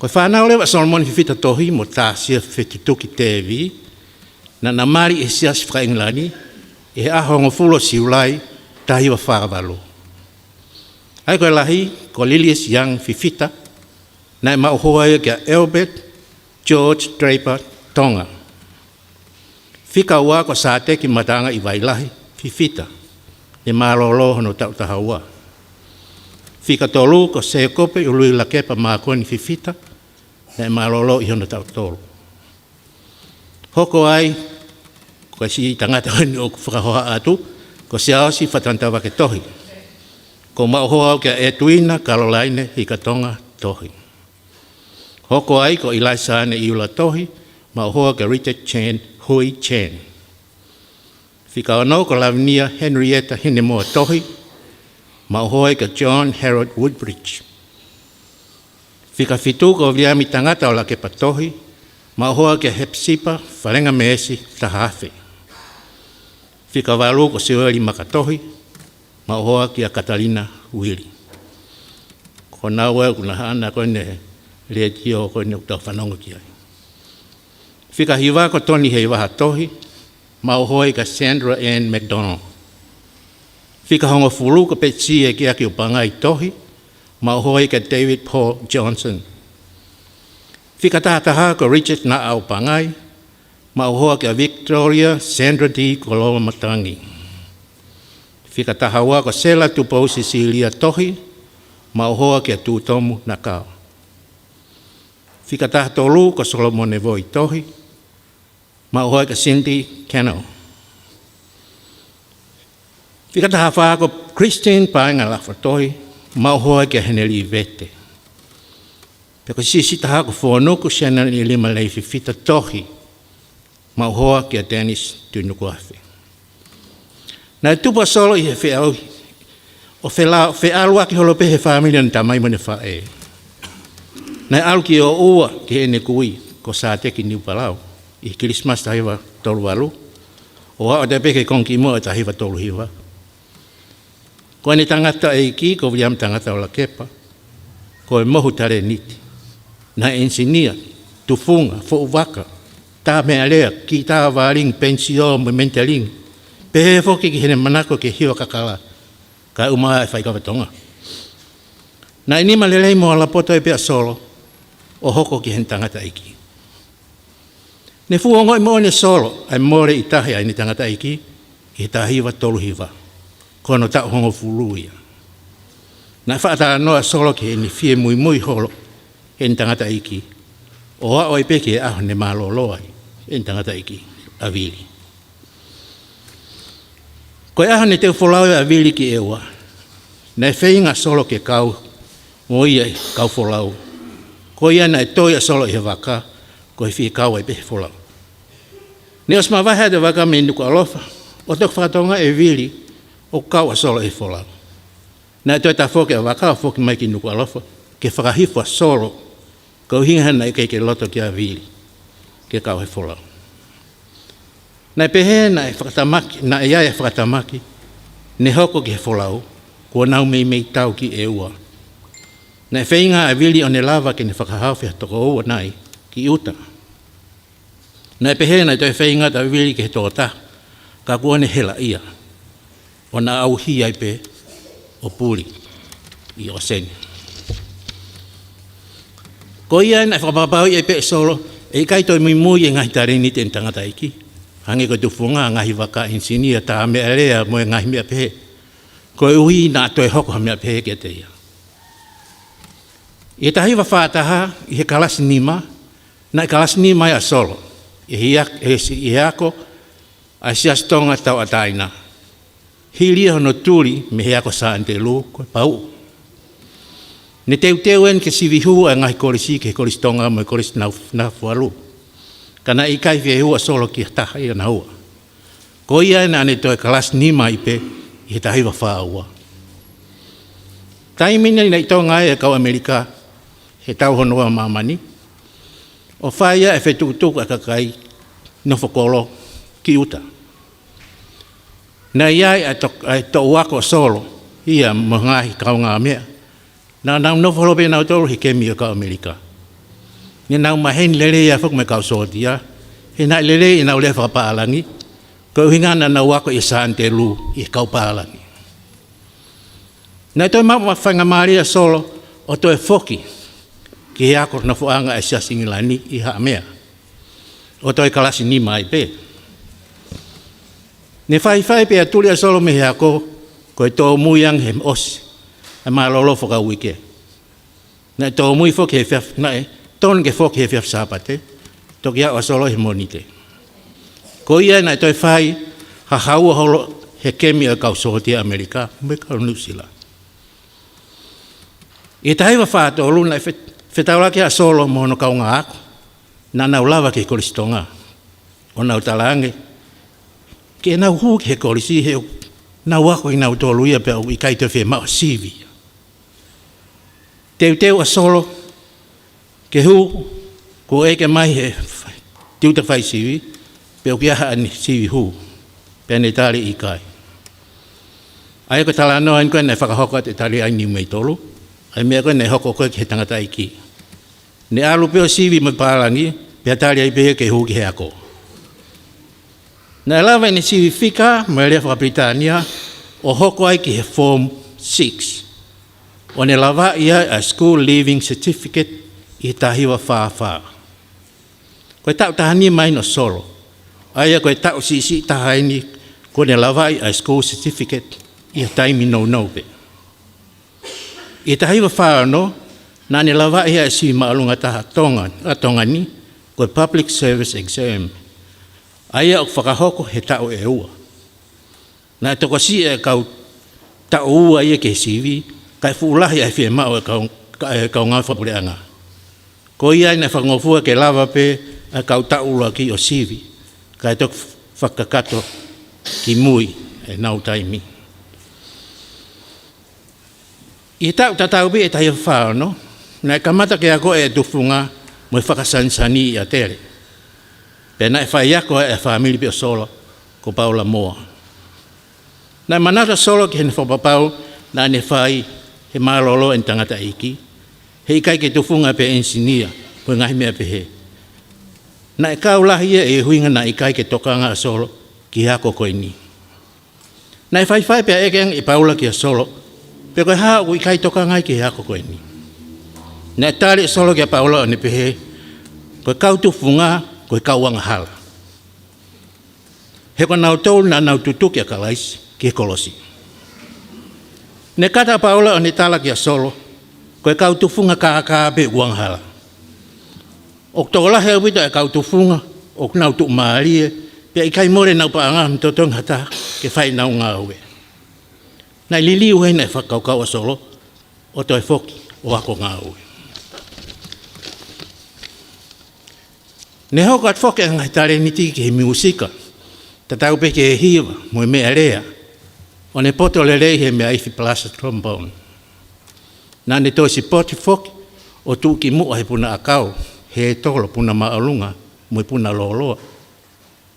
Ko whanau lewa Solomon fifita tohi mo tāsia whitutuki tevi na namari e sias fra Englani e ahongo fulo siulai tahi wa whakawalo. Ai koe lahi ko Lilius Young fifita na e mauhoa kia Albert George Draper Tonga. Fika ua ko sate ki matanga i wailahi fifita e malolo hono tau tahaua. Fika tolu ko sekope ului la kepa makoni fifita na malolo i hono tau tolu. Hoko ai, ko si tangata honi o whakahoa atu, ko se ao si whatantawa ke tohi. Ko mauhoa ke Edwina Caroline Hikatonga tohi. Hoko ai ko Eliza ane iula tohi, mauhoa ke Richard Chen Hui Chen. Fika ono ko Lavinia Henrietta Hinemoa tohi, mauhoa ke John Harold Woodbridge. Fika fitu ko viami tangata o la ke patohi, mauhoa ke Hepsipa Farenga Meesi Tahafe. Fika walu ko Siweli Makatohi, mauhoa ki a Catalina Willi. Ko nawe kuna hana koine lea tio koine utau whanongo ki ai. Fika hiwa ko Tony hei waha tohi, mauhoa ka Sandra Ann McDonald. Fika hongo fulu ko Petsi e ki aki upangai tohi, mauhoa ka David Paul Johnson. Fika tahataha ko Richard na au pangai, mauhoa ka Victoria Sandra D. Koloma Matangi. Fika tahawa ko Sela Tupou Cecilia tohi, mauhoa ka Tutomu Nakao. Fika tahatolu ko Solomon Evoi tohi, mauhoa ka Cindy Cano. Fika tahawa ko Christine Paenga Lafa tohi, mauhoa ka Heneli Vete. Peko sisi taha ko whonuku siana ni lima lei fifita tohi, mauhoa kia Dennis Tunukuafe. Na tupa solo i he whiau, o whialua ki holo pehe whamilian tamai mone whae. Na alu ki o ua ki ene kui, ko sa teki Niu Palau, i Christmas tahiwa tolu walu, o a o te peke kongi mua tahiwa tolu hiwa. Ko ane tangata e ki, ko viam tangata o la kepa, ko e mohu tare niti. Na ensinia, tufunga, fōwaka, tā mea lea, ki tā wāring, pensio, mementaling, pehe foki ki hene manako ke hiwa kakala, ka umaa e whaikawatonga. Na inima lelei moa la poto e pia solo, o hoko ki hen tangata iki. Ne fuongoi moa ne solo, ai more i tahi ai ni tangata iki, ki tā hiwa tolu hiwa, kono tā hongo fuluia. Na whaata noa solo ki heni fie mui mui holo, en tangata iki, o a oi peke aho ne maloloa en tangata iki, a vili. Koe aho ne teo wholau a vili ki ewa, nei whainga solo ke kau, mo ia kau wholau. Koe ia nei toia solo i he waka, koe whi kau ai pehe wholau. Ne os ma wahe de waka me nuku alofa, o tok whakatonga e vili, o kau a solo i wholau. Nei toi ta whoke a waka, whoke mai ki nuku alofa, ke whakahifwa solo, kau hinga nei ke loto ki a vili, ke kau he wholau. Nei pehe na e whakatamaki, na e ai e whakatamaki, ne hoko ki he wholau, kua nau mei tau ki e ua. Nei whainga a vili o ne lava ke ne whakahawhi ha toko ua nai, ki uta. Nei pehe na toi whainga ta vili ke he tōta, ka kua ne hela ia, o na au hi ai pe, o puri, i o seni. Ko ia na whakapapau i e pe solo, e kai toi mui e ngahi tarini te tangata iki. Hange ko tufunga ngahi waka insinia ta mea lea mo e ngahi mea pehe. Ko e uhi na toi hoko mea pehe ke te ia. I tahi wa whātaha i he kalasi nima, na i kalasi nima ia solo. I heako, a sias tonga tau ataina. Hilia hono turi me heako sa ante lu, ko pau. Ne teu en ke sivihu a ngahi korisi ke koris tonga mo koris na fualu. Kana I kai fie hua solo ki taha ia na hua. Ko ia na ane toi kalas ni mai pe I tahi wa wha ua. Taimina na I tau ngai e kau Amerika he tau honua mamani. O whaia e whetukutuku a kakai no whakolo ki uta. Na iai ai to wako solo ia mangahi kau ngā mea. Na nau no whalope nau tolu he kemi o kau Amerika. Ni nau maheni lere ia whuk me kau sotia. He nai lere I nau le whakapaalangi. Ko hinga na nau wako I saan te lu I kau paalangi. Na toi mama whanga maria solo o toi whoki. Ki he ako na whuanga e siasingilani I haa mea. O toi kalasi ni mai pe. Ne whai pe a tuli a solo me he ako ko e tō muiang he osi. E maa lolo whaka wike. Na tō mui whoki he whiaf, na e tōn ke whoki he whiaf sāpate. Toki a solo he monite. Ko ia na toi whai ha haua holo he kemi a kau sohotia Amerika. Me kau nusila. I tahiwa whātua luna e whetauraki a solo mohono kau ngā ako. Na nau lava ke koristonga. O nau talange. Ke nau huu ke korisi he nau wako I nau tolu ia pe au I kai te whi mao sivi. Teu a solo ke huu ko eke mai he tiuta whai sivi pe au kia haani sivi huu. Pe ane tali I kai. Ai ko tala noa koe nei whakahoko te tali ai ni mei tolu. Ai mea koe nei hoko koe ke tangata I ki. Ne alu peo sivi me pārangi pe tali ai pe ke huu ki he ako. Na lawa ni sivi fika me lea Britania o hoko ai ki he Form 6. O ne lawa ia a School Leaving Certificate I tahiwa whāwha. Koe tau tahani mai no solo. Aia koe tau sisi tahaini ko ne lawa I a School Certificate I taimi no pe. I tahiwa whā no, na ne lawa ia si maalunga taha tongani koe Public Service Exam. Aia o whakahoko he tau e ua. Na toko si e kau tau ua ia ke sivi, kai fuulahi ai whie mao e kau ngā whapureanga. Ko ia ina whangofua ke lava pe e kau tau ua ki o sivi, kai toko whakakato ki mui e nau taimi. I tau tatau pe e tahi whao no, na e kamata ke ako e tufunga mo e whakasansani I a tere. Pena e whai ako e whamiri pio solo ko Paula Moa. Na manata solo ki hene whapapau na ne whai he marolo en tangata iki. He ikai ke tufunga pe ensinia po ngahi mea pe he. Na e kaulahi e huinga na ikai ke tokanga solo ki hako koe ni. Na e whai pe ekeang I Paula ki a solo pe koe haa u ikai tokanga ki hako koe ni. Na e tari solo ki a Paula ane pe he koe kau tufunga koe kauanga hala. He ko nau tolu na nau tutuki a kalaisi ki he kolosi. Ne kata Paula o ne tala ki a solo, koe kau tufunga ka pe uang hala. O tola he wita e kau tufunga, o nau tu maarie, pe ikai more nau paanga mtotong hata ke whai nau ngā ue. Nai lili ue nei whakau a solo, o toi foki o ako ngā ue. Ne hoko at whoke ngai tare niti ki he musika, ta tau pe ke he hiwa, mo mea rea, o ne poto le rei he mea ifi plasa trombone. Nā ne toi si poti whoke, o tu ki mua he puna akau, he tolo puna maalunga, mo puna loloa.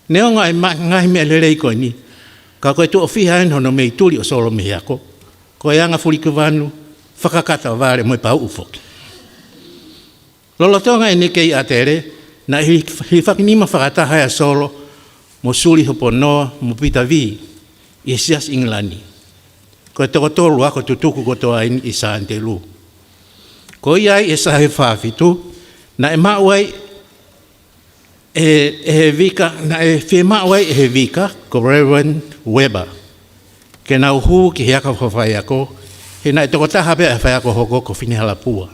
Ne o ngai mea le rei koe ni, ka koe tu o fiha en hono mei tuli o solo me ako, koe anga furika vanu, whakakata vare mo pau ufoki. Lolotonga e ne kei a tere, na hi whakinima whakataha a solo mo suri hopo noa mo pita vi I sias Inglani. Ko toko tolu ako tutuku kotoa I saan te lu. Ko iai e sahe whawhitu na e mauai e vika, na e whi mauai e vika ko Reverend Weber. Ke nau huu ki heaka whawhai ako, he na e toko taha pe e whai ako hoko ko whinihala pua.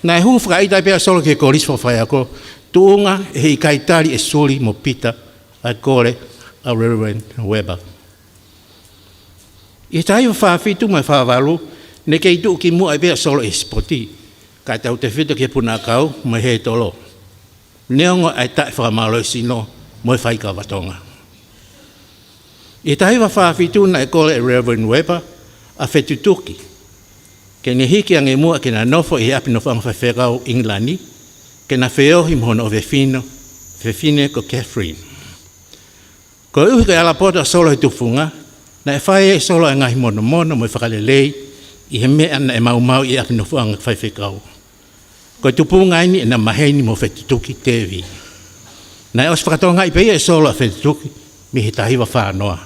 Na e huu whakaitai pia solo ke koris whawhai ako, tuunga he ikai tari e suri mo pita a kore a Reverend Weber. I tahi wa whawhitu mai whawalu, ne kei tuu ki mua e pia solo e spoti, kai tau te whito ke puna kau mai he tolo. neongo ai tae whakamalo sino mo whai ka watonga. I tahi wa whawhituna e kore Reverend Weber a whetutuki. Ke ni hiki ange mua ke na nofo i api no whangwhawhekau Inglani, ke na wheohi mohono o Vefine ko Catherine. Ko uhi ka alapota solo he tufunga, na e whae e solo e ngahi mono mo i whakalelei, i he mea na e mau i api no whangwhawhekau. Ko tupunga ini e na maheni mo whetutuki tevi. Na e os whakatonga i peia e solo a whetutuki, mi he tahiwa whanoa.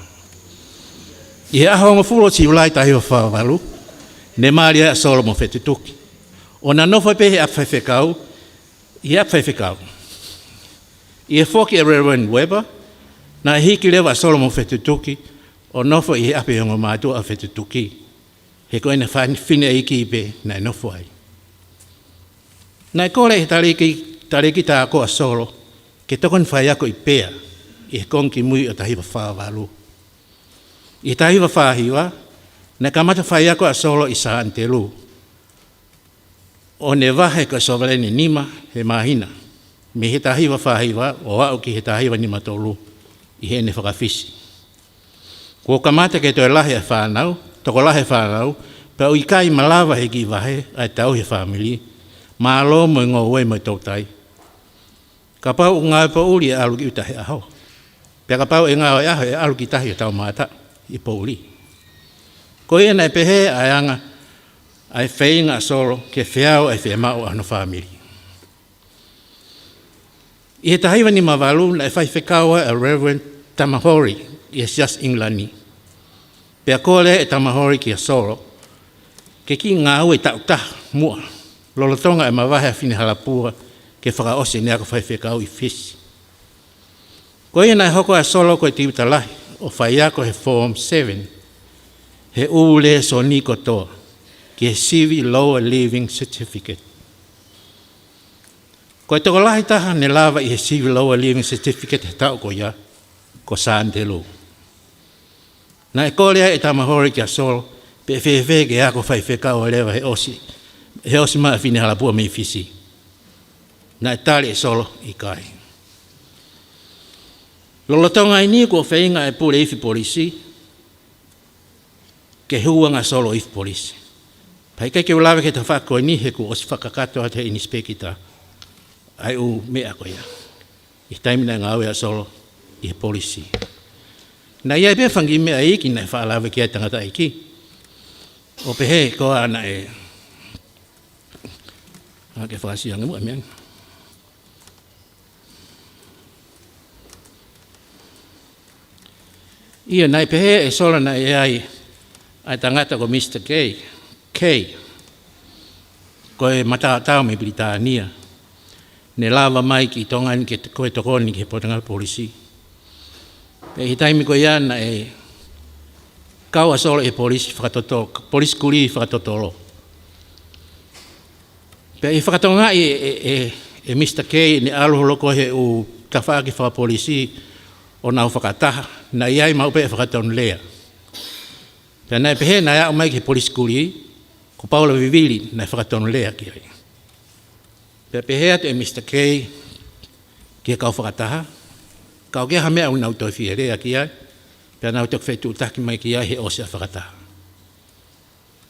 I he aho fulo si ulai tahiwa whavalu, ne maria e solo mo whetutuki. O na nofo pehe a whawhekau, i a whawhekau. I e whoki e Reverend Weber, na hiki lewa solo mo whetutuki, o nofo i he api hongo mātua a whetutuki. He koe na whine iki i pe na e nofo ai. Na e kore he tariki tā koa solo, ke tokon whai ako i pēa, i he kongi mui o tahiwa whāwalu. I tahiwa whāhiwa, na kamata whai ako a solo i sa antelu. O ne wahe ka sovaleni nima he mahina, me he tahiwa whahiwa o au ki he tahiwa nima tolu, i he ne whakawhisi. Ko kamata ke toi lahe whanau, toko lahe whanau, pa ui kai malawa he ki wahe, ai tau he whamili, ma alo mo ngō ue mo tautai. Ka pau ngā pa uri e alu ki utahe aho. Pea ka pau e ngā o aho e alu ki tahi o tau māta i pa uri. Ko ia nei pehe ai anga, ai whainga soro ke whiau ai whaimau ano whamiri. I he tahiwa ni mawalu na e whai whekaua a Reverend Tamahori i e Sias Inglani. Pea kore e Tamahori ki a soro, ke ki ngā ue tau taha mua. Lolotonga e mawahe a whine halapura ke whakaose nea ka whaiwhekau i whisi. Ko ia nei hoko a solo koe tiuta lahi o whaiako he Form 7, he ule so niko toa, ki he CV Lower Living Certificate. Koe toko lahi taha ne lava i he CV Lower Living Certificate he tau ko ia, ko Sandelu. Na e kolea e Tamahori ki a solo, pe whewhe ke ako whaiwhekau a lewa he osi maa whine halapua me i whisi. Na e tali e solo i kai. Lolotonga i ni ko whainga e pule iwi polisi, ke huanga solo iwi polisi. Pai ke ulawe ke ta whako ni he ku osi whakakato te inispekita, ai u mea ko ia. I taimina ngā ue a solo i he polisi. Na ia e whangi mea iki na e whaalawe ki ai tangata iki. O pehe ko ana e ke whakasianga mua meang. Ia nai pehe e sola na e ai tangata ko Mr. K. Ko e matatao me Britania. Ne lava mai ki tongan ke koe tokoni ke potanga polisi. Pe hitaimi ko ia na e kaua sola e polisi whakatotolo, polisi kuri whakatotolo. Pe i whakatonga e Mr. K ne aluholoko he u tawhaaki whakapolisi o nau whakataha, na iai maupe e whakatonu lea. Pe nai pehe na ia o mai ki polisi kuri, ko Paula Vivili na whakatonu lea ki ai. Pe pehe atu e Mr. K ki e kau whakataha, kau ke ha mea unau toi whie lea ki ai, pe nau tok whetu utaki mai ki ai he ose a whakataha.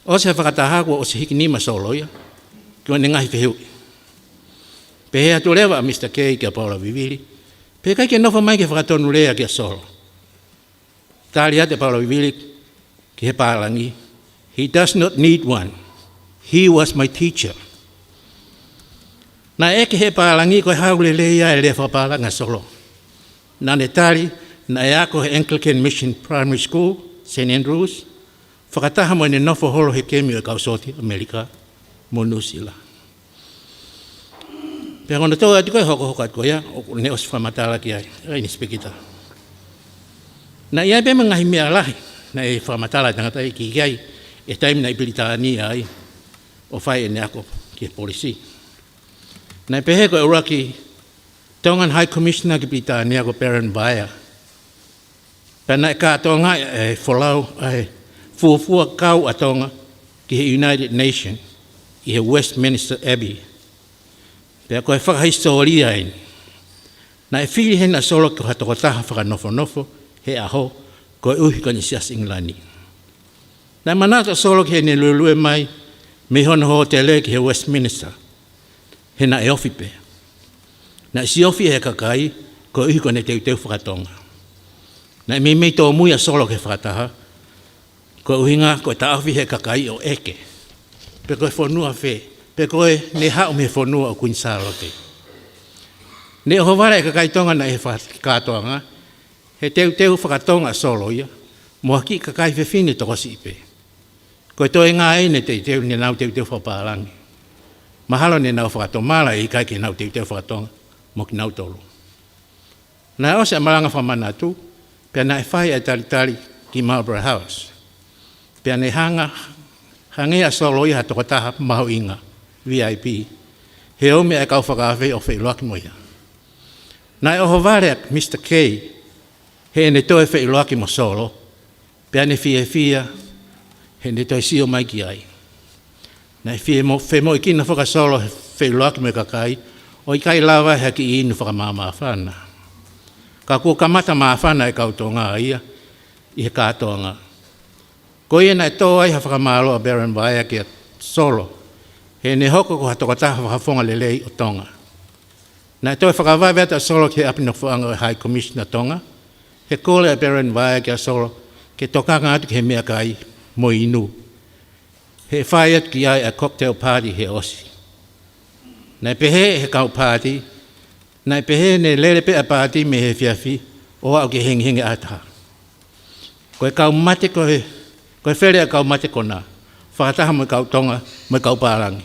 Ose a whakataha kua ose hiki nima soloia, kua ne ngahi whihui. Pehe atu lewa a Mr. K ki a Paula Vivili, pe kai ke nofa mai ke whakatonu lea ki a solo. Tali ate Paula Vivili ki he pālangi, he does not need one. He was my teacher. Na eke he pālangi koe haule leia e lea whapālanga solo. Na ne tali, na e ako he Anglican Mission Primary School, St. Andrews, whakataha mo ne nofo holo he kemi o kausoti Amerika, mo Nusila. Pea kona tau atu koe hoko atu koea, o ne osi whamatala ki ai, ai ni spekita. Na iai pe ngahi mea lahi, na e whamatala tangata i ki iai, e taimi na i Britania ai, o whai e ne ako ki e polisi. Na e pehe koe ura ki Tongan High Commissioner ki Britania ko Baron Bayer. Pea na e kātonga e wholau, e fuafua kau atonga ki he United Nations, i he Westminster Abbey. Pea koe whakahistoria ini, Na e whiri hena solo ki hatoko taha whakanofo he aho ko e uhi kani sias inglani. Na manata solo ki he ne lulue mai me hono ho te le ki he Westminster. Hena e ofi pe. Na si ofi he kakai ko uhi kone teu whakatonga. Na me mei tō muia solo ke whakataha ko uhinga ko ta ofi he kakai o eke. Pe koe whanua whe. Pe koe ne hao me whanua o Queen Charlotte. Ne o wara e kakai tonga na e whakatoanga. He teu whakatonga solo ia. Moa ki kakai whiwhine toko si ipe. Koe toi ngā ene te teu ne nau teu whapalangi. Mahalo ne nau whakatomala i kai ke nau teu whakatonga. Mo ki nau tolu. Nā ose a maranga whamana tu. Pea na e whai e tali ki Marlborough House. Pea ne hangea solo ia toko taha maho inga. VIP. He ome e kau whakawhi o whailoaki moia. Nā e oho vareak Mr. Kay. He ne toe whailoaki mo solo. Pea ne fia. He ne toi sio mai ki ai. Nā e fie mo i kina whaka solo he whailoaki me kakai. O i kai lawa he ki inu whakamama whana. Ka kua kamata maa whana e kautonga ia. I he kātonga. Ko ia na e tō ai ha whakamalo a Baron Vaia ki a solo. He ne hoko ko hatoko taha whakafonga lelei o tonga. Nā e tō e whakawai ata solo ki apino whaanga o High Commissioner tonga. He kōle a Baron Vaia ki a solo. Ke tokanga atu ki he mea kai mo inu. He whai atu ki ai a cocktail party he osi. Nā pehe he kau party. Nā pehe ne lele pe a party me he fiafi. O au ki hingi ataha. Koe kau mate koe where a kau mate kona. Whakataha mo kau tonga, mo kau pārangi.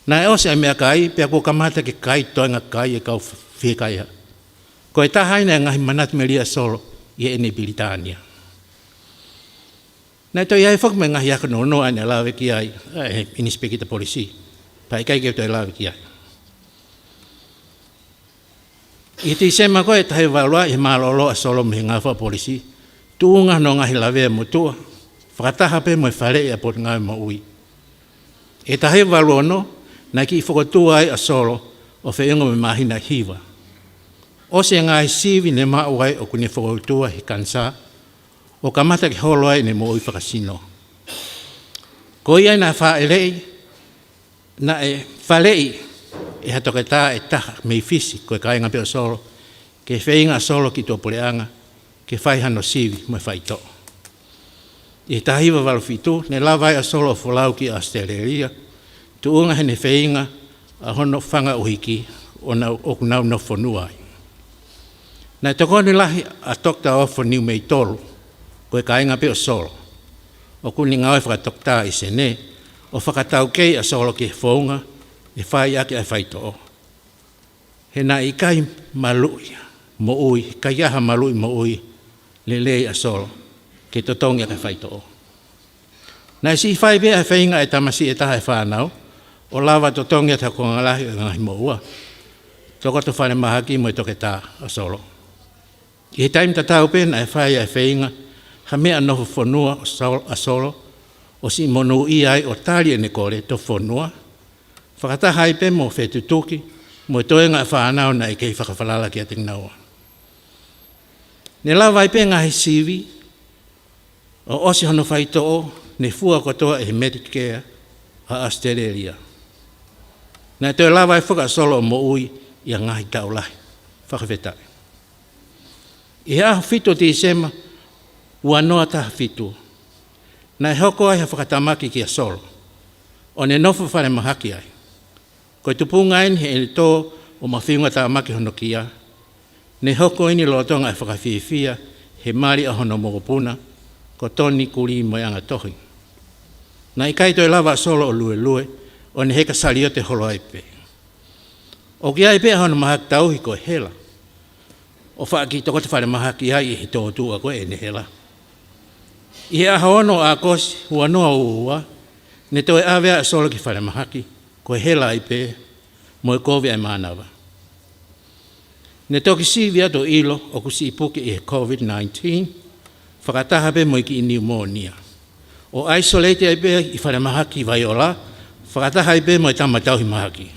Nā e ose a mea kai, pia kua kamata ki kai toinga kai e kau whikaia. Koe tahaina e ngahi manatu me lia solo i e ne Britania. Nā toi ai whak me ngahi aka no ane lawe ki ai, inispekita polisi. Pai kai keu toi lawe ki ai. I te sema koe tahi walua i malolo a solo me ngawha polisi. Tuunga no ngahi lawe mutua. Whakataha pe mo e whare e apot ngai mo ui. E tahi walua no, na ki whakotua ai a solo o whaenga me mahina hiwa. O se ngai sivi ne mauai o kune whakotua hi kansa, o kamata ki holo ai ne mo ui whakasino. Ko ia na whaelei, na e whalei e hatoke tā e taha mei fisi koe kainga peo solo, ke whainga solo ki tō poleanga, ke whaihano sivi mo e whaito. I tahiwa walu fitu, ne lawai a solo wholau ki Australia, tu unga hene whainga a hono whanga uhiki o kunau no whanua ai. Nai tokone lahi a tokta ofo niu mei tolu, koe kainga peo solo. O kuni ngawe whakatokta i se ne, o whakatau kei a solo ki whaunga, e whai ake a whaito o. He na i kai malui mo ui, kai aha malui mo ui, le lei a solo, ke totongi ake whaito o. Na si whai bea whainga e tamasi e taha e whanau, o lawa totongi ata ko ngalahi e ngahi mo ua. Toko to whane mahaki mo e toke tā a solo. I he taim tatau pēna e whai e whainga, ha mea noho whanua a solo, o si monu i ai o tali e ne kore to whanua, whakatahai pē mo whetutuki, mo e toenga e whanau na e kei whakawhalala ki a tingnaua. Ne lawai pē ngahi sivi, o osi hono whaito o, ne fua kotoa e Medicare a Australia. Nā toi lawai whaka solo mo ui i a ngahi taulahi, whakawhetai. I aha whito te sema, ua noa taha whito. Nā hoko ai ha whakatamaki ki a solo, o ne nofo whare mahaki ai. Koe tupunga ini he ele tō o mawhiunga tamaki hono kia, ne hoko ini lotonga e whakawhiwhia he mari a hono mokopuna, ko toni kuri mo anga tohi. Nā i kai toi lawa solo o lue, o ne heka salio te holo aipe. O ki aipe hono mahaki tauhi ko hela. O whaaki toko te whare mahaki ai he tō tua koe e ne hela. I he aha ono a kosi hua noa uua, ne toi awea solo ki whare mahaki, ko hela aipe, mo e kovi ai mānawa. Ne toki sivi ato ilo o kusi ipuke i he COVID-19, whakataha pe mo i ki i pneumonia. O isolate ai pe i whare mahaki vai ola, whakataha ai pe mo i tamatauhi mahaki.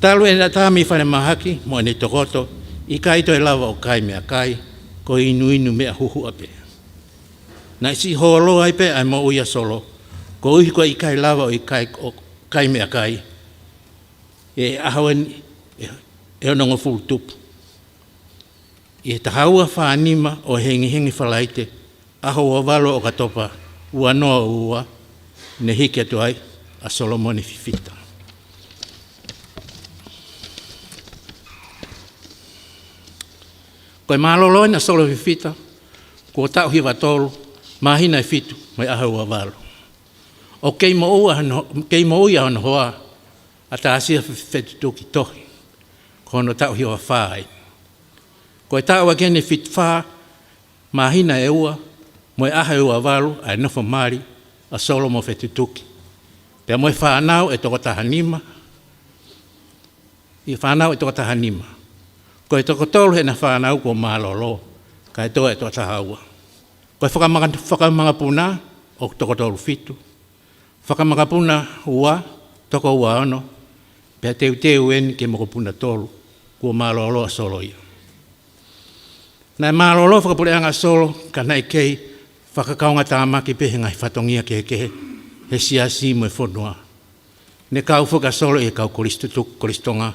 Talu e na tāmi whane mahaki, mo ne tokoto, I kai toi lava o kai mea kai, ko inu mea huhu ape. Na isi holo ai pe ai mo uia solo, ko uhi ko I kai lava o kai mea kai, e ahawen e onongo futupu. I tahaua whanima o hengi whalaite, aho o walo o katopa, ua noa ua, ne hike atu ai, a Solomone fifita. Koe malolo na solo fifita, ko tau hiwa tolu, mahina e fitu, mai aho ua walo. O kei mo ua hano hoa, a ta asia fetutuki tohi, kono tau hiwa whai. Koe tau a kene fit wha, mahina e ua, moe aha e ua walu, ai nofo mari, a solo mo fetutuki. Pea moe whanau e toko tahanima, I whanau e toko tahanima. Koe toko tolu he na whanau ko malolo, ka e toa e toko tahaua. Koe whakamangapuna, o toko tolu fitu. Whakamangapuna ua, toko ua ono, pea teu eni ke mokopuna tolu, ko malolo a solo ia. Nai malolo whakapure anga solo, ka nai kei whakakaunga tāmaki pehe ngai whatongia kehe, he siasi moe whonua. Ne kau whaka solo e kau koristonga,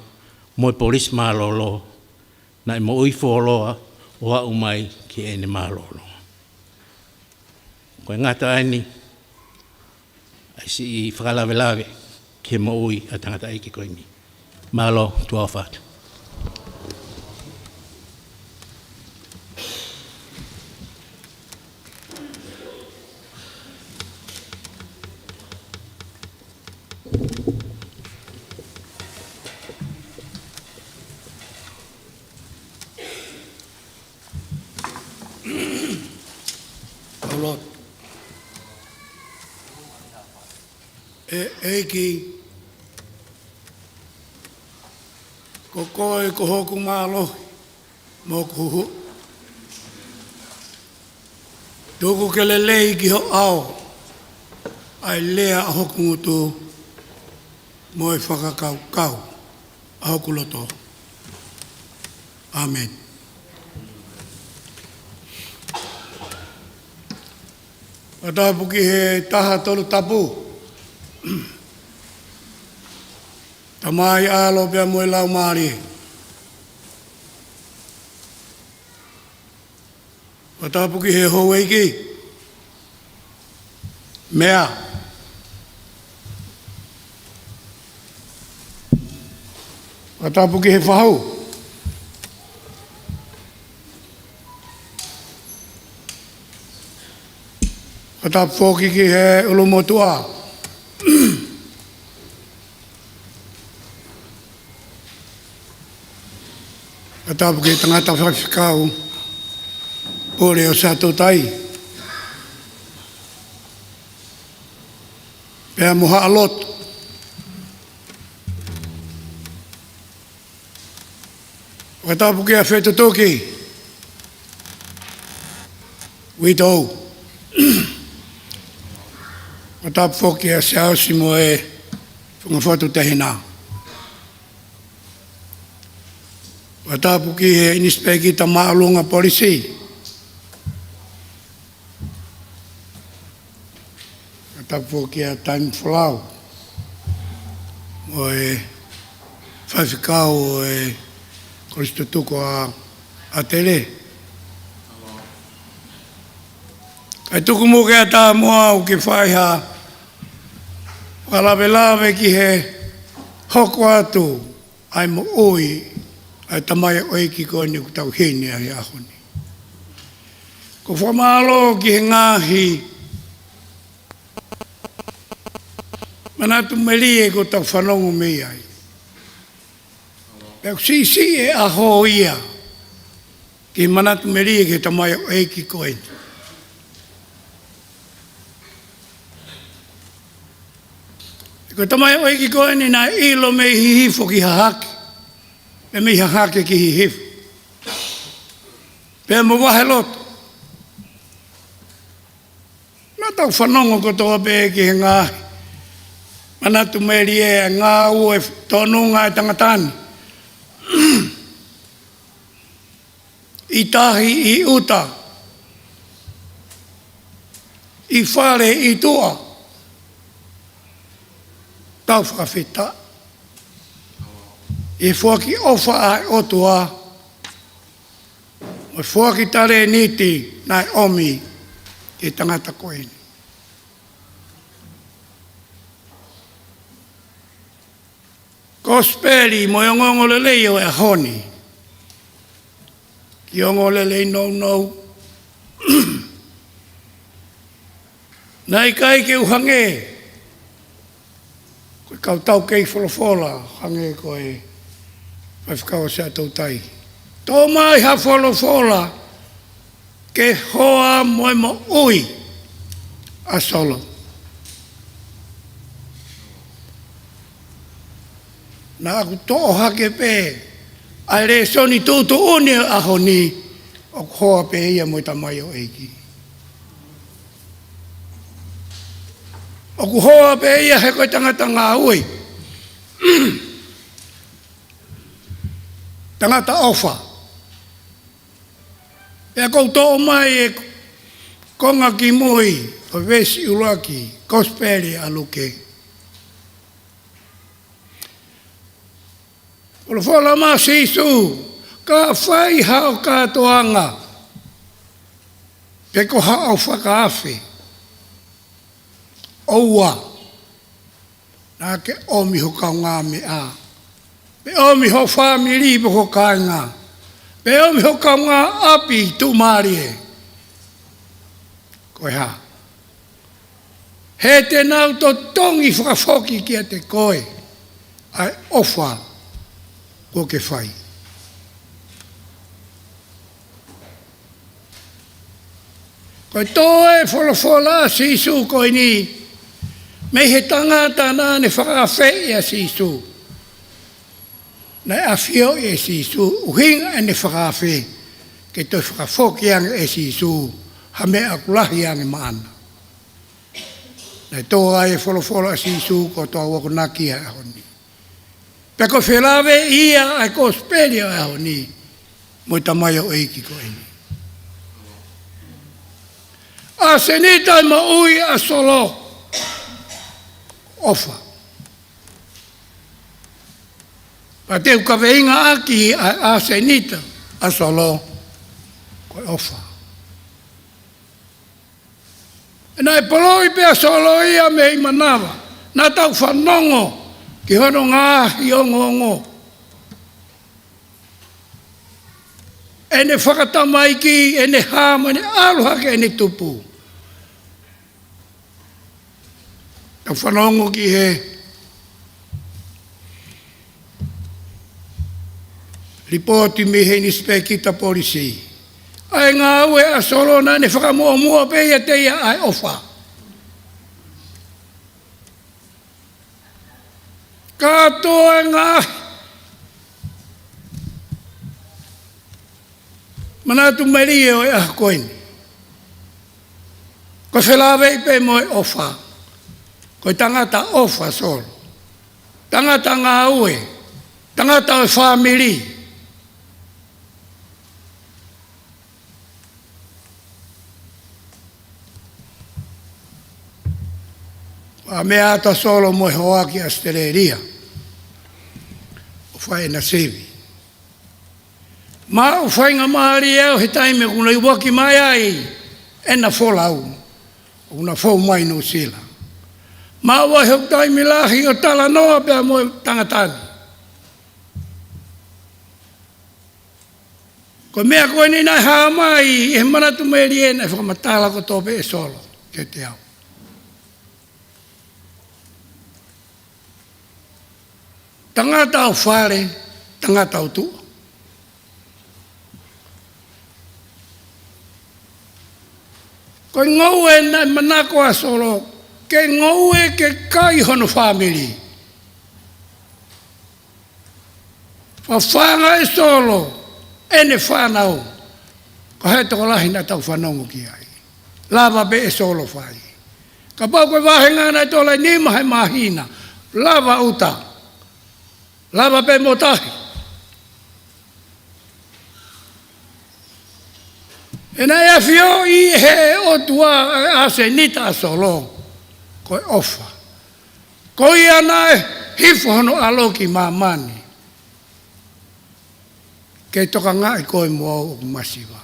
moe polis malolo, nai mo ui wholoa o a umai ki ene malolo. Koe ngata aini, ai si I whakalawelawe ke mo ui a tangata eiki koe ni. Malo tua whatu. Lord. Eiki ko koe ko hoku malo mo kuhu. Toko ke lelei ki ho ao ai lea a hoku ngutu mo e whakakau kau a hoku loto. Amen. Patapuki he taha tolu tapu. Tamai alo pia moe lau maari. Patapuki he howeiki. Mea. Patapuki he whahau. Patapuki ki he ulumotua. Patapuki tangata whakikau. Pore o sato tai. Pea moha alot. Patapuki a whetutoki. Witou. Patapuki a seausi mo e whangawhatu tehina. Patapuki he inispeki ta maalunga polisi. Patapuki a time flow. Mo e whawhikau o e koristutuko a tele. Kai tuku mo kea tā moa o ke whaiha. Whalawelawe ki he hoko atu ai mo oi ai tamai oi ki ko ni kutau hene ai ahoni. Ko whamalo ki he ngahi manatu melie ko tau whanongu mei ai. Pek si e aho ia ki manatu melie ki tamai oi ki ko ni. Ko tamai oi ki koe ni nā ilo me hihifo ki hahake. Me me hahake ki hihifo. Pea mo wahe loto. Nā tau whanongo ko toa pe ki he ngāhi. Manatu meri e ngā ue tonunga e tangatani. I tahi i uta. I whare i tua. Tau whakawhita. E whaki ofa ai otua. Mo whaki tare niti nai omi e tangata koeni. Kosperi mo yongongo lelei o e honi. Ki yongo lelei nou. Nai kai ke uhange. Koe kau tau kei wholofola. Hange koe. Pai whakao se atau tai. Tō mai ha wholofola. Ke hoa moe mo ui. A solo. Na aku to'o hake pē, ai re soni tūtu uni a honi, o hoa pē ia mo tamai o eiki. O ku hoa pē ia he koe tangata ngā ui. Tangata ofa. Pea kou to'o mai e konga ki mui, o vesi ulaki, kosperi aluke. Olo whala mā sisu, ka whai hao kātoanga, pe ko hao whakaafi. Oua, nā ke omi ho kau ngā me a. Pe omi ho whamiri po ho kāinga. Pe omi ho kau ngā api tu mārie. Koe ha. He te nau to tongi whakafoki kia te koe. Ai ofa. O ke whai. Koe toe wholofola sisu koe ni, me he tangata nā ne whakawhei a sisu. Nei a whio e sisu, uhinga e ne whakawhei, ke toi whakafoki anga e sisu, ha me a kulahi anga maana. Nei toa e wholofola sisu, ko toa wakunaki a honi. Peko whelawe ia ai kosperi o eho ni, mo tamai o eiki ko eni. A senita ma ui a solo, ofa. Pa te ukaweinga aki a senita a solo, ko ofa. E nai poloi pe a solo ia me i manawa, na tau whanongo, ki hono ngā hiongongo. E ne whakatamaiki, e ne hāma, ne aluhake, e ne tupu. Tau whanongo ki he. Ripoti mi he ni spekita polisi. Ai ngā ue a solona, ne whakamua pe ia teia ai ofa. Katoa ngā manatu meri e o e aha koini. Ko whelawe i pe moe ofa. Ko tangata ofa solo. Tangata ngā ue. Tangata o whamiri. A mea ata solo moe hoaki a stereria. O whae na sevi. Ma o whainga maari eo he taime kuna i waki mai ai. E na wholau. O na whau mai no sila. Ma o wahe o taime lahi o tala noa pia moe tangatani. Ko mea koe ni nai haa mai. E manatu meri e na whakamatala ko tope e solo. Ke te au. Tangata o whare, tangata o tua. Koe ngau e nai manako a solo, ke ngau e ke kai hono whamiri. Whawhanga e solo, e ne whanau. Ko hei toko lahi na tau whanongo ki ai. Lava be e solo whai. Ka pau koe wahenga nai tolai ni mahe mahina. lava uta, lava pe motahi. E na ea fio I he o tua a se nita solo, koe ofa. Ko ia na e hifo hono aloki mamani. Kei toka ngai koe mua o masiwa.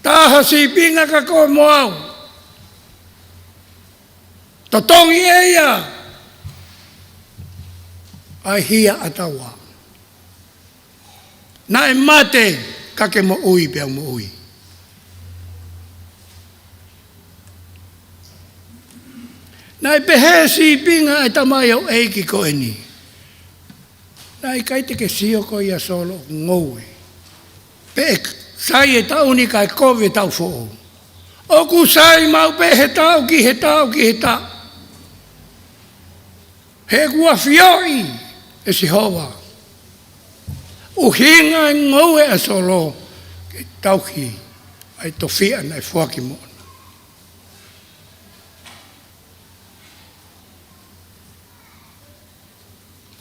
Taha si pinga ka koe mua o. Totongi eia. Ai hia atawa. Na e mate kake mo ui pia mo ui. Na e pehe si pinga e tamai au eiki ko eni. Na i kai te ke sio ko ia solo ngoue. Pe sai e tau ni kai kove tau fo. O ku sai mau pe he tau ki he tau ki he tau. He kua fioi e si hova. Uhinga ngoue a solo ke tau ki ai to fia na e fuaki mo.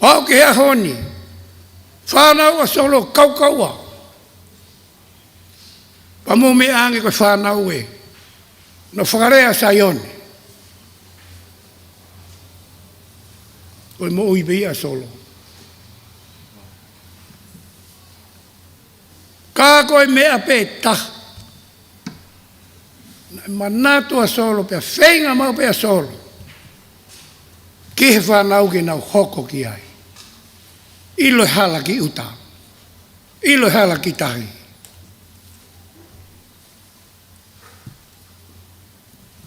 Pau ke a honi, whanau a solo kaukaua. Pamu me ange koe whanau e, no whakarea sa ione. Koe mo ui bei a solo. Ka koe mea pe ta. Manatu a solo, pea whenga mau pe a solo. Ki he whanau ke nau hoko ki ai. Ilo hala ki uta. Ilo hala ki tahi.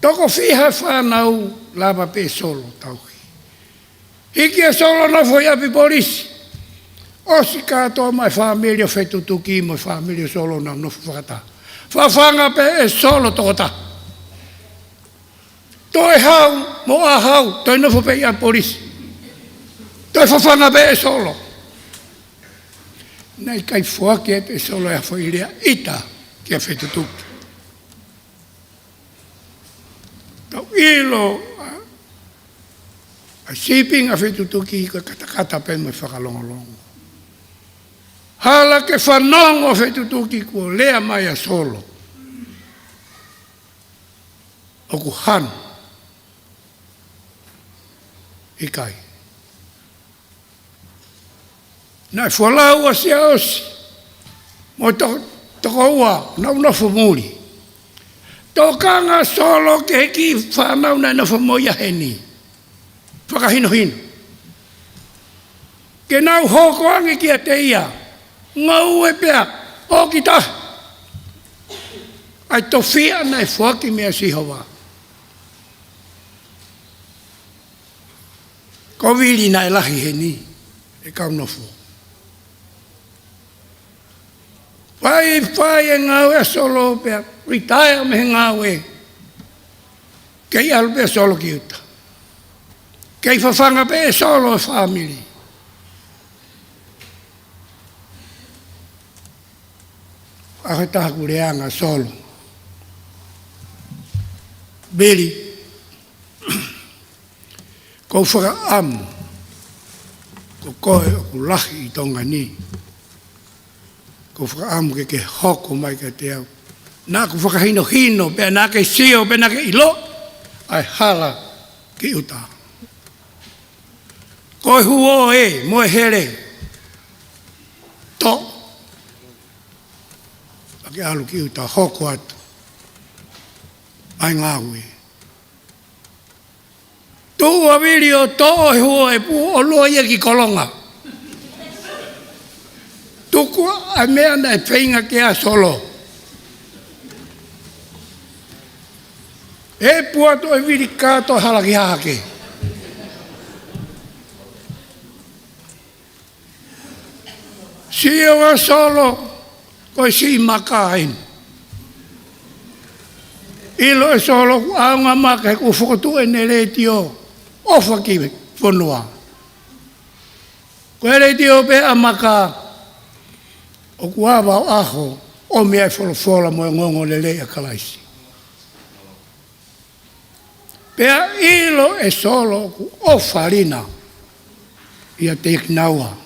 Toko fiha whanau lava pe solo tauhi. Hiki a solo no foi api polisi. Osi katoa mai familia fetutuki mai familia solo na no whakata. Whawhanga pe e solo tokota. Toi hau, mo a hau, toi no pe ia polisi. Toi whawhanga pe e solo. Nei kai fuaki e pe solo e whairea ita ki a fetutuki. Tau ilo a siping a fetutuki ka katakata pe mai whakalongolongo. Hala ke whanongo fetutuki kua lea mai a solo. O ku hanu. Ikai. Nai whalau a sia osi. Mo toko ua, nau nofo muri. Tokanga solo ke ki whanau na nofo moia heni. Whakahino hino. Ke nau hoko ange ki a te ia. Ngau e pea, o ki ta. Ai to fia na e whaki mea sihowa. Ko wili na e lahi he ni, e kau nofo. Pai e ngau e solo pea, retire me ngau e. Kei alu pea solo ki uta. Kei whawhanga pea solo e family. Ahe tahaku reanga solo. Beli. Ko whaka amu. Ko koe o ku lahi I tonga ni. Ko whaka amu ke hoko mai ka te au. Nā ku whakahino hino, pia nā ke sio, pia nā ke ilo. Ai hala ki uta. Koe huo e, moe here. To. Ake alu ki uta hoko atu. Ai ngāwe. Tū a viri o tō e hua e pu o loa ia ki kolonga. Tuku a mea na e whainga ke a solo. E pua to e viri kāto halaki hake. Sio a solo koe si makain. Ilo e solo aunga maka he ku whakotu e ne reitio. Ofa ki whanua. Koe reitio pe a maka o kuawa o aho o mea e wholofola mo e ngongo le lea kalaisi. Pea ilo e solo ku ofarina ia te iknaua.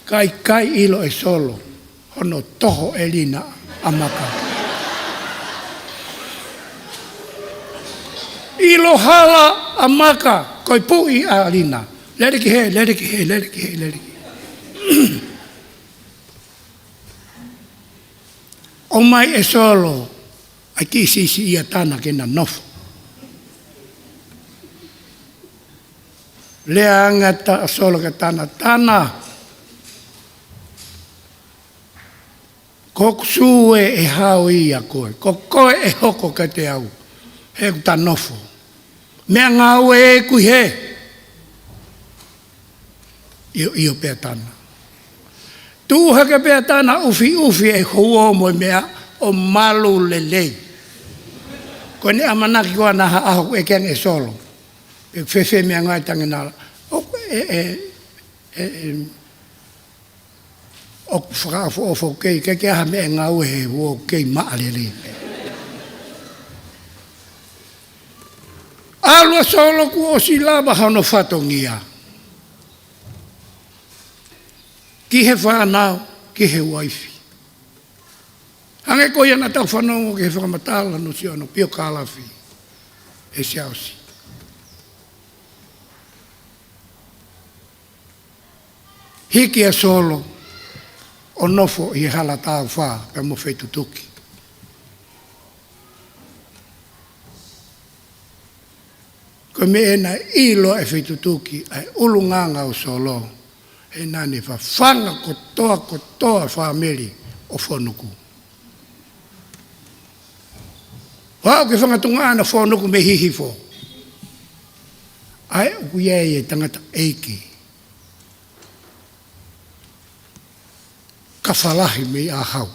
Kai ilo e solo hono toho e lina amaka. Ilo hala amaka koi pui a lina. Leriki he. O mai e solo ai ki sisi ia tana kena nofo. Lea angata solo ka tana. Ko sue e hao ia koe. Ko koe e hoko ka te au. He ku ta nofo. Mea ngau e kui he. Io pea tana. Tūha ka pea tana ufi e huo mo mea o malu lelei. Ko ne amanaki koa naha aho e keng e solo. E fefe mea ngai tanginala. O whakafo o whokei, ke aha mea ngau he huo kei maalele. Alua solo ku o si lava hano whatongia. Ki he whanau, ki he waifi. Hange ko ia na tau whanau ke he whakamatala no si ano pio kalafi. E si ausi. Hiki a solo o nofo i hala tau wha pe mo whaitutuki. Ko me ena ilo e whaitutuki ai ulunganga o solo. E nani fa whanga kotoa whameri o whonuku. Wao ke whangatunga ana whonuku me hihifo. Ai uku iei e tangata eiki. Ka whalahi me a hau.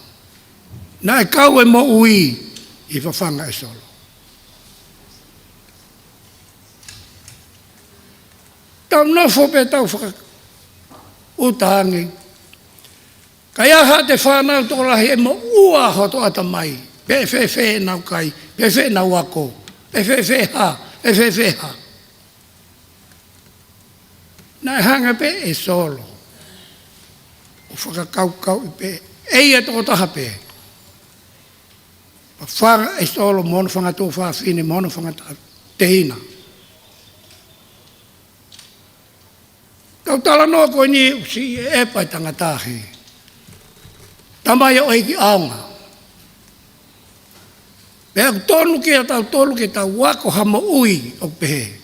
Nā e kau e mo ui i whawhanga e solo. Tau nofo pe tau whaka utahangi. Kai aha te whanau tōrahi e mo ua hoto ata mai. Pe fe nau kai, pe fe nau ako, e fe ha. Nā e hanga pe e solo. O whakakau i pe. Eia tō taha pe. Whanga e solo mono whangatō whawhine, mono whangatā tehina. Kau tala noa koe ni si e pai tangatahi. Tamai o eiki aonga. Pea tonu ki a tolu ki tau wako hamo ui o pehe.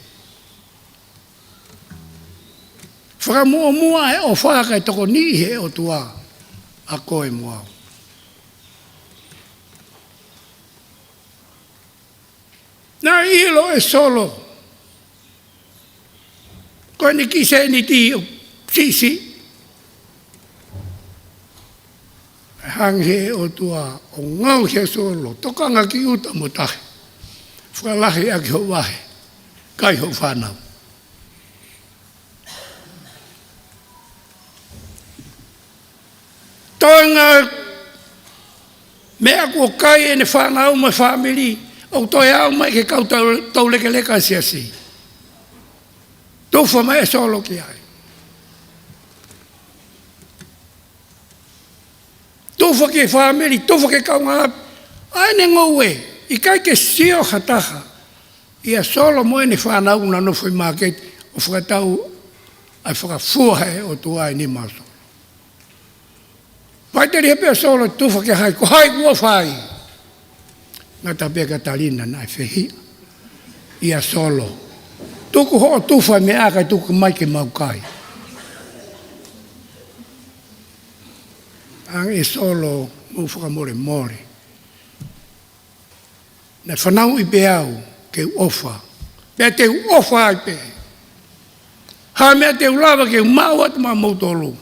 Whakamua e o whaka e toko ni he o tua a koe mua. Nā ilo e solo. Koe ni ki se ni ti o sisi. Hanghe o tua o ngau he solo. Tokanga ki uta mo tahe. Whakalahi aki ho wahe. Kai ho whanau. Toanga mea kua kai ene whanau mai whamiri. O toi au mai ke kau tau leka siasi. Tufa mai e solo ki ai. Tufa ke whamiri, tufa ke kaunga. Aine ngoue, i kai ke sio hataha. Ia solo mo ene whanau na nofoi market. O whakatau ai whakafuahe o tuai ni maso. Paiteri hepea solo tufa ke hai, ko hai kua whai. Ngata peka talina na e whehia. Ia solo. Tuku ho tufa me aka tuku mai ke maukai. Ang e solo mu whakamore more. Na whanau i pe au ke uofa. Pea te uofa ai pe. Ha mea te ulawa ke mau atu ma mautolu.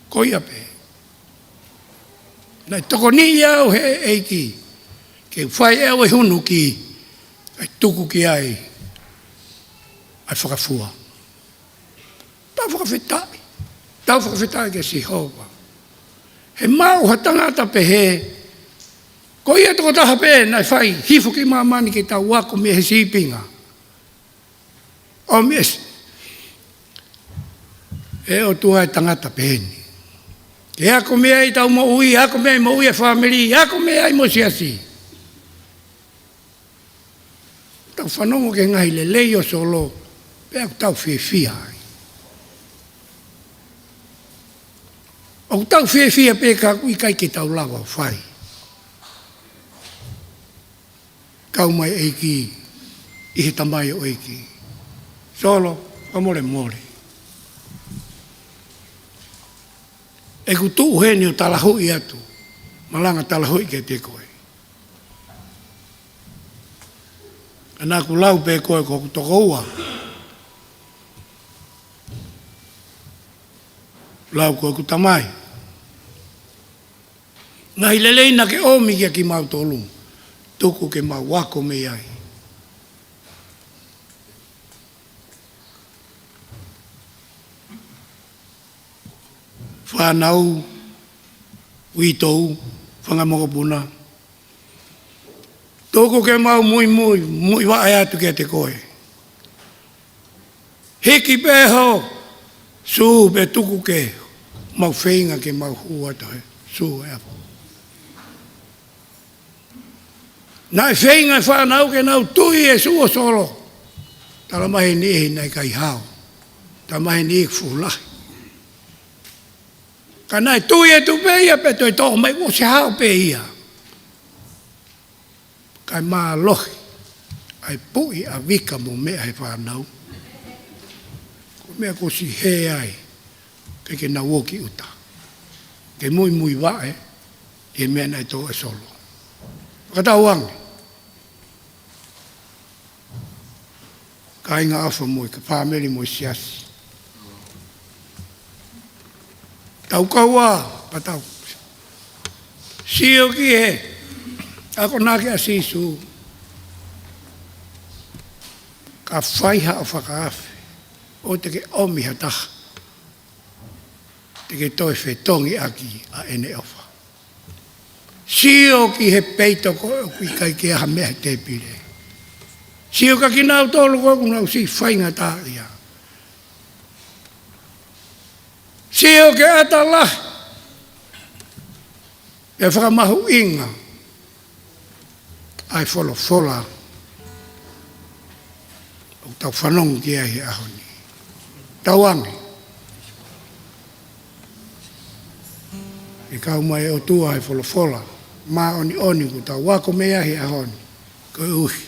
Koia pe. Na toko ni au he eiki. Ke whai eo e hunu ki. Ai tuku ki ai. Ai whakafua. Tau whakawhitai. Tau whakawhitai ke si hova. He mau ha tangata pe he. Ko ia toko taha pe nai whai hifu ki mamani ki tau wako me he sipinga. Omes. E o tua e tangata peni. E ako mea i tau mo ui, ako mea i mo ui e family, ako mea i mo siasi. Tau whanongo ke ngai le lei o solo, pe aku tau whiawhia ai. O tau whiawhia pe ka kui kai ki tau lawa whai. Kau mai eiki, i he tamai o eiki. Solo, amore more. E ku tuu heni o talahui atu. Malanga talahui ke te koe. Ana ku lau pe koe ko ku toko ua. Lau koe ku tamai. Ngai lelei na ke omi kia ki mau tolu. Tuku ke mau wako me ai. Whanau, witou, whangamokopuna. Toko ke mau mui wae atu ke te koe. Hiki peho, su pe tuku ke, mau whenga ke mau hua tohe, su e apo. Nai whenga whanau ke nau tui e su o solo. Tala mahi ni ehi nei kai hao. Tala mahi ni ik fulahi. Ka nai tui e tu peia pe toi toho mai o se hao peia. Kai maa lohi, ai pui a vika mo mea he whanau. Ko mea ko si he ai, ke na woki uta. Ke mui wae, e mea nai tō e solo. Katauangi. Ka inga afa mui, ka whameri mui siasi. Tau kaua, patau. Sio ki he, ako nake a sisu. Ka whaiha o whakaafe, o te ke omi hataha. Te ke toi whetongi aki a ene ofa. Sio ki he peito ko o kui kai ke aha mea te pire. Sio ka ki nau tolu ko kunau si whainga tāia. Sio ke atala. E whakamahu inga. Ai fola. O tau whanongu ki ai he ahoni. Tauangi. E kau mai o tua ai fola. Ma oni ku tau wako mea he ahoni. Koe uhi.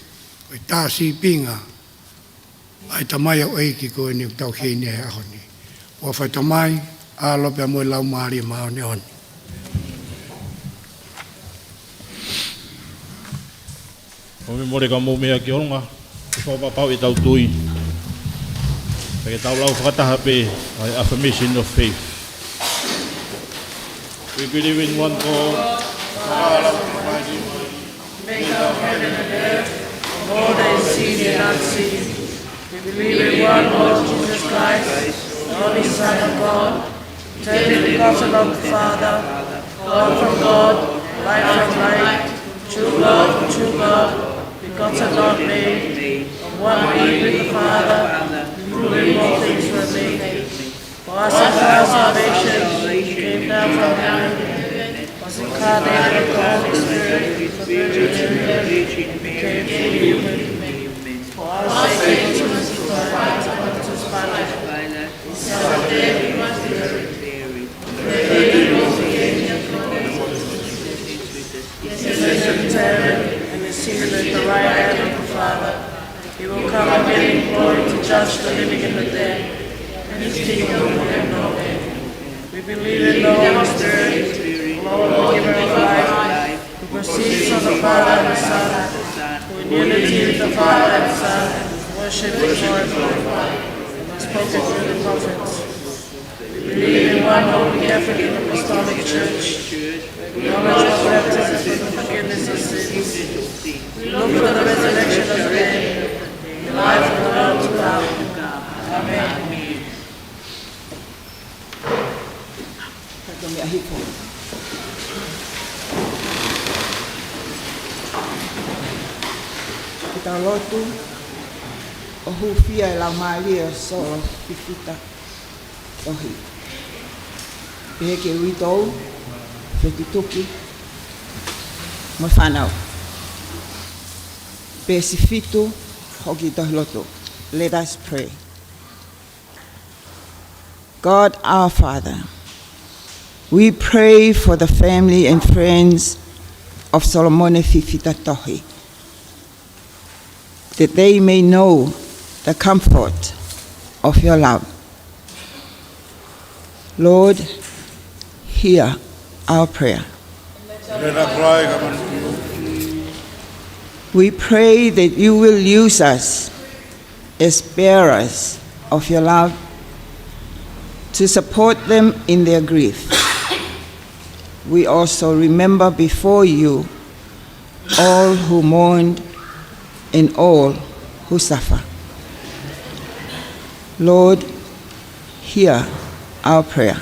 Koe tā si pinga. Ai tamai au eiki koe ni tau heini he ahoni. Wa whai tamai. Alo pe moe lau maari mao ne oni. O me more ka mou mea ki onga. Ke whapapau e tau tui. Ke tau lau whakataha pe. Ai affirmation of faith. We believe in one God. Maker of heaven and earth, more than seen and unseen. We believe in one Lord Jesus Christ, the only Son of God, eternally begotten of the Father, God from God, light from light, true God from true God, begotten not made, of one being with the Father, through whom all things were made. For us and for our salvation, He came down from heaven, was incarnated of the Holy Spirit, the Virgin Mary, and became fully human. For our sake, He was crucified upon His Pilate. He suffered death, He was buried. He rose again, He ascended into heaven, and is seated at the right hand of the Father. He will come again in glory to judge the living and the dead, and His kingdom will have no end. We believe in the Holy Spirit, the Lord, the giver of life, who proceeds from the Father and the Son, who in unity with the Father and the Son, worship and glorify, and spoken through the prophets. We believe in one holy Catholic and Apostolic Church. We acknowledge our baptism for the forgiveness of sins. We look for the resurrection of the dead, the life of the world to come. Amen. Kita lotu o hufia e la maali o solo pipita tohi. Pehe ke ui tau, whetituki, mo whanau. Pehe si fitu, hoki tohi loto. Let us pray. God our Father, we pray for the family and friends of Solomone Fifita Tohi, that they may know the comfort of your love. Lord, hear our prayer. We pray that you will use us as bearers of your love to support them in their grief. We also remember before you all who mourned and all who suffer. Lord, hear our prayer.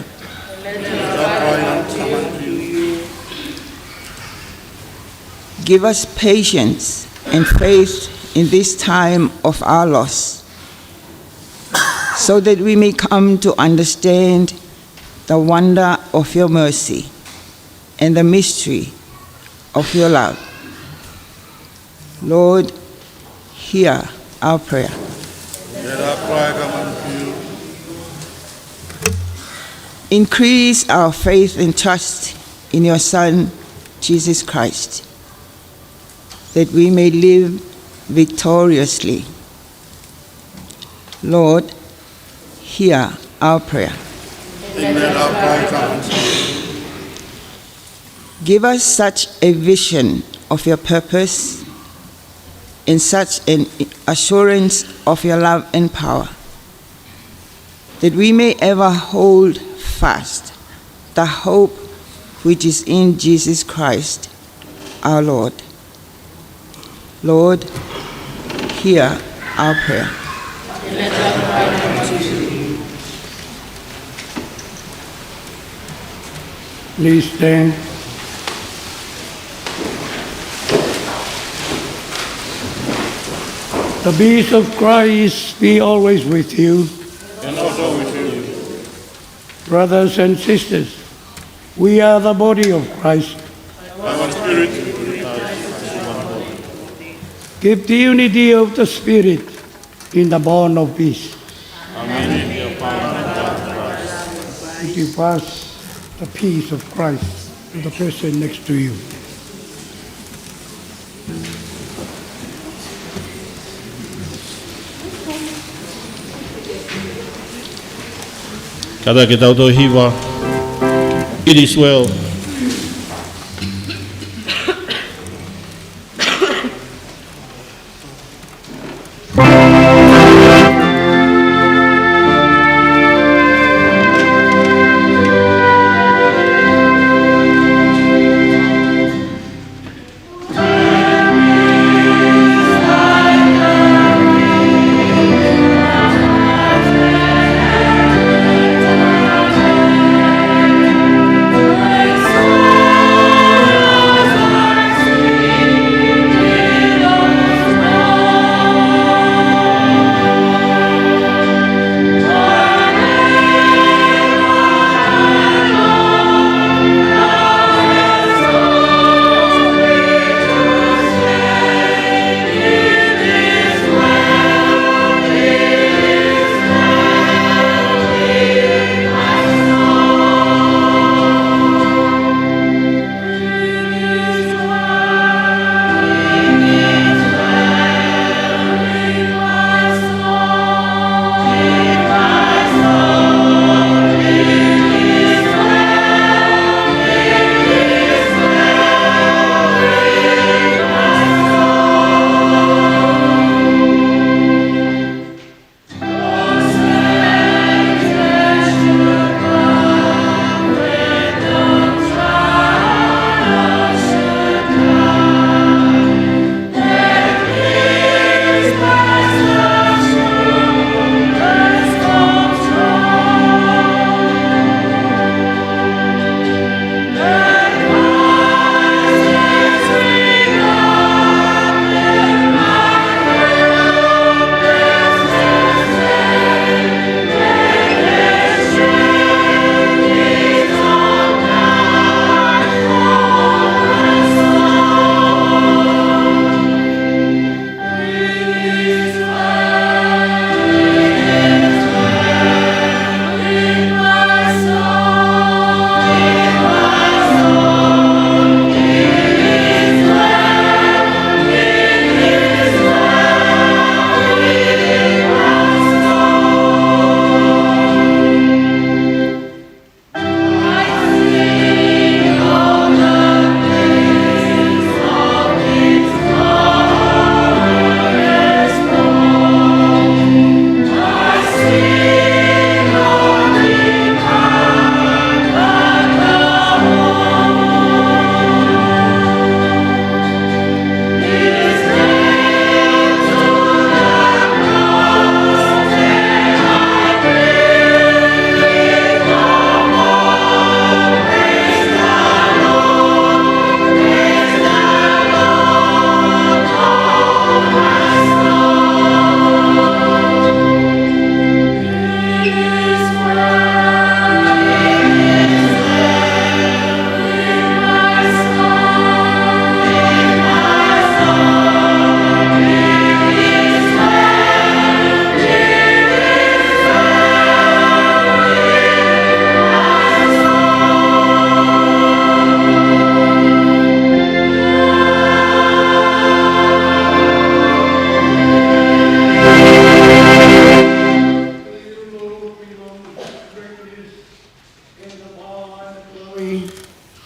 Give us patience and faith in this time of our loss, so that we may come to understand the wonder of your mercy and the mystery of your love. Lord, hear our prayer. Let our cry come unto you. Increase our faith and trust in your Son, Jesus Christ, that we may live victoriously. Lord, hear our prayer. Let our cry come unto you. Give us such a vision of your purpose and such an assurance of your love and power, that we may ever hold fast the hope which is in Jesus Christ, our Lord. Lord, hear our prayer. Please stand. The peace of Christ be always with you. And also with you. Brothers and sisters, we are the body of Christ. By one Spirit, Keep the unity of the Spirit in the bond of peace. Amen. Give us the peace of Christ to the person next to you. Kada ke tau tau hiwa. It is well. Praise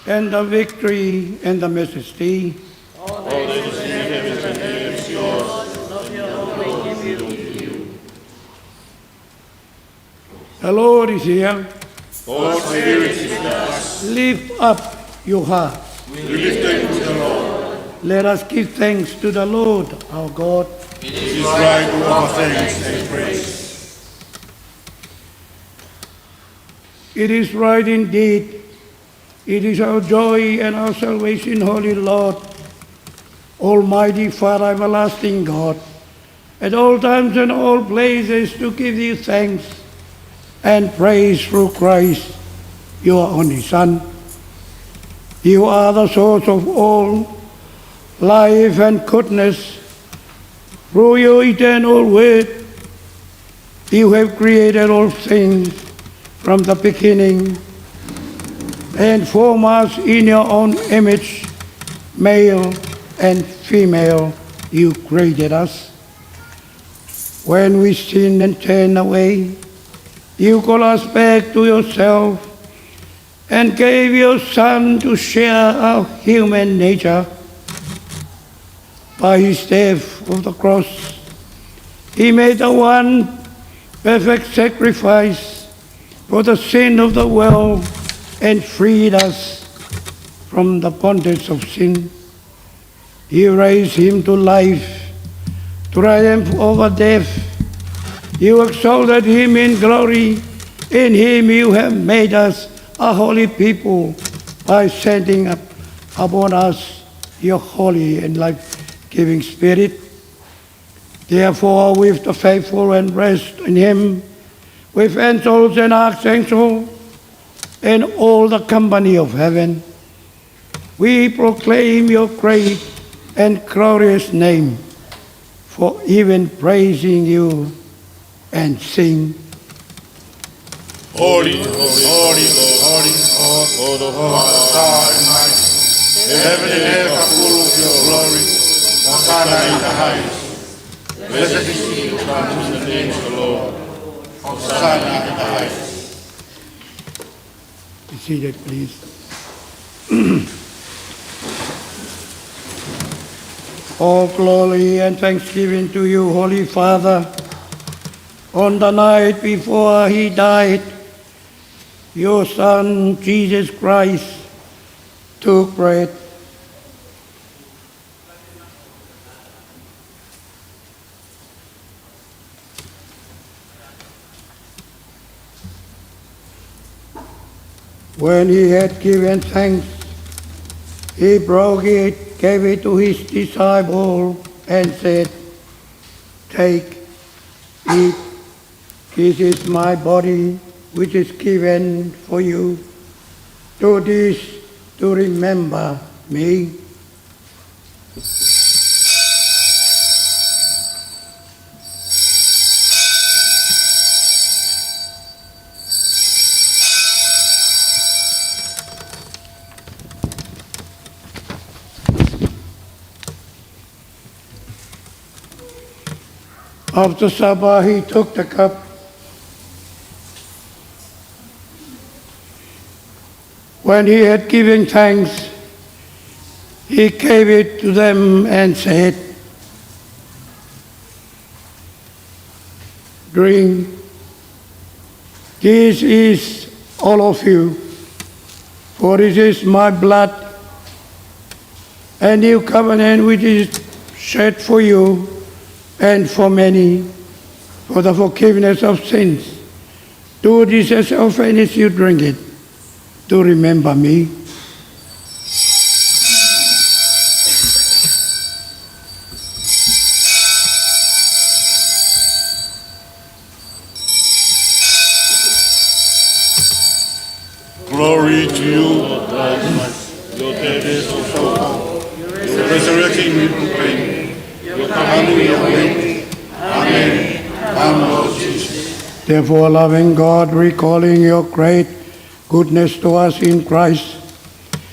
and the victory and the majesty. All that is in heaven and earth is yours, not your own we give you. The Lord is here. God's Spirit is with us. Lift up your heart. We lift them to the Lord. Let us give thanks to the Lord our God. It is right to offer thanks and praise. It is right indeed. It is our joy and our salvation, Holy Lord, Almighty Father, everlasting God, at all times and all places to give you thanks and praise through Christ, your only Son. You are the source of all life and goodness. Through your eternal word, you have created all things from the beginning and form us in your own image, male and female, you created us. When we sin and turn away, you call us back to yourself and gave your Son to share our human nature. By his death on the cross, he made the one perfect sacrifice for the sin of the world and freed us from the bondage of sin. You raised him to life, to triumph over death. You exalted him in glory. In him you have made us a holy people by sending up upon us your holy and life-giving Spirit. Therefore, with the faithful and rest in him, with angels and archangels, and all the company of heaven, we proclaim your great and glorious name, for even praising you and sing. Holy, holy, holy, holy, Lord of God Almighty. Heaven and earth are full of your glory. Hosanna in the highest. Blessed is he who comes in the name of the Lord. Hosanna in the highest. Be seated, please. All glory and thanksgiving to you, Holy Father. On the night before he died, your Son, Jesus Christ, took bread. When he had given thanks, he broke it, gave it to his disciples, and said, "Take, eat, this is my body, which is given for you. Do this to remember me." After supper, he took the cup. When he had given thanks, he gave it to them and said, "Drink. This is all of you, for this is my blood, a new covenant which is shed for you and for many, for the forgiveness of sins. Do this as often as you drink it, to remember me." Glory to you, Lord Christ. Your death is fulfilled. Your resurrection we proclaim. Your coming we await. Amen. Come, Lord Jesus. Therefore, loving God, recalling your great goodness to us in Christ,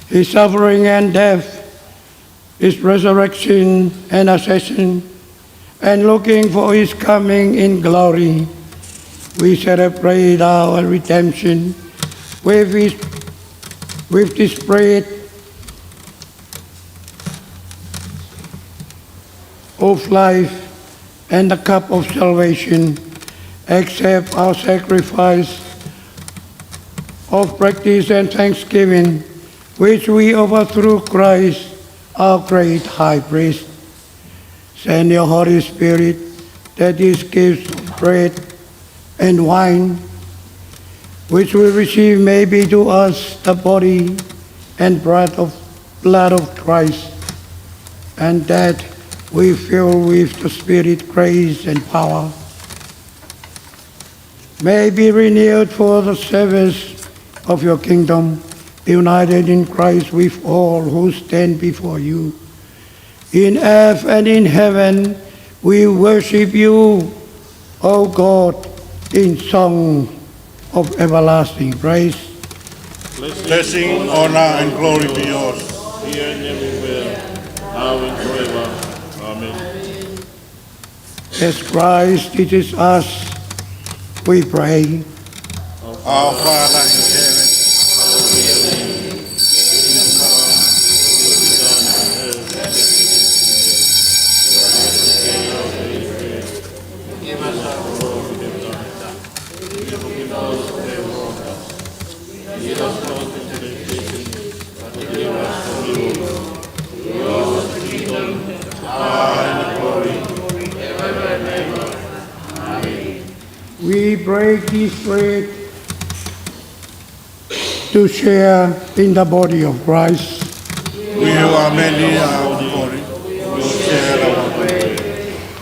his suffering and death, his resurrection and ascension, and looking for his coming in glory, we celebrate our redemption with his with this bread of life and the cup of salvation, accept our sacrifice of practice and thanksgiving, which we offer through Christ, our great high priest. Send your Holy Spirit, that these gifts of bread and wine, which we receive, may be to us the body and blood of Christ, and that we fill with the Spirit, grace, and power, may be renewed for the service of your kingdom, united in Christ with all who stand before you. In earth and in heaven, we worship you, O God, in song of everlasting praise. Blessing, honor, and glory be yours, here and everywhere, now and forever. Amen. As Christ teaches us, we pray. Our Father in heaven, give us our Lord, forgive us of their wrongs. Lead us not into temptation, but deliver us from evil. Yours is the kingdom, power, and the glory, ever and ever. Amen. We break this bread to share in the body of Christ. We who are many our body, will share our bread.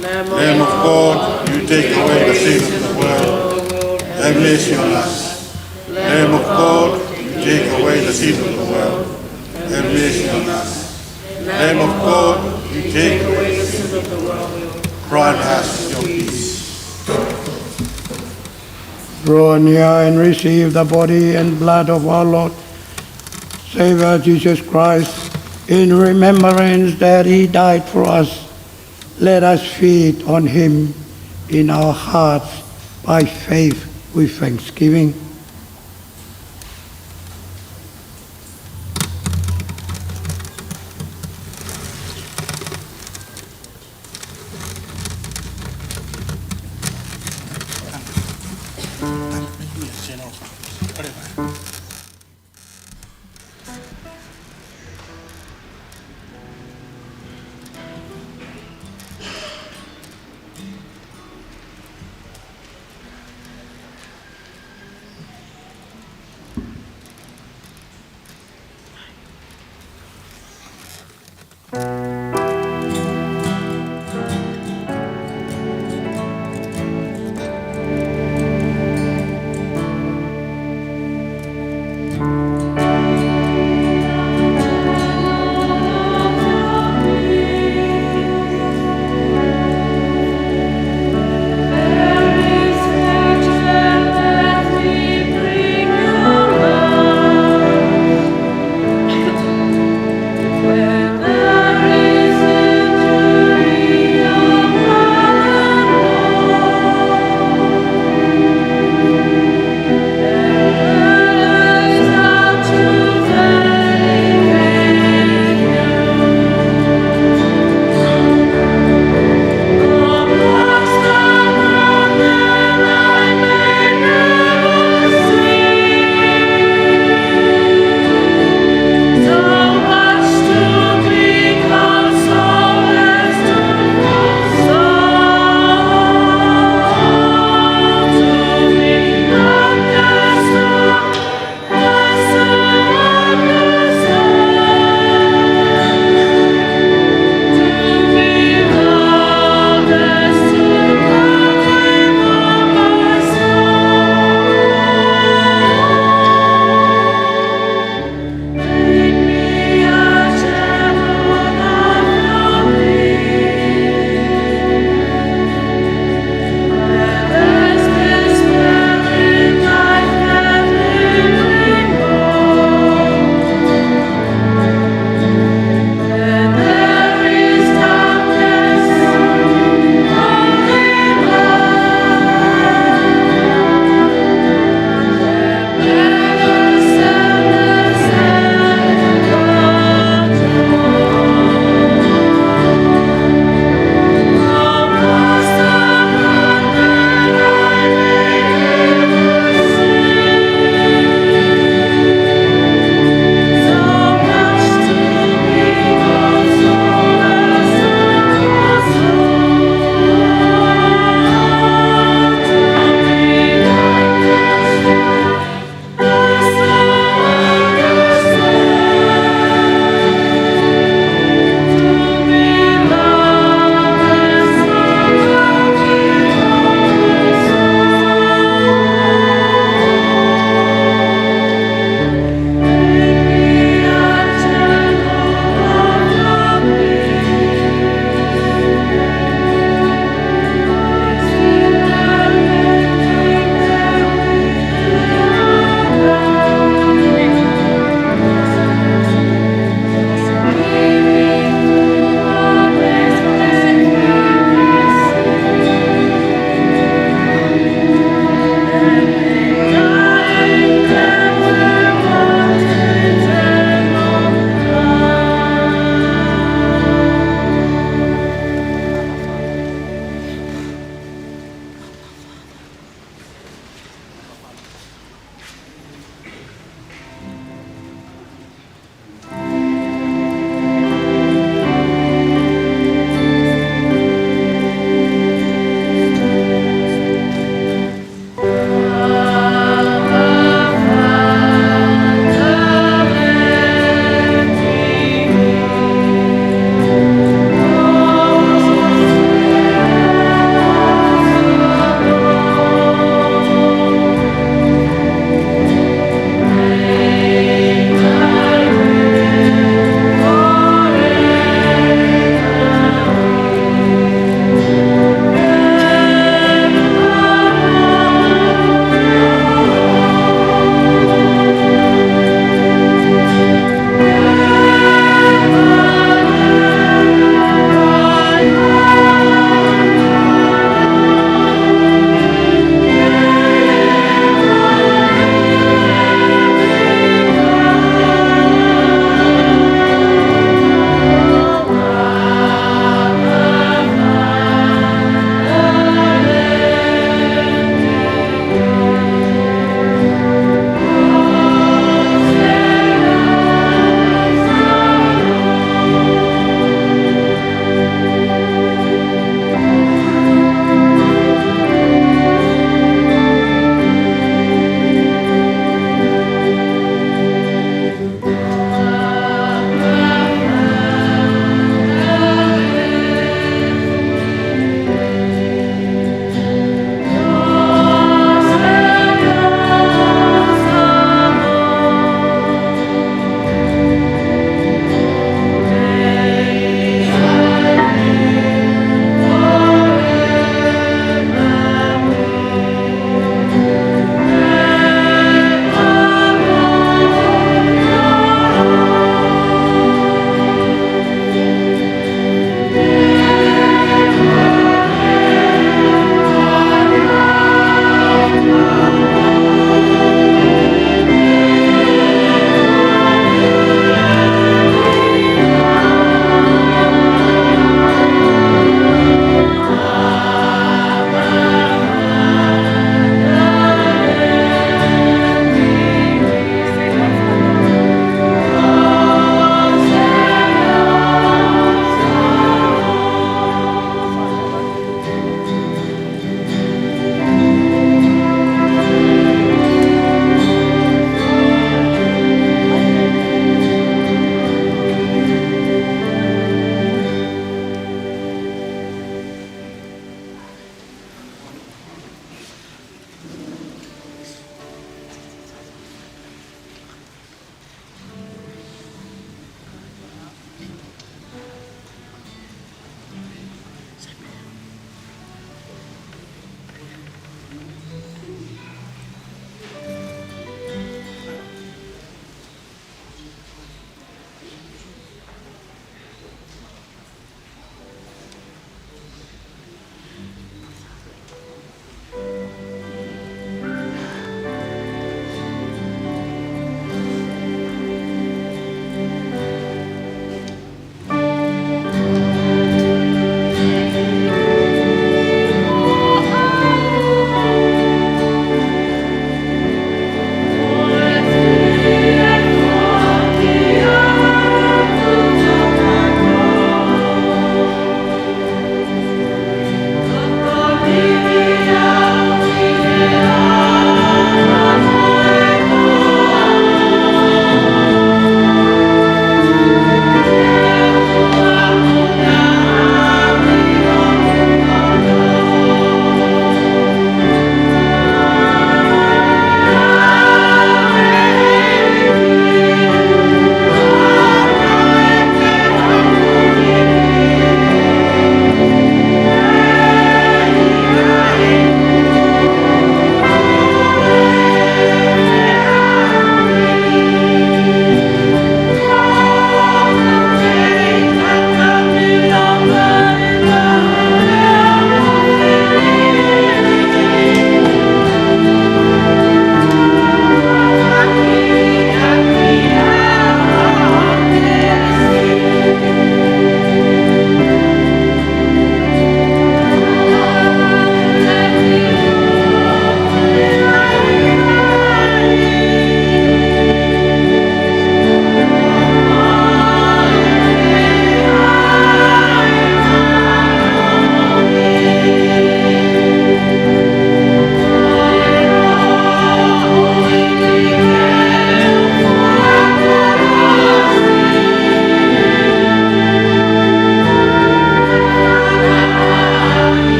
Lamb of God, you take away the sin of the world, have mercy on us. Lamb of God, you take away the sin of the world, have mercy on us. Lamb of God, you take away the sin of the world, grant us your peace. Draw near and receive the body and blood of our Lord, Savior Jesus Christ, in remembrance that he died for us. Let us feed on him in our hearts by faith with thanksgiving.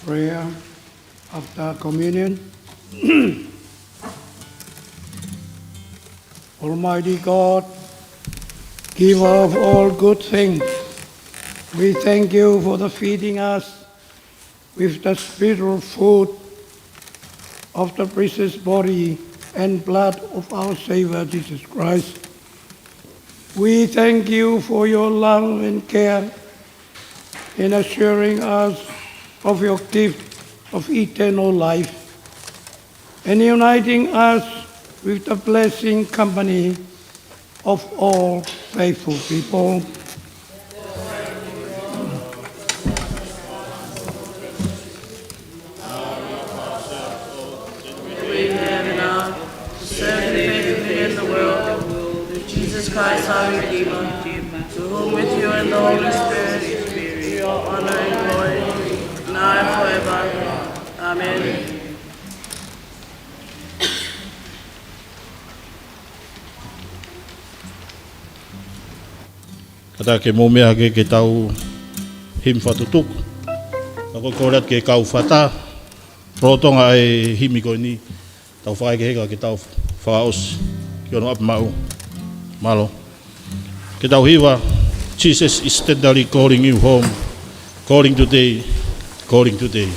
prayer after communion. Almighty God, giver of all good things, we thank you for the feeding us with the spiritual food of the precious body and blood of our Savior Jesus Christ. We thank you for your love and care in assuring us of your gift of eternal life and uniting us with the blessing company of all faithful people. We have enough to serve faithfully in the world through Jesus Christ our Redeemer, to whom with you and the Holy Spirit be all honor and glory, now and forever. Amen. Kata ke mo mea ke tau him whatutuku. Ako korat ke kau whata. Rotonga e himi ko ni. Tau whae ke heka ke tau whaos. Ki ono ap mau. Malo. Ke tau hiwa. Jesus is steadily calling you home. Calling today. Calling today.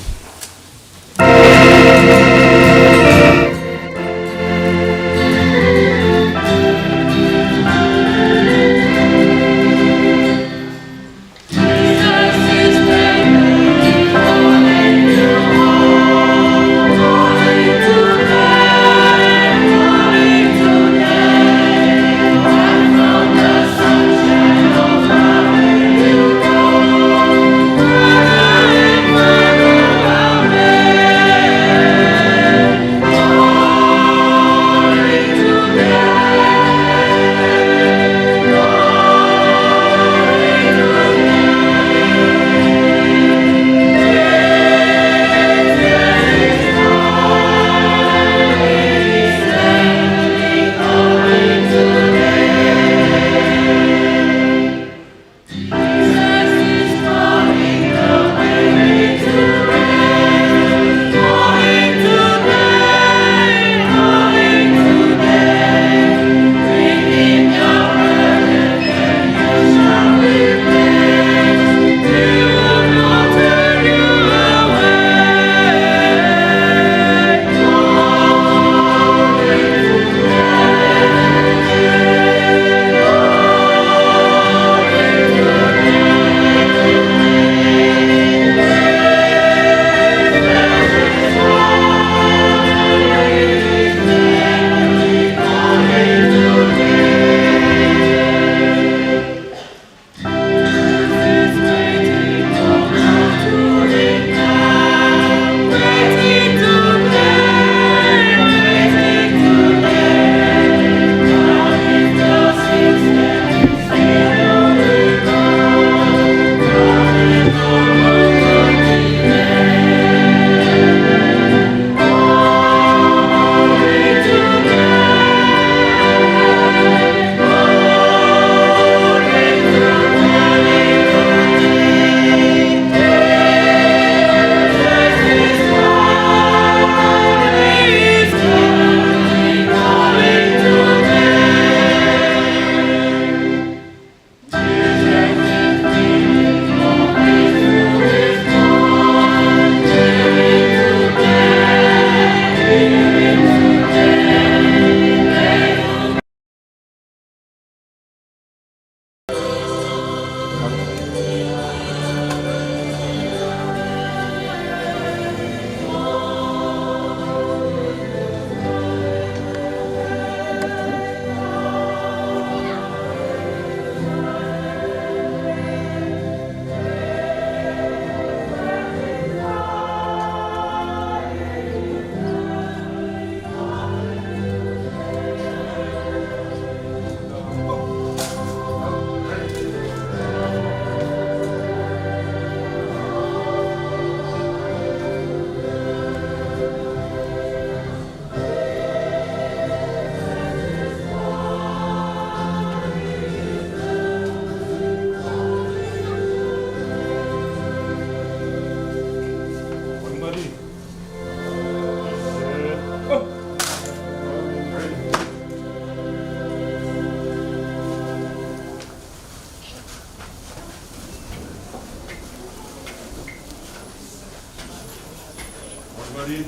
Ready?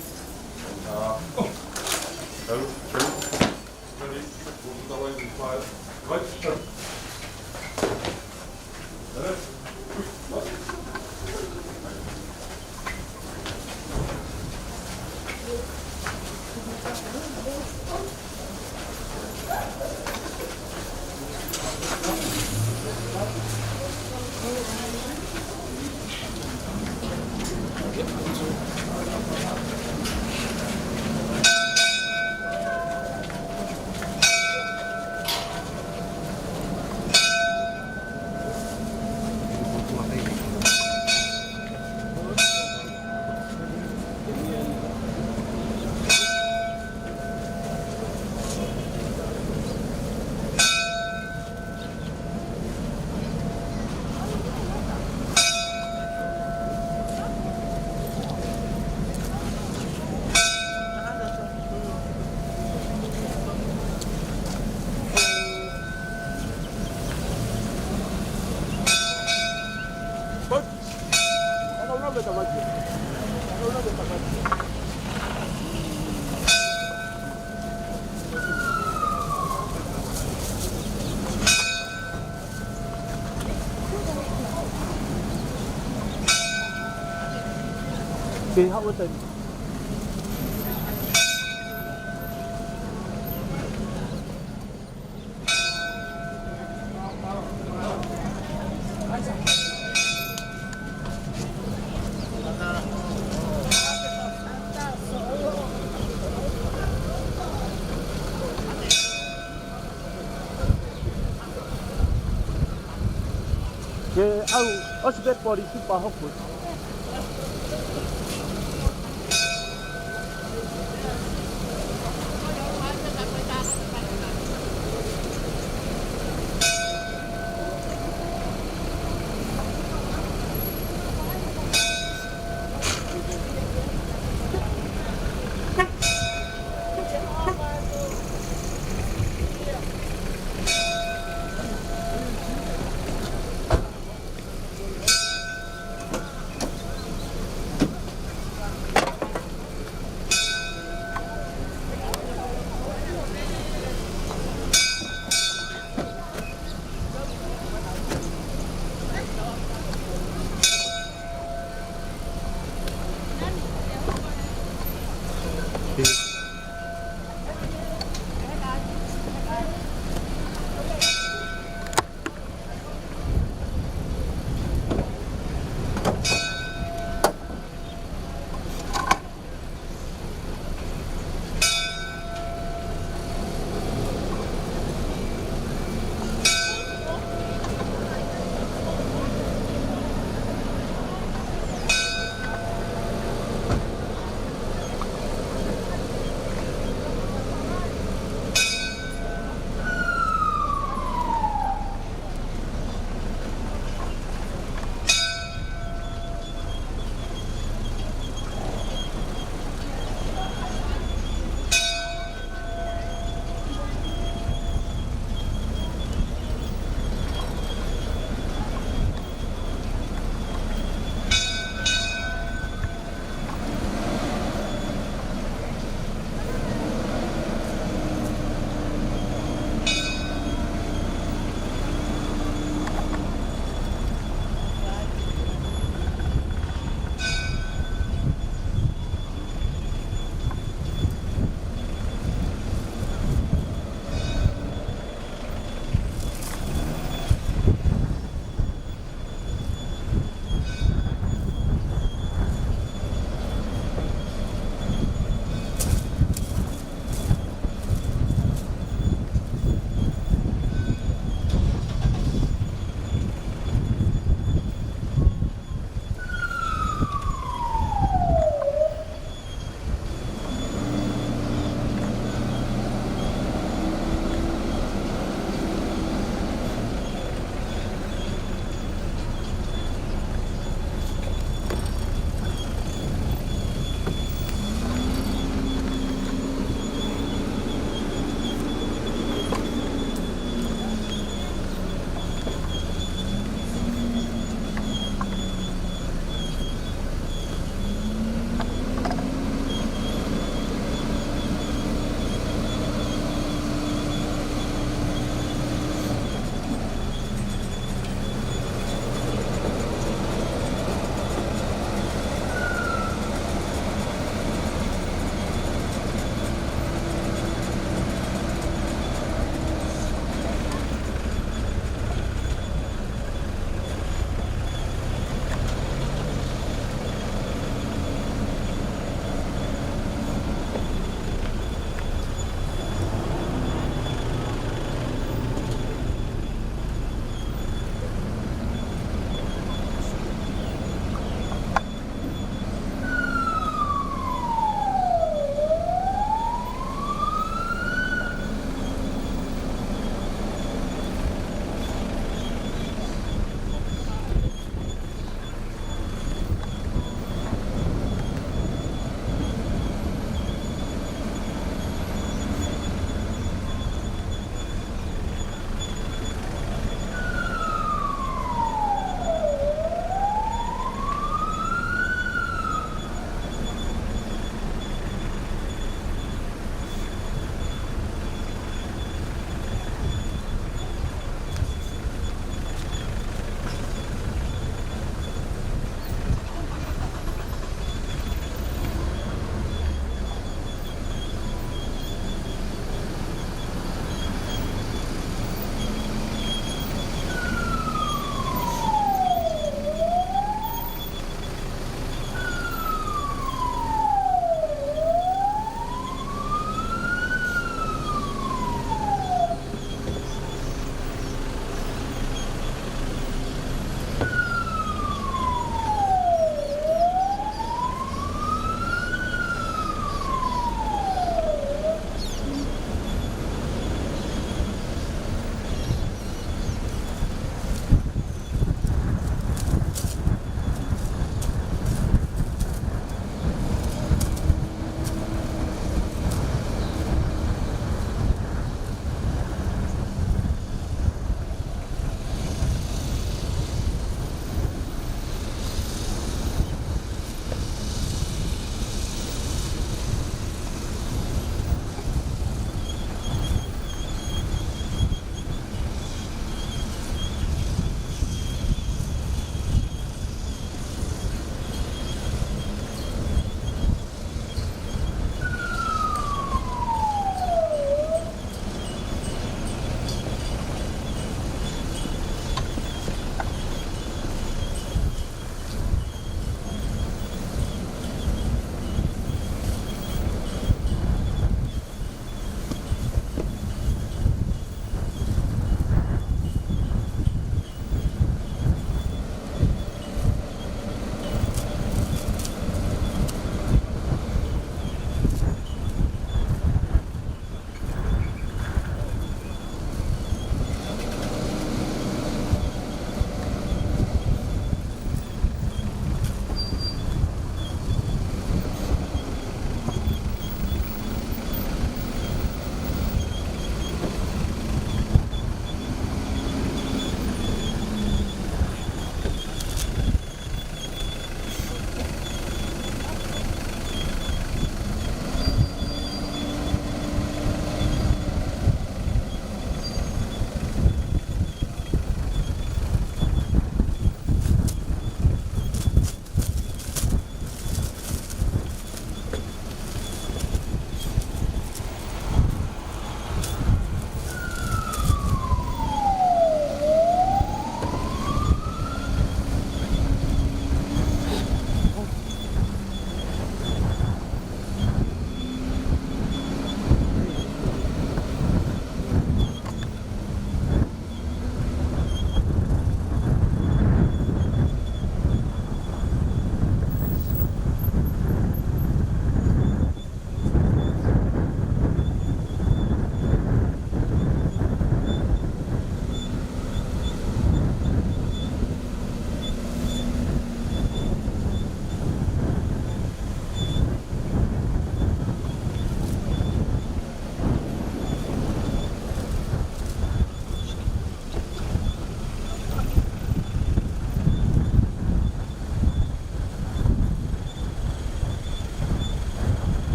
Ready? We'll go away in 5. Right? Start. Kỳ hậu tình. Ke au osbet pori tupa hopu.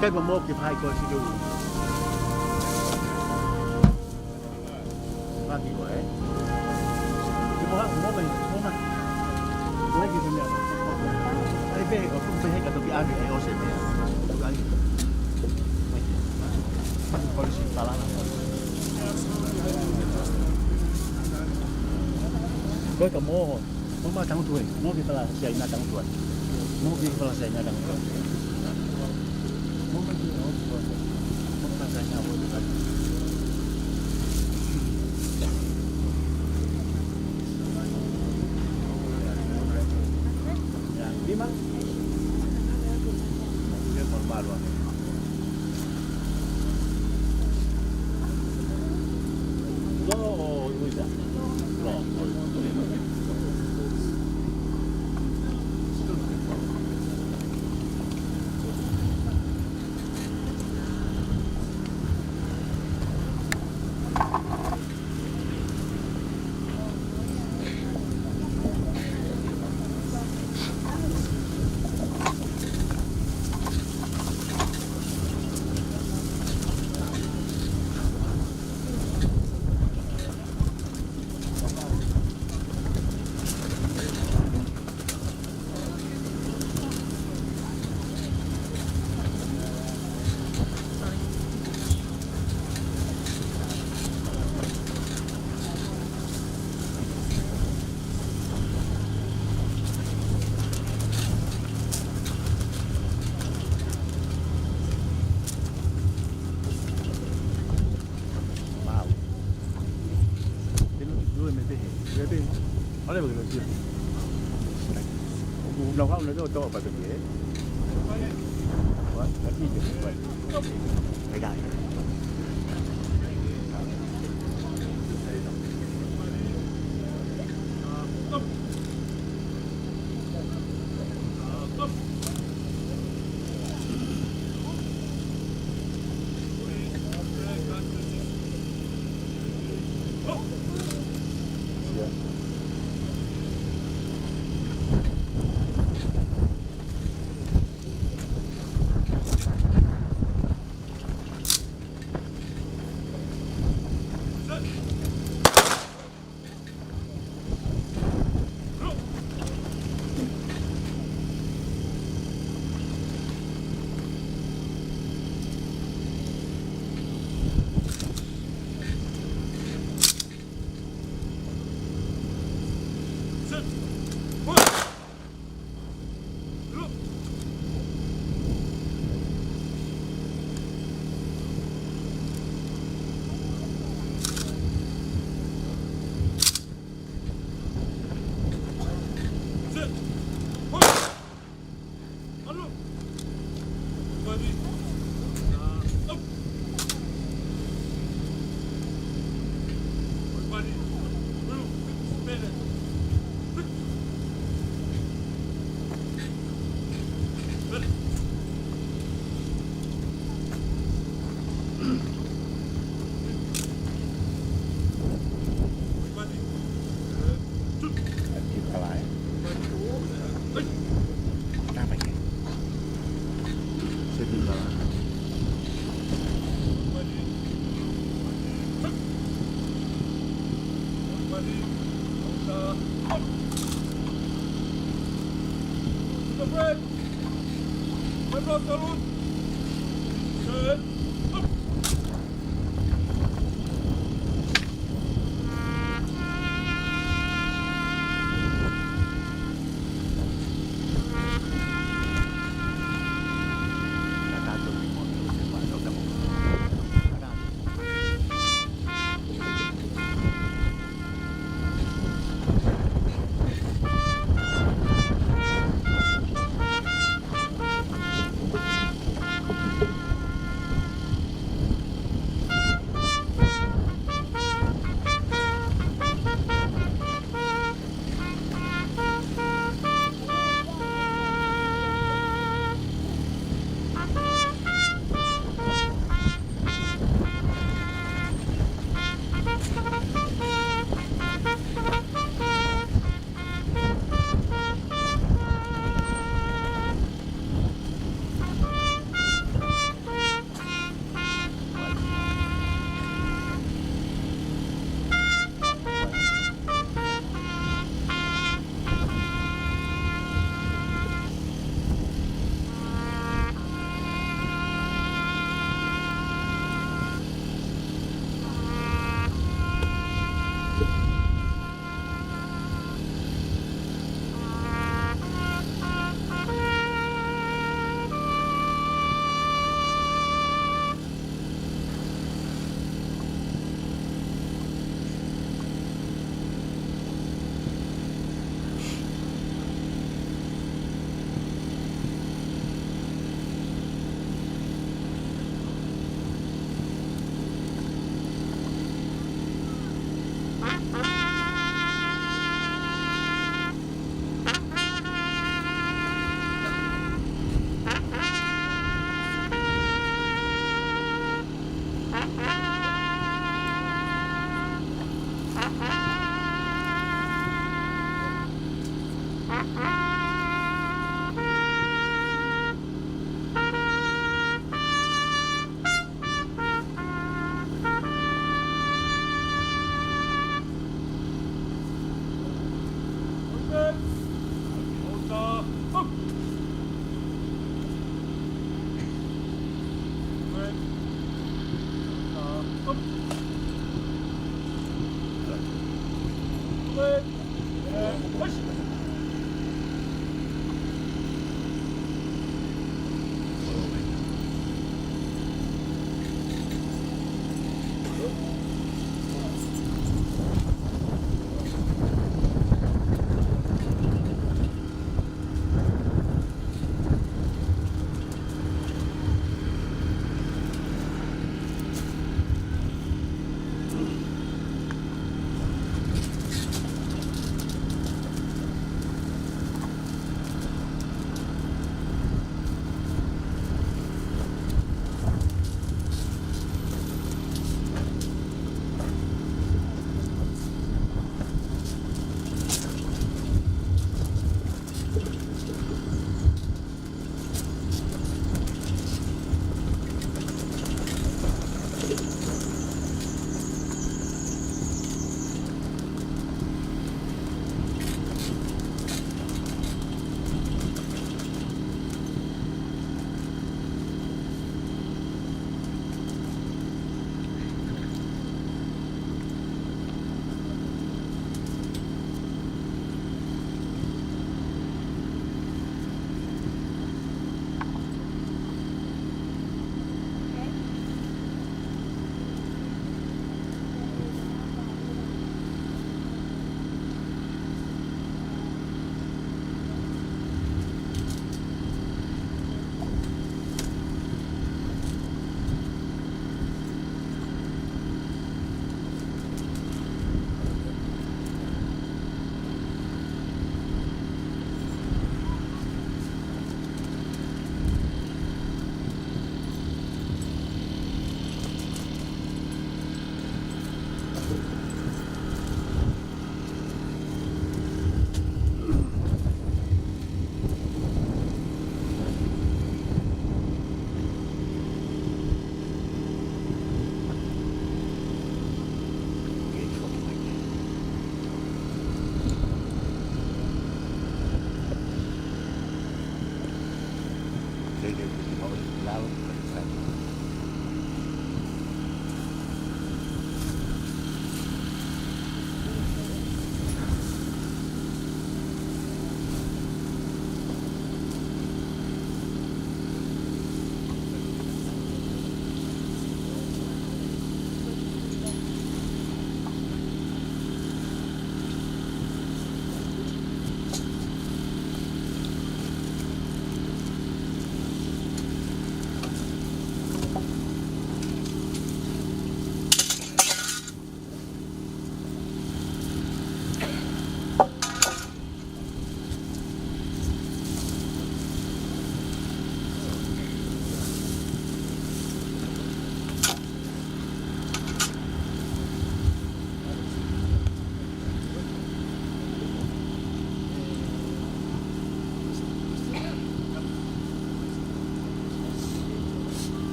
Cái mà một thì hai con sẽ đủ. Ba tỷ rồi. Cái món mình lấy gì thế này? Ai về ở cũng phải hết cả tụi ăn thì ai sẽ về. Tụi ăn. Con xin ta là. Cái cả mô mà tăng tuổi, mô thì là sẽ là tăng tuổi. Mô thì là sẽ là tăng tuổi. Lima. Dia baru. Lo, Luisa. Lo. Olha bagaimana dia. Đâu không nó cho bà cái gì. Quá, cái gì vậy? Cái đại.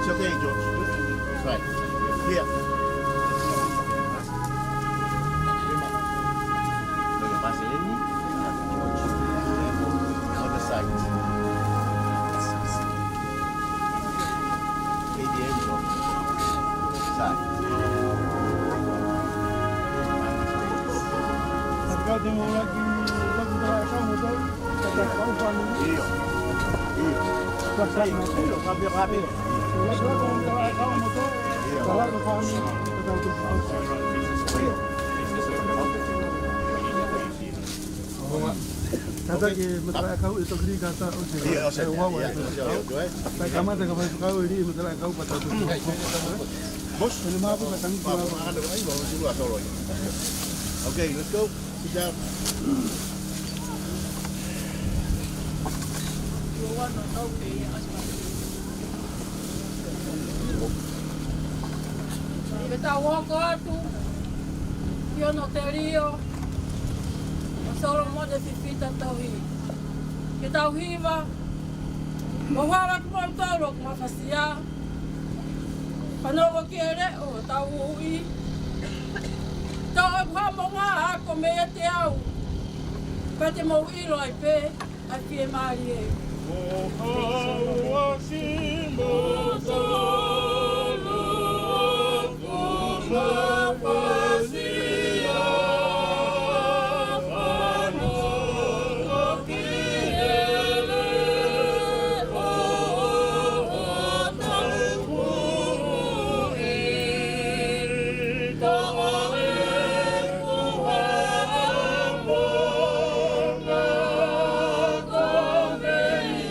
It's okay, George. Right. Here. Other side. ADM George. Side. Rápido, rápido. Kata ke matala kau itu kiri kata oke. Iya, saya wawa. Saya kama te kama kau ini matala kau patah tu. Bos, ini mah apa katang tu. Okay, let's go. Sit down. Kita wako atu, yo no te rio, solo mo de fifita tauhi. Kita uhiva, mohara kuma toro kuma fasia, panovo kiere o tau ui. Tau abha monga ako me te au, pete mo ilo ai pe, ai pie mari e.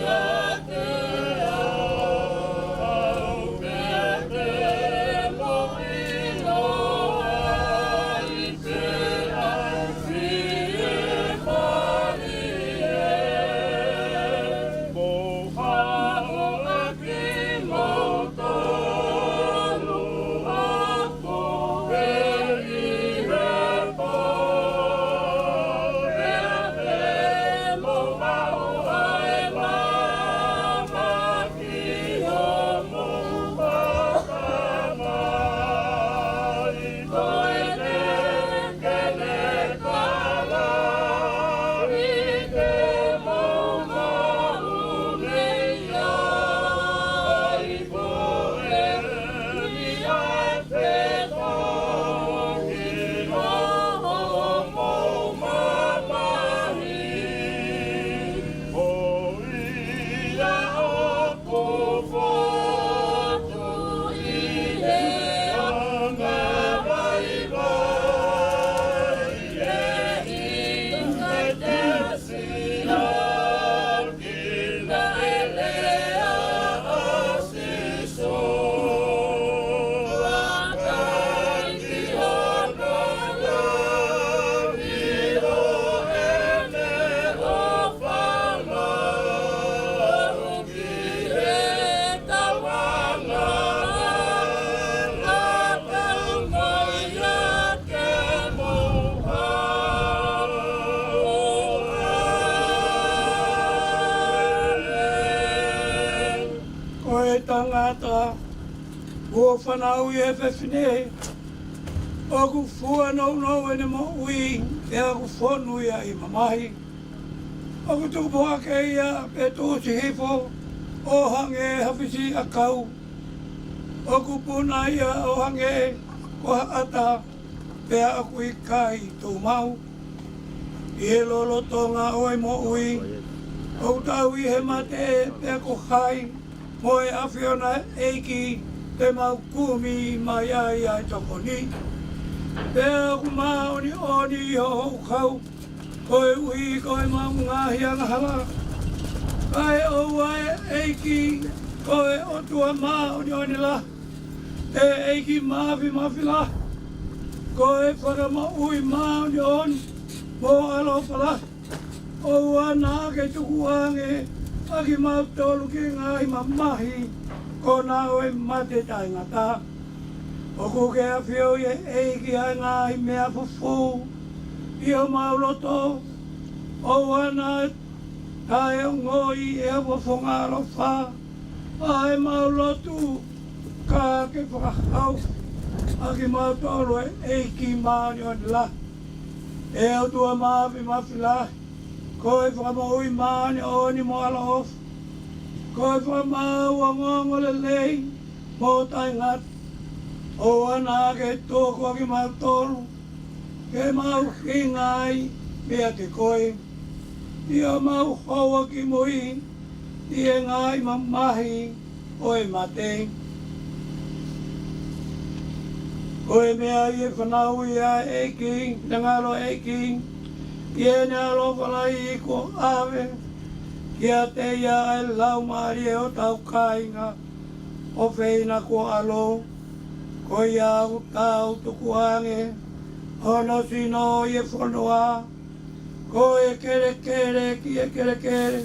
Yeah. e tangata, ua whanau i e whewhine, o ku fua no e ne mo ui, e a ku whonu ia i mamahi. O ku tuku poa ke ia, pe tōsi hifo, o hange hawhisi a kau. O ku puna ia o hange, ko haata, pe a aku i kai tō mau. I e lolo tonga o e mo ui, o tau i he mate pe a ko khai, mo e awhiona eiki, te mau kumi mai ai ai toko ni. Pe a ku maa oni i ho hou kau, ko e ui ko e mau ngahi anga hala. Kai o ai eiki, ko e o tua maa oni la. E eiki maafi la. Ko e whakama ui maa oni, mo alo pala. O ana ke tuku ange, aki mau tolu ki ngahi mamahi, ko na oe mate tai ngata. O ku ke a whio i eiki ai ngahi mea fufu, i o mau loto, o ana tae o ngoi e a wafonga alofa, ai mau lotu, ka ke whakahau, aki mau tolu e eiki maani o la. E au tua maafi la, ko e whakamaui maani o ni mo ala of, ko e whakamau a ngongo le lei, mo tai ngat, o ana ke tōku aki mau tolu, ke mau hingai, mea te koe, ia mau hoa ki mui, i e ngai mamahi, o e mate. Ko e mea i e whanau i a eiki, ngaro eiki, i e ne alo whalai i ko awe, ki a te ia e lau maari e o tau kāinga, o whina ko alo, ko i au tau tuku ange, hono sino i e whanua, ko e kere ki e kere,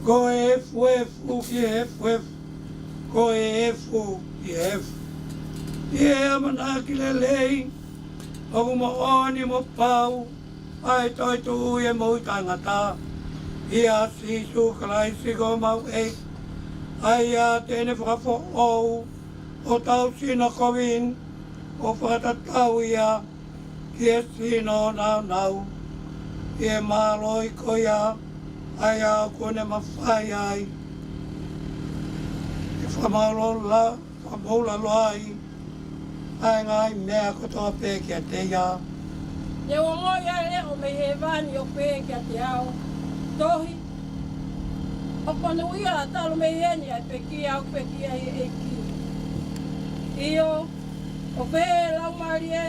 ko e fuefu ki e fuefu, ko e fu ki e fu. I e amanaki le lei, o ku mo oni mo pau, ai toi tu e mo i tangata, i a sisu kalaisi ko mau e, ai a tene whakafo ou, o tau sino kowin, o whakatatau ia, ki e sino nau, i e malo i ko ia, ai a kone mawhai ai, i whamalo la, whamola loai, ai ngai mea kotoa pē ki a te ia. Te o ngoi ale o me he vani o pē ki a te au. Tohi. O kono ia a talo me heni ai peki au peki ai e ki. Io, o pē lau mari e.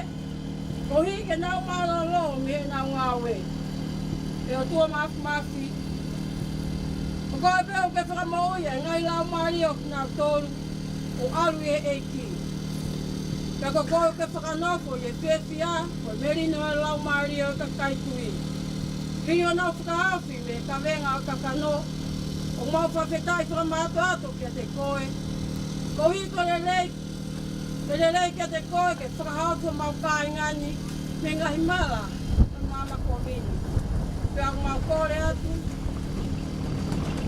O hi ke nau mana lo me he nau ngawe. E o tua mafi. O koe pē o ke whakamau ia ngai lau mari o ki nau tolu. O alu e ki. Ka koe ke whakanofo i e whiawhia, o merino e lau maari o ka kaitui. Ki o nau whakahawhi me ka venga o ka kano, o mau whawhetai whakamātu ato ki a te koe. Ko hi ko le lei ki a te koe ke whakahawhi mau kāingani, me ngahi mala, o mama ko mini. Pea ko mau kore atu.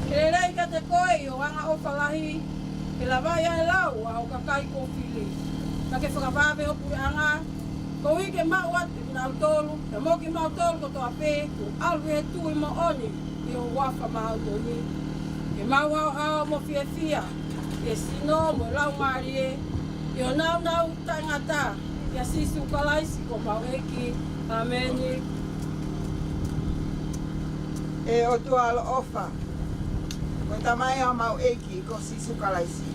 Ke le lei ki a te koe i o anga o whalahi, ke la vai ai lau au ka kai ko whili. Ka ke whakawawe o pure anga, ko i ke mau atu ki nau tolu, ka mo ki mau tolu ko toa pē, ko alu e tui mo oni, i o wafa mau toni. Ke mau hao mo whiawhia, ke sino mo lau maari e, i o nau tangata, i a sisu kalaisi ko mau eki, ameni. E o tua alo ofa, ko tamai o mau eki ko sisu kalaisi.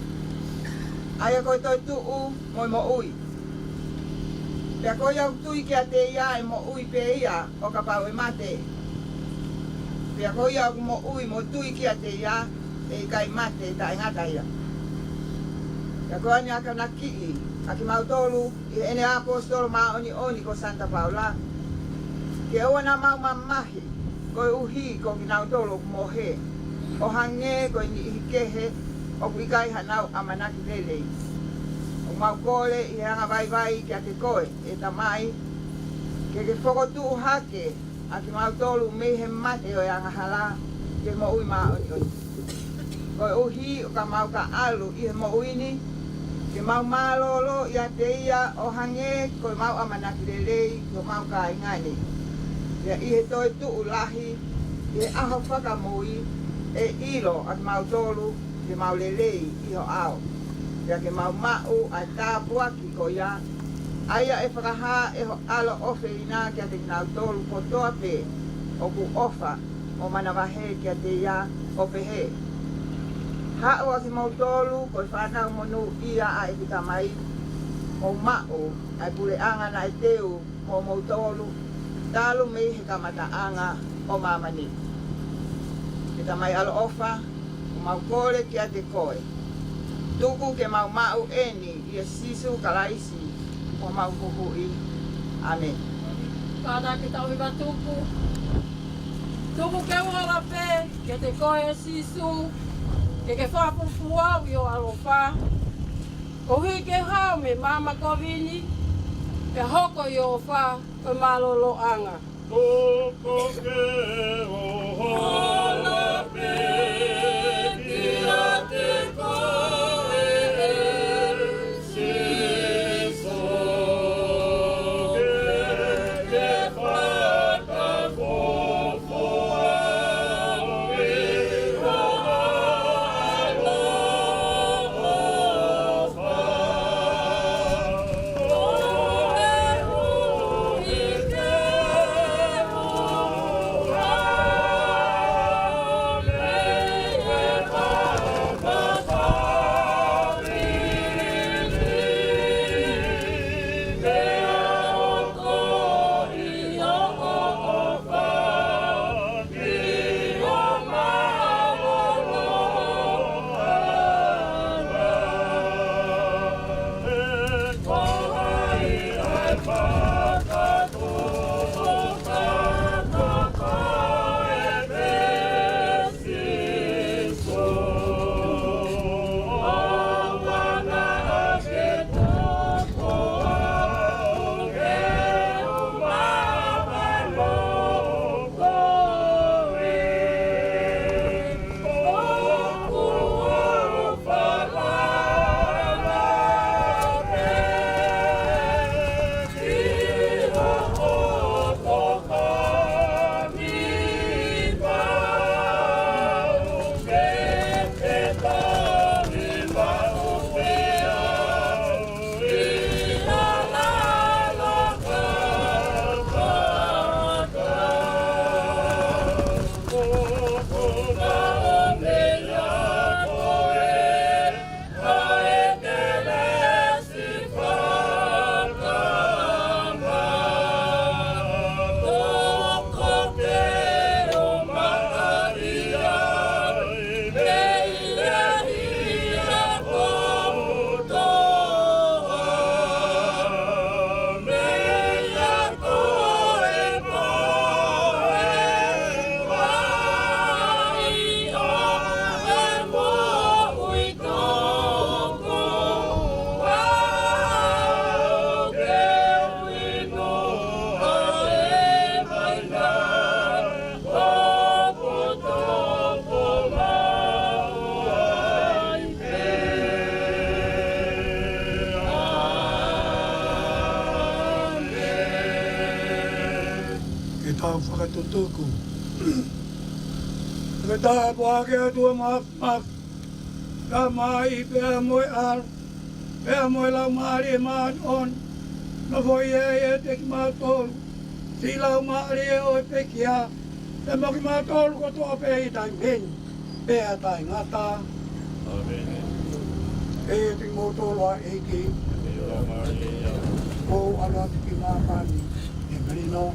Aia koe toi tuu moi mo ui. Pea koe au tui ki a te ia e mo ui pe ia o ka pau e mate. Pea koe au mo ui mo tui ki a te ia e i kai mate ta ingata ia. Pea koe ani aka nakii, aki mau tolu i ene apostolo maa oni ko Santa Paula. Ke oa na mau mamahi, koe uhi ko ki nau tolu mo he. O hange koe ni ikehe, o kuikai hanau amanaki lelei. O mau kole i hanga vai ki a te koe e tamai. Ke whokotu hake a ki mau tolu mehe mate o e anga hala ke mo ui maa oni. Ko uhi o ka mau ka alu i mo uini. Ke mau malolo ia te ia o hange ko mau amanaki lelei ko mau ka ingani. Ia i he toi tu ulahi e aho whakamui e ilo at mau tolu ke mau lelei i ho ao. Ia ke mau mau ai tāpua ki ko ia. Aia e whakaha e ho alo ofe ina kia te kinau tolu ko toa pe o ku ofa o manawahe kia te ia o pehe. Hao a ki mau tolu ko i whanau monu ia a e tika mai o mao ai pule anga na e teu mo mau tolu talo me he kamata anga o mamani. Tika mai alo ofa o mau kore kia te koe. Tuku ke mau mau eni i e sisu kalaisi o mau kuhui. Amen. Kāna ki tau iwa tuku. Tuku ke ua pe, ke te koe sisu, ke whapufua i o alofa. Ko hui ke hao me mama kovini, ke hoko i o wha, ko malolo anga. Tuku ke ua pe, ki a te koe sisu. Whakatutuku. Ka taha poa ke atua mak. Ka mai pēa moe ar. Pēa moe lau maari e maani on. No foi e te ki mātolu. Si lau maari e o e pekia. Te moki mātolu ko toa pēa i tai peni. Pēa tai ngata. E te mōtolu a eki. O ala te ki māpani. E marino.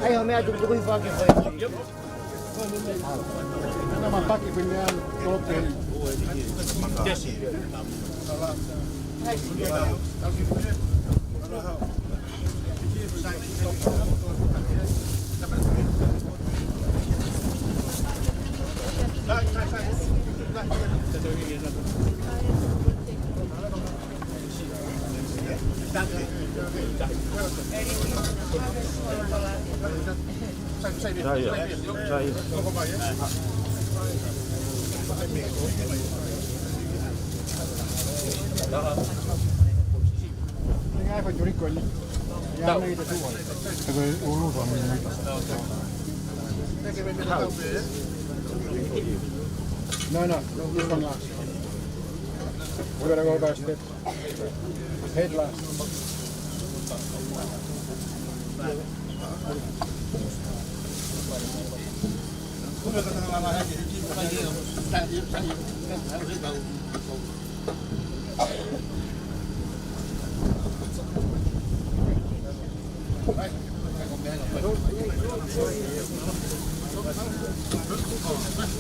Ayo, me ajung tukoy fa ke foi. Ana mapaki kwenye tope. Jesi. No, look on last. We're gonna go by step. Head last.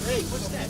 Hey, what's that?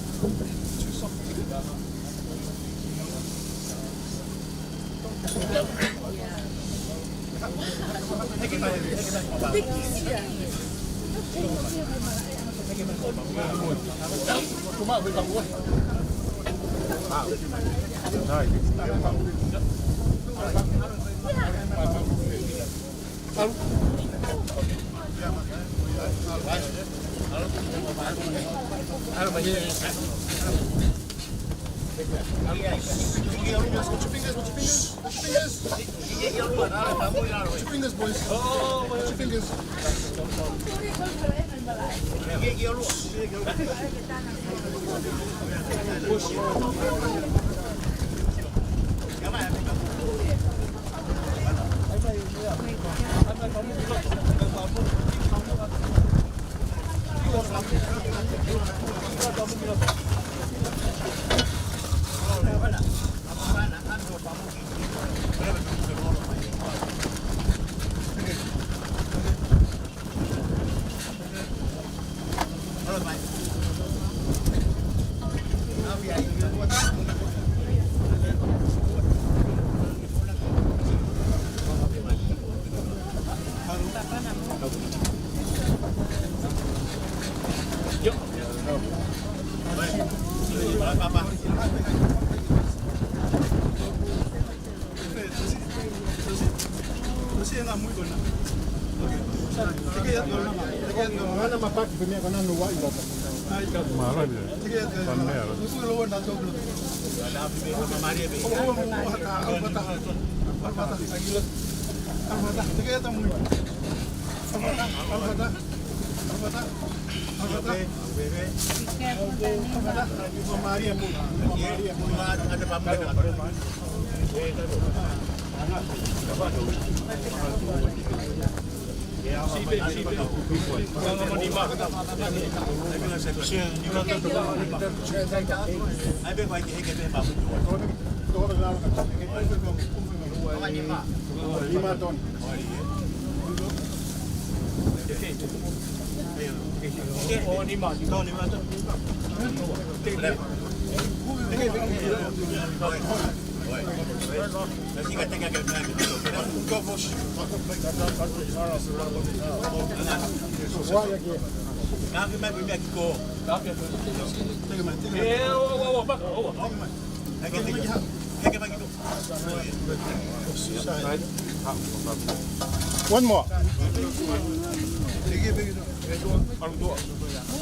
One more.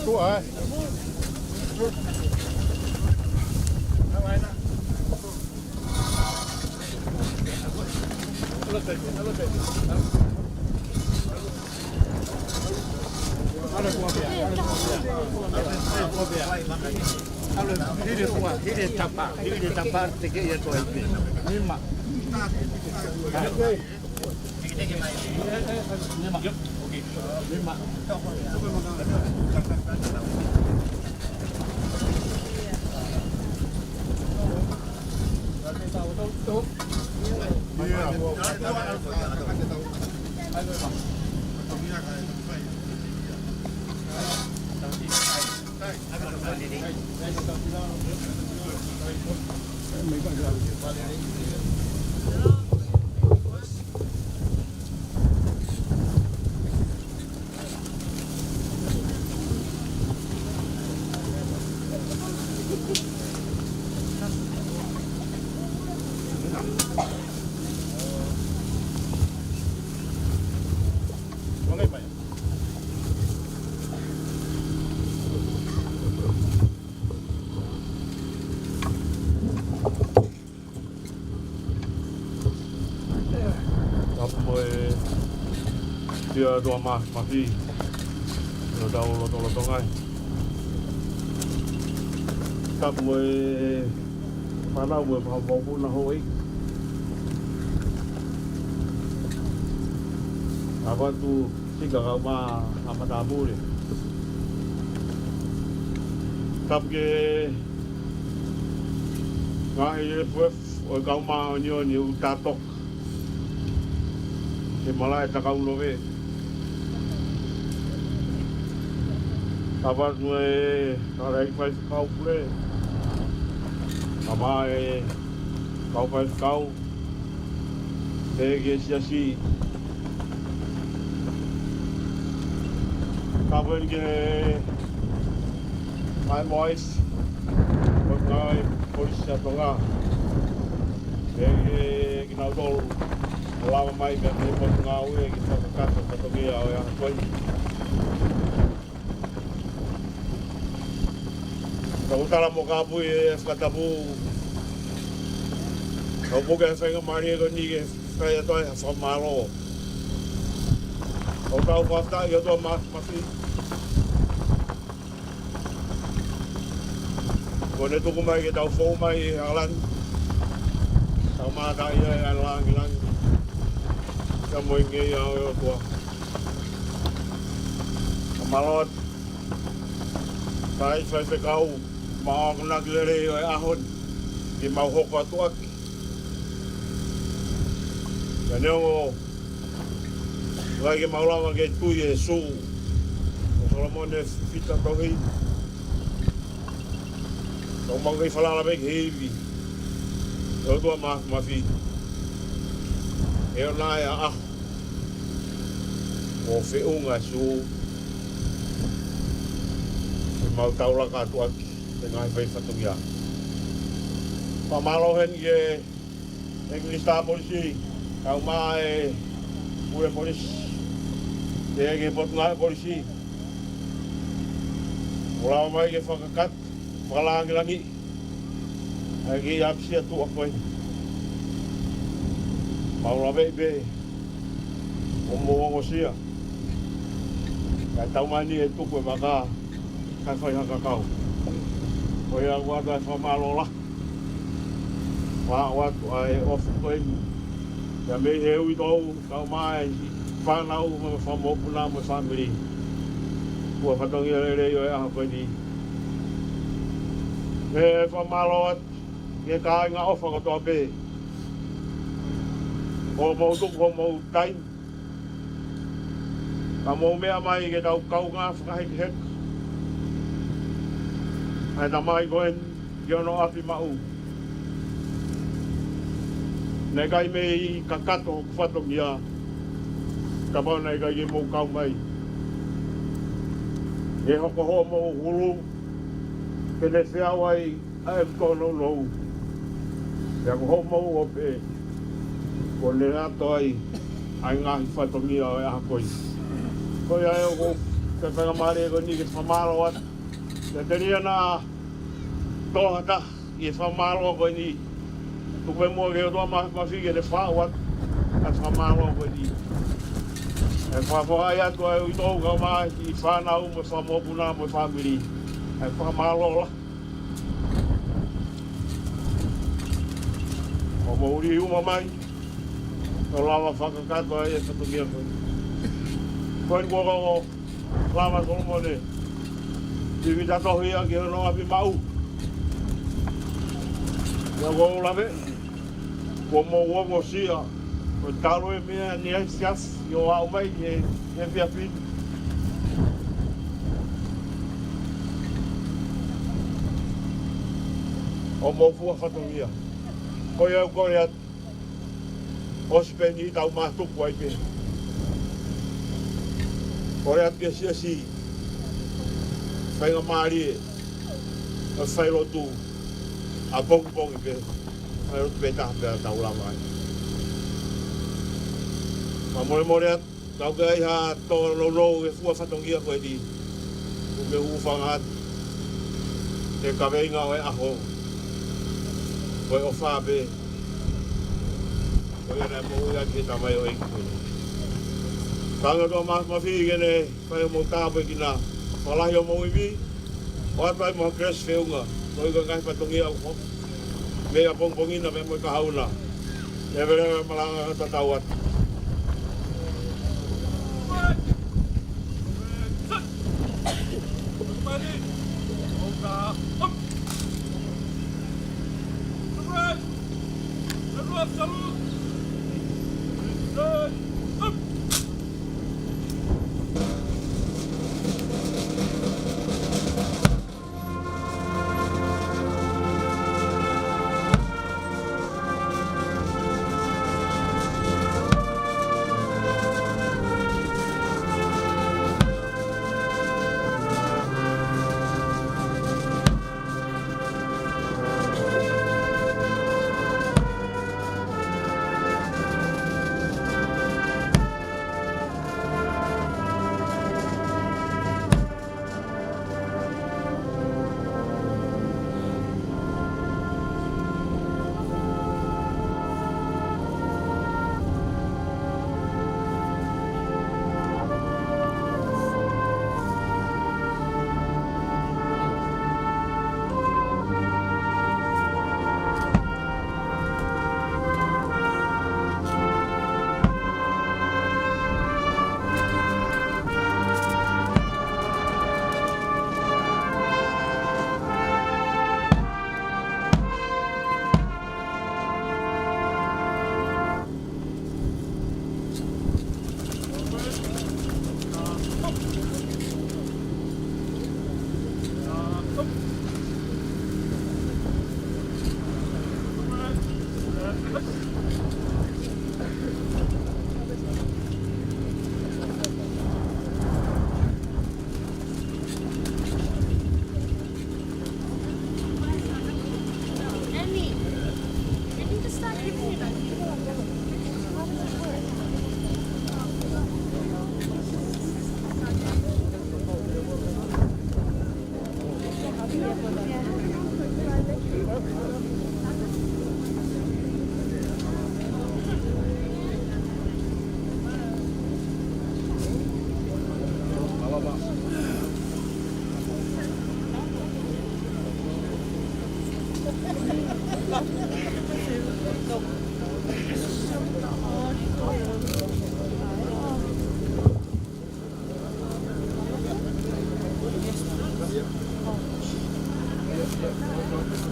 Two eye. Dia dua mafi. Lo tau lo tongai. Kap mo mana mo pa na hoi. Apa tu tiga kama amatabu ni. Kap ke ngai puef o kama ni utatok. Ke malai takau love. Apa tu tarik pas kau pule. Apa kau pas kau. Degi siasi. Kapan ke my voice. Pagkai polis siapa Degi kita dol. Lama mai kan pun ngawe kita dekat atau dia yang koi. Kau utara mo kapu katabu. Kau bukan saya kemari tu ni saya tu yang malo. Kau tahu pasta ya tu masih. Kau ni tu kumai kita tahu mai alan. Sama ada yang lang. Kamu ingin yang tua. Kamalot. Saya kau mau nak lari ahun di mau hok tua. Kanyo lagi mau lama ke tu Yesus. Solomon fita tohi. Kau mau ke falar lebih heavy. Kau tua mafi. Eu na o whiunga su mau taula katoa te ngai whai whatungia. Pamalo hen ke English Star Polisi, kau mai ue polis, te ke pot ngai polisi. Ulau mai ke whakakat, whakalangi-langi, ai ke apsia tu akoi. Maula be o mo sia. Kai tau mai ni e tuku e maka, kai whai haka kau. Koe a wata e whamalola. Watu ai ofu koe. Ia mei he ui tau, kau mai whanau me whamopuna me whamiri. Kua whatongi rei o e aha koe ni. He whamaloat, ke kai ngā ofa katoa pē. Ko mau tuku, ko mau tain. Ka mau mea mai ke tau kau ngā whakahiki hek. Ai ta mai koen ki ono api mau. Nei kai mei ka kato whatongia. Ka pau nei kai ke mau kau mai. E hoko hoa mau hulu. Ke ne whiau ai ai kono nou. E ako hoa mau o pe. Ko ne rato ai ai ngahi whatongia o e aha koi. Koi ai o ko te whangamare e ko ni ke whamaro atu. Te teria nā tōhata i e whamaro koe ni. Tupe mua ke o toa mawhige te whāwat a whamaro koe ni. E whawhai atu ai ui tōu kau mai i whanau me whamopuna me whamiri. E whamaro la. O mauri uma mai. O lawa whakakato ai e whatungia koe. Koe ni kua o Lama Solomone. Ti vita tohi a ki hono api mau. Ia ko lawe. Ko mo wongo sia. Ko talo e mea ni ai sias. Yo au mai e fia fin. O mo fua whatongia. Ko iau kore at. Ospeni tau mātuku ai pe. Kore at ke sia si. Whainga maari e, a whairotu, a pongi pe, whairotu pe taha pe a tau lama ai. Ma more at, tau kai ha tōra lounou e fua whatongia koe di, uke uwhanga at, te kaweinga o e aho, koe o whape, koe ena e mohu ati e tamai o eiki koe. Kanga toa mawhi kene, whai o mou tāpo e ki nā, Walahi o mauiwi, o atai mo crash whiunga, noi ka ngai patongi au ho. Mea pongpongina me mo ka hauna. E vere malanga ta tawat.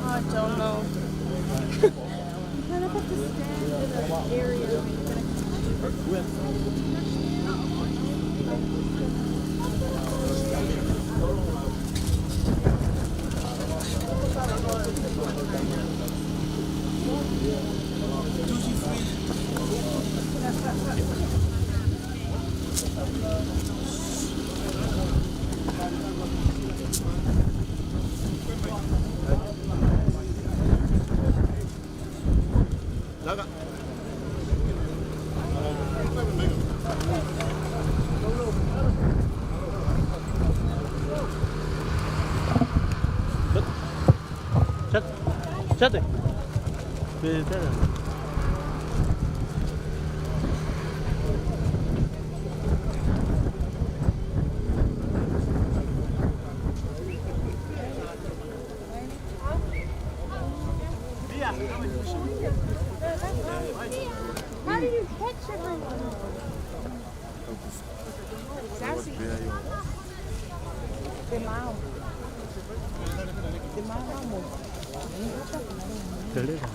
I don't know. You kind of have to stand in an area where you're Chết rồi. Về thế rồi. How do you catch everyone? Sassy. Cái mau. Cái mau mau. Thế đấy à?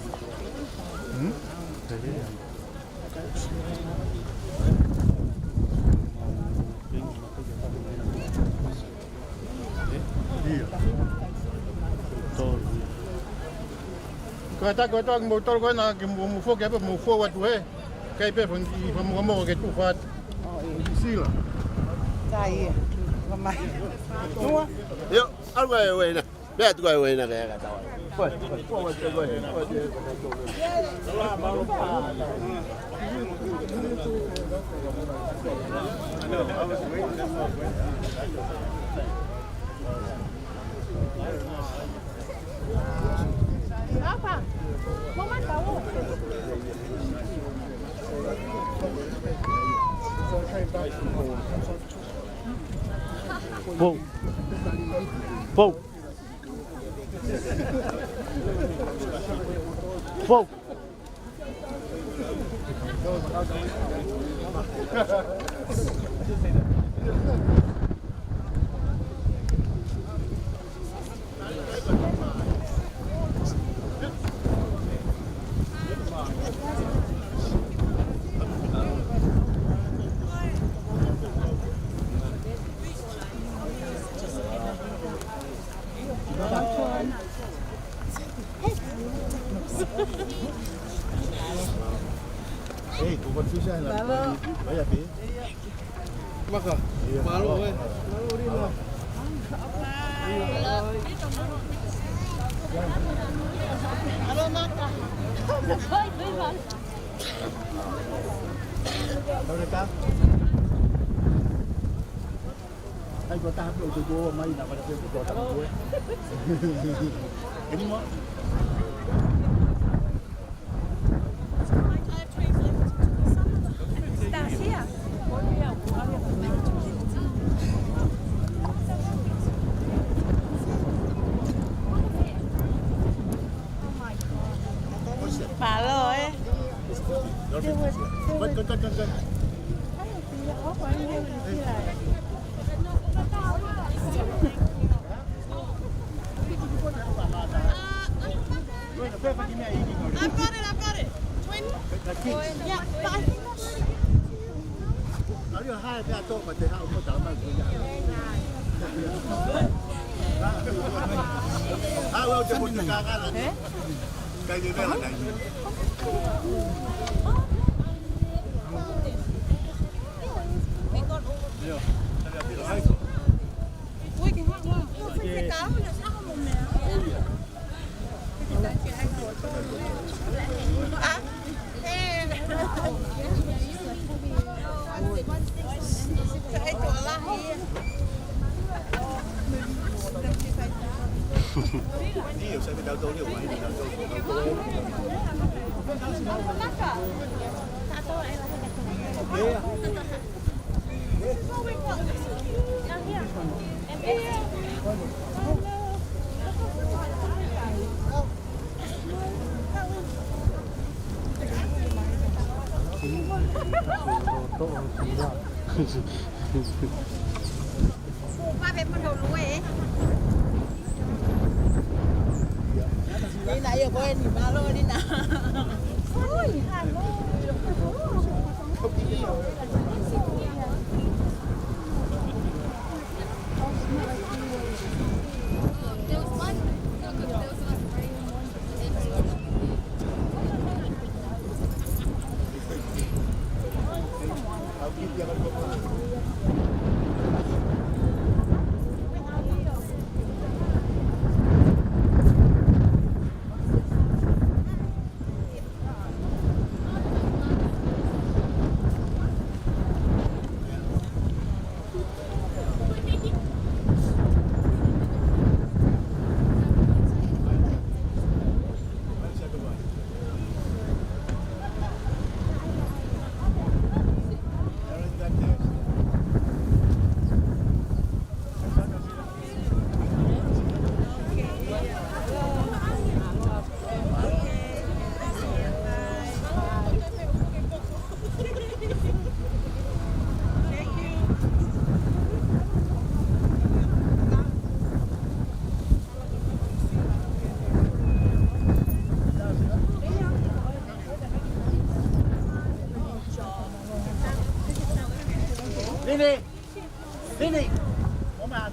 Thế đấy à? Kau tak kau tak motor kau nak mau fok apa mau fok waktu kai pe pun mau ke tu fat. Oh, isi lah. Đây, mà đúng không? Yo, ăn quay quay nè, bé tu quay quay nè cái cái tao. Quay, quay quay Apa? Mau makan tahu? Vô. Vô. Vô. Tu buat susah lah. Bayar pi. Maka. Malu oi. Malu ni lah. Halo makan. Koi beli bang. Đâu ta? Anh có ta được từ cô mấy nào mà được cái tầm cuối. Cái gì mà? That's here. Bà rồi. Con. I've got it. Twin. Yeah, but I think that's... Nó như hai cái tô mà thế nào cũng có mà cũng vậy. Well, just put the car on. Cái gì đây là này. Ui, cái hoa hoa. Cái cá nó sao không mồm nè. À, cái chỗ là hi. Nhiều sẽ bị đau tô nhiều mấy đau tô. Ba phép con đồ lúa ấy. Đi nãy giờ quên thì ba lô đi nào. Ôi, Hà Vini! Vini! Kom aan.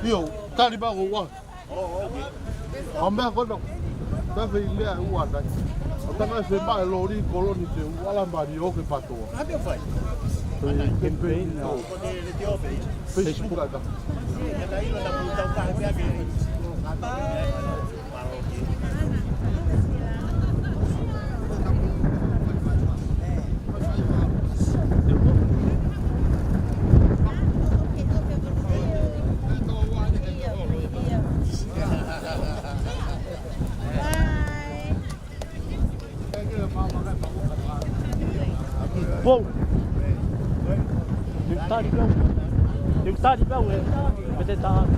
Io, tali ba ko wa. Amba ko no. Da fe ile a wa da. O tama se ba lo ri koloni te wala ba di o ke pato. Abe fai. Campaign no. Facebook da. Wow. Yung tadi ba we? Pwede tahan.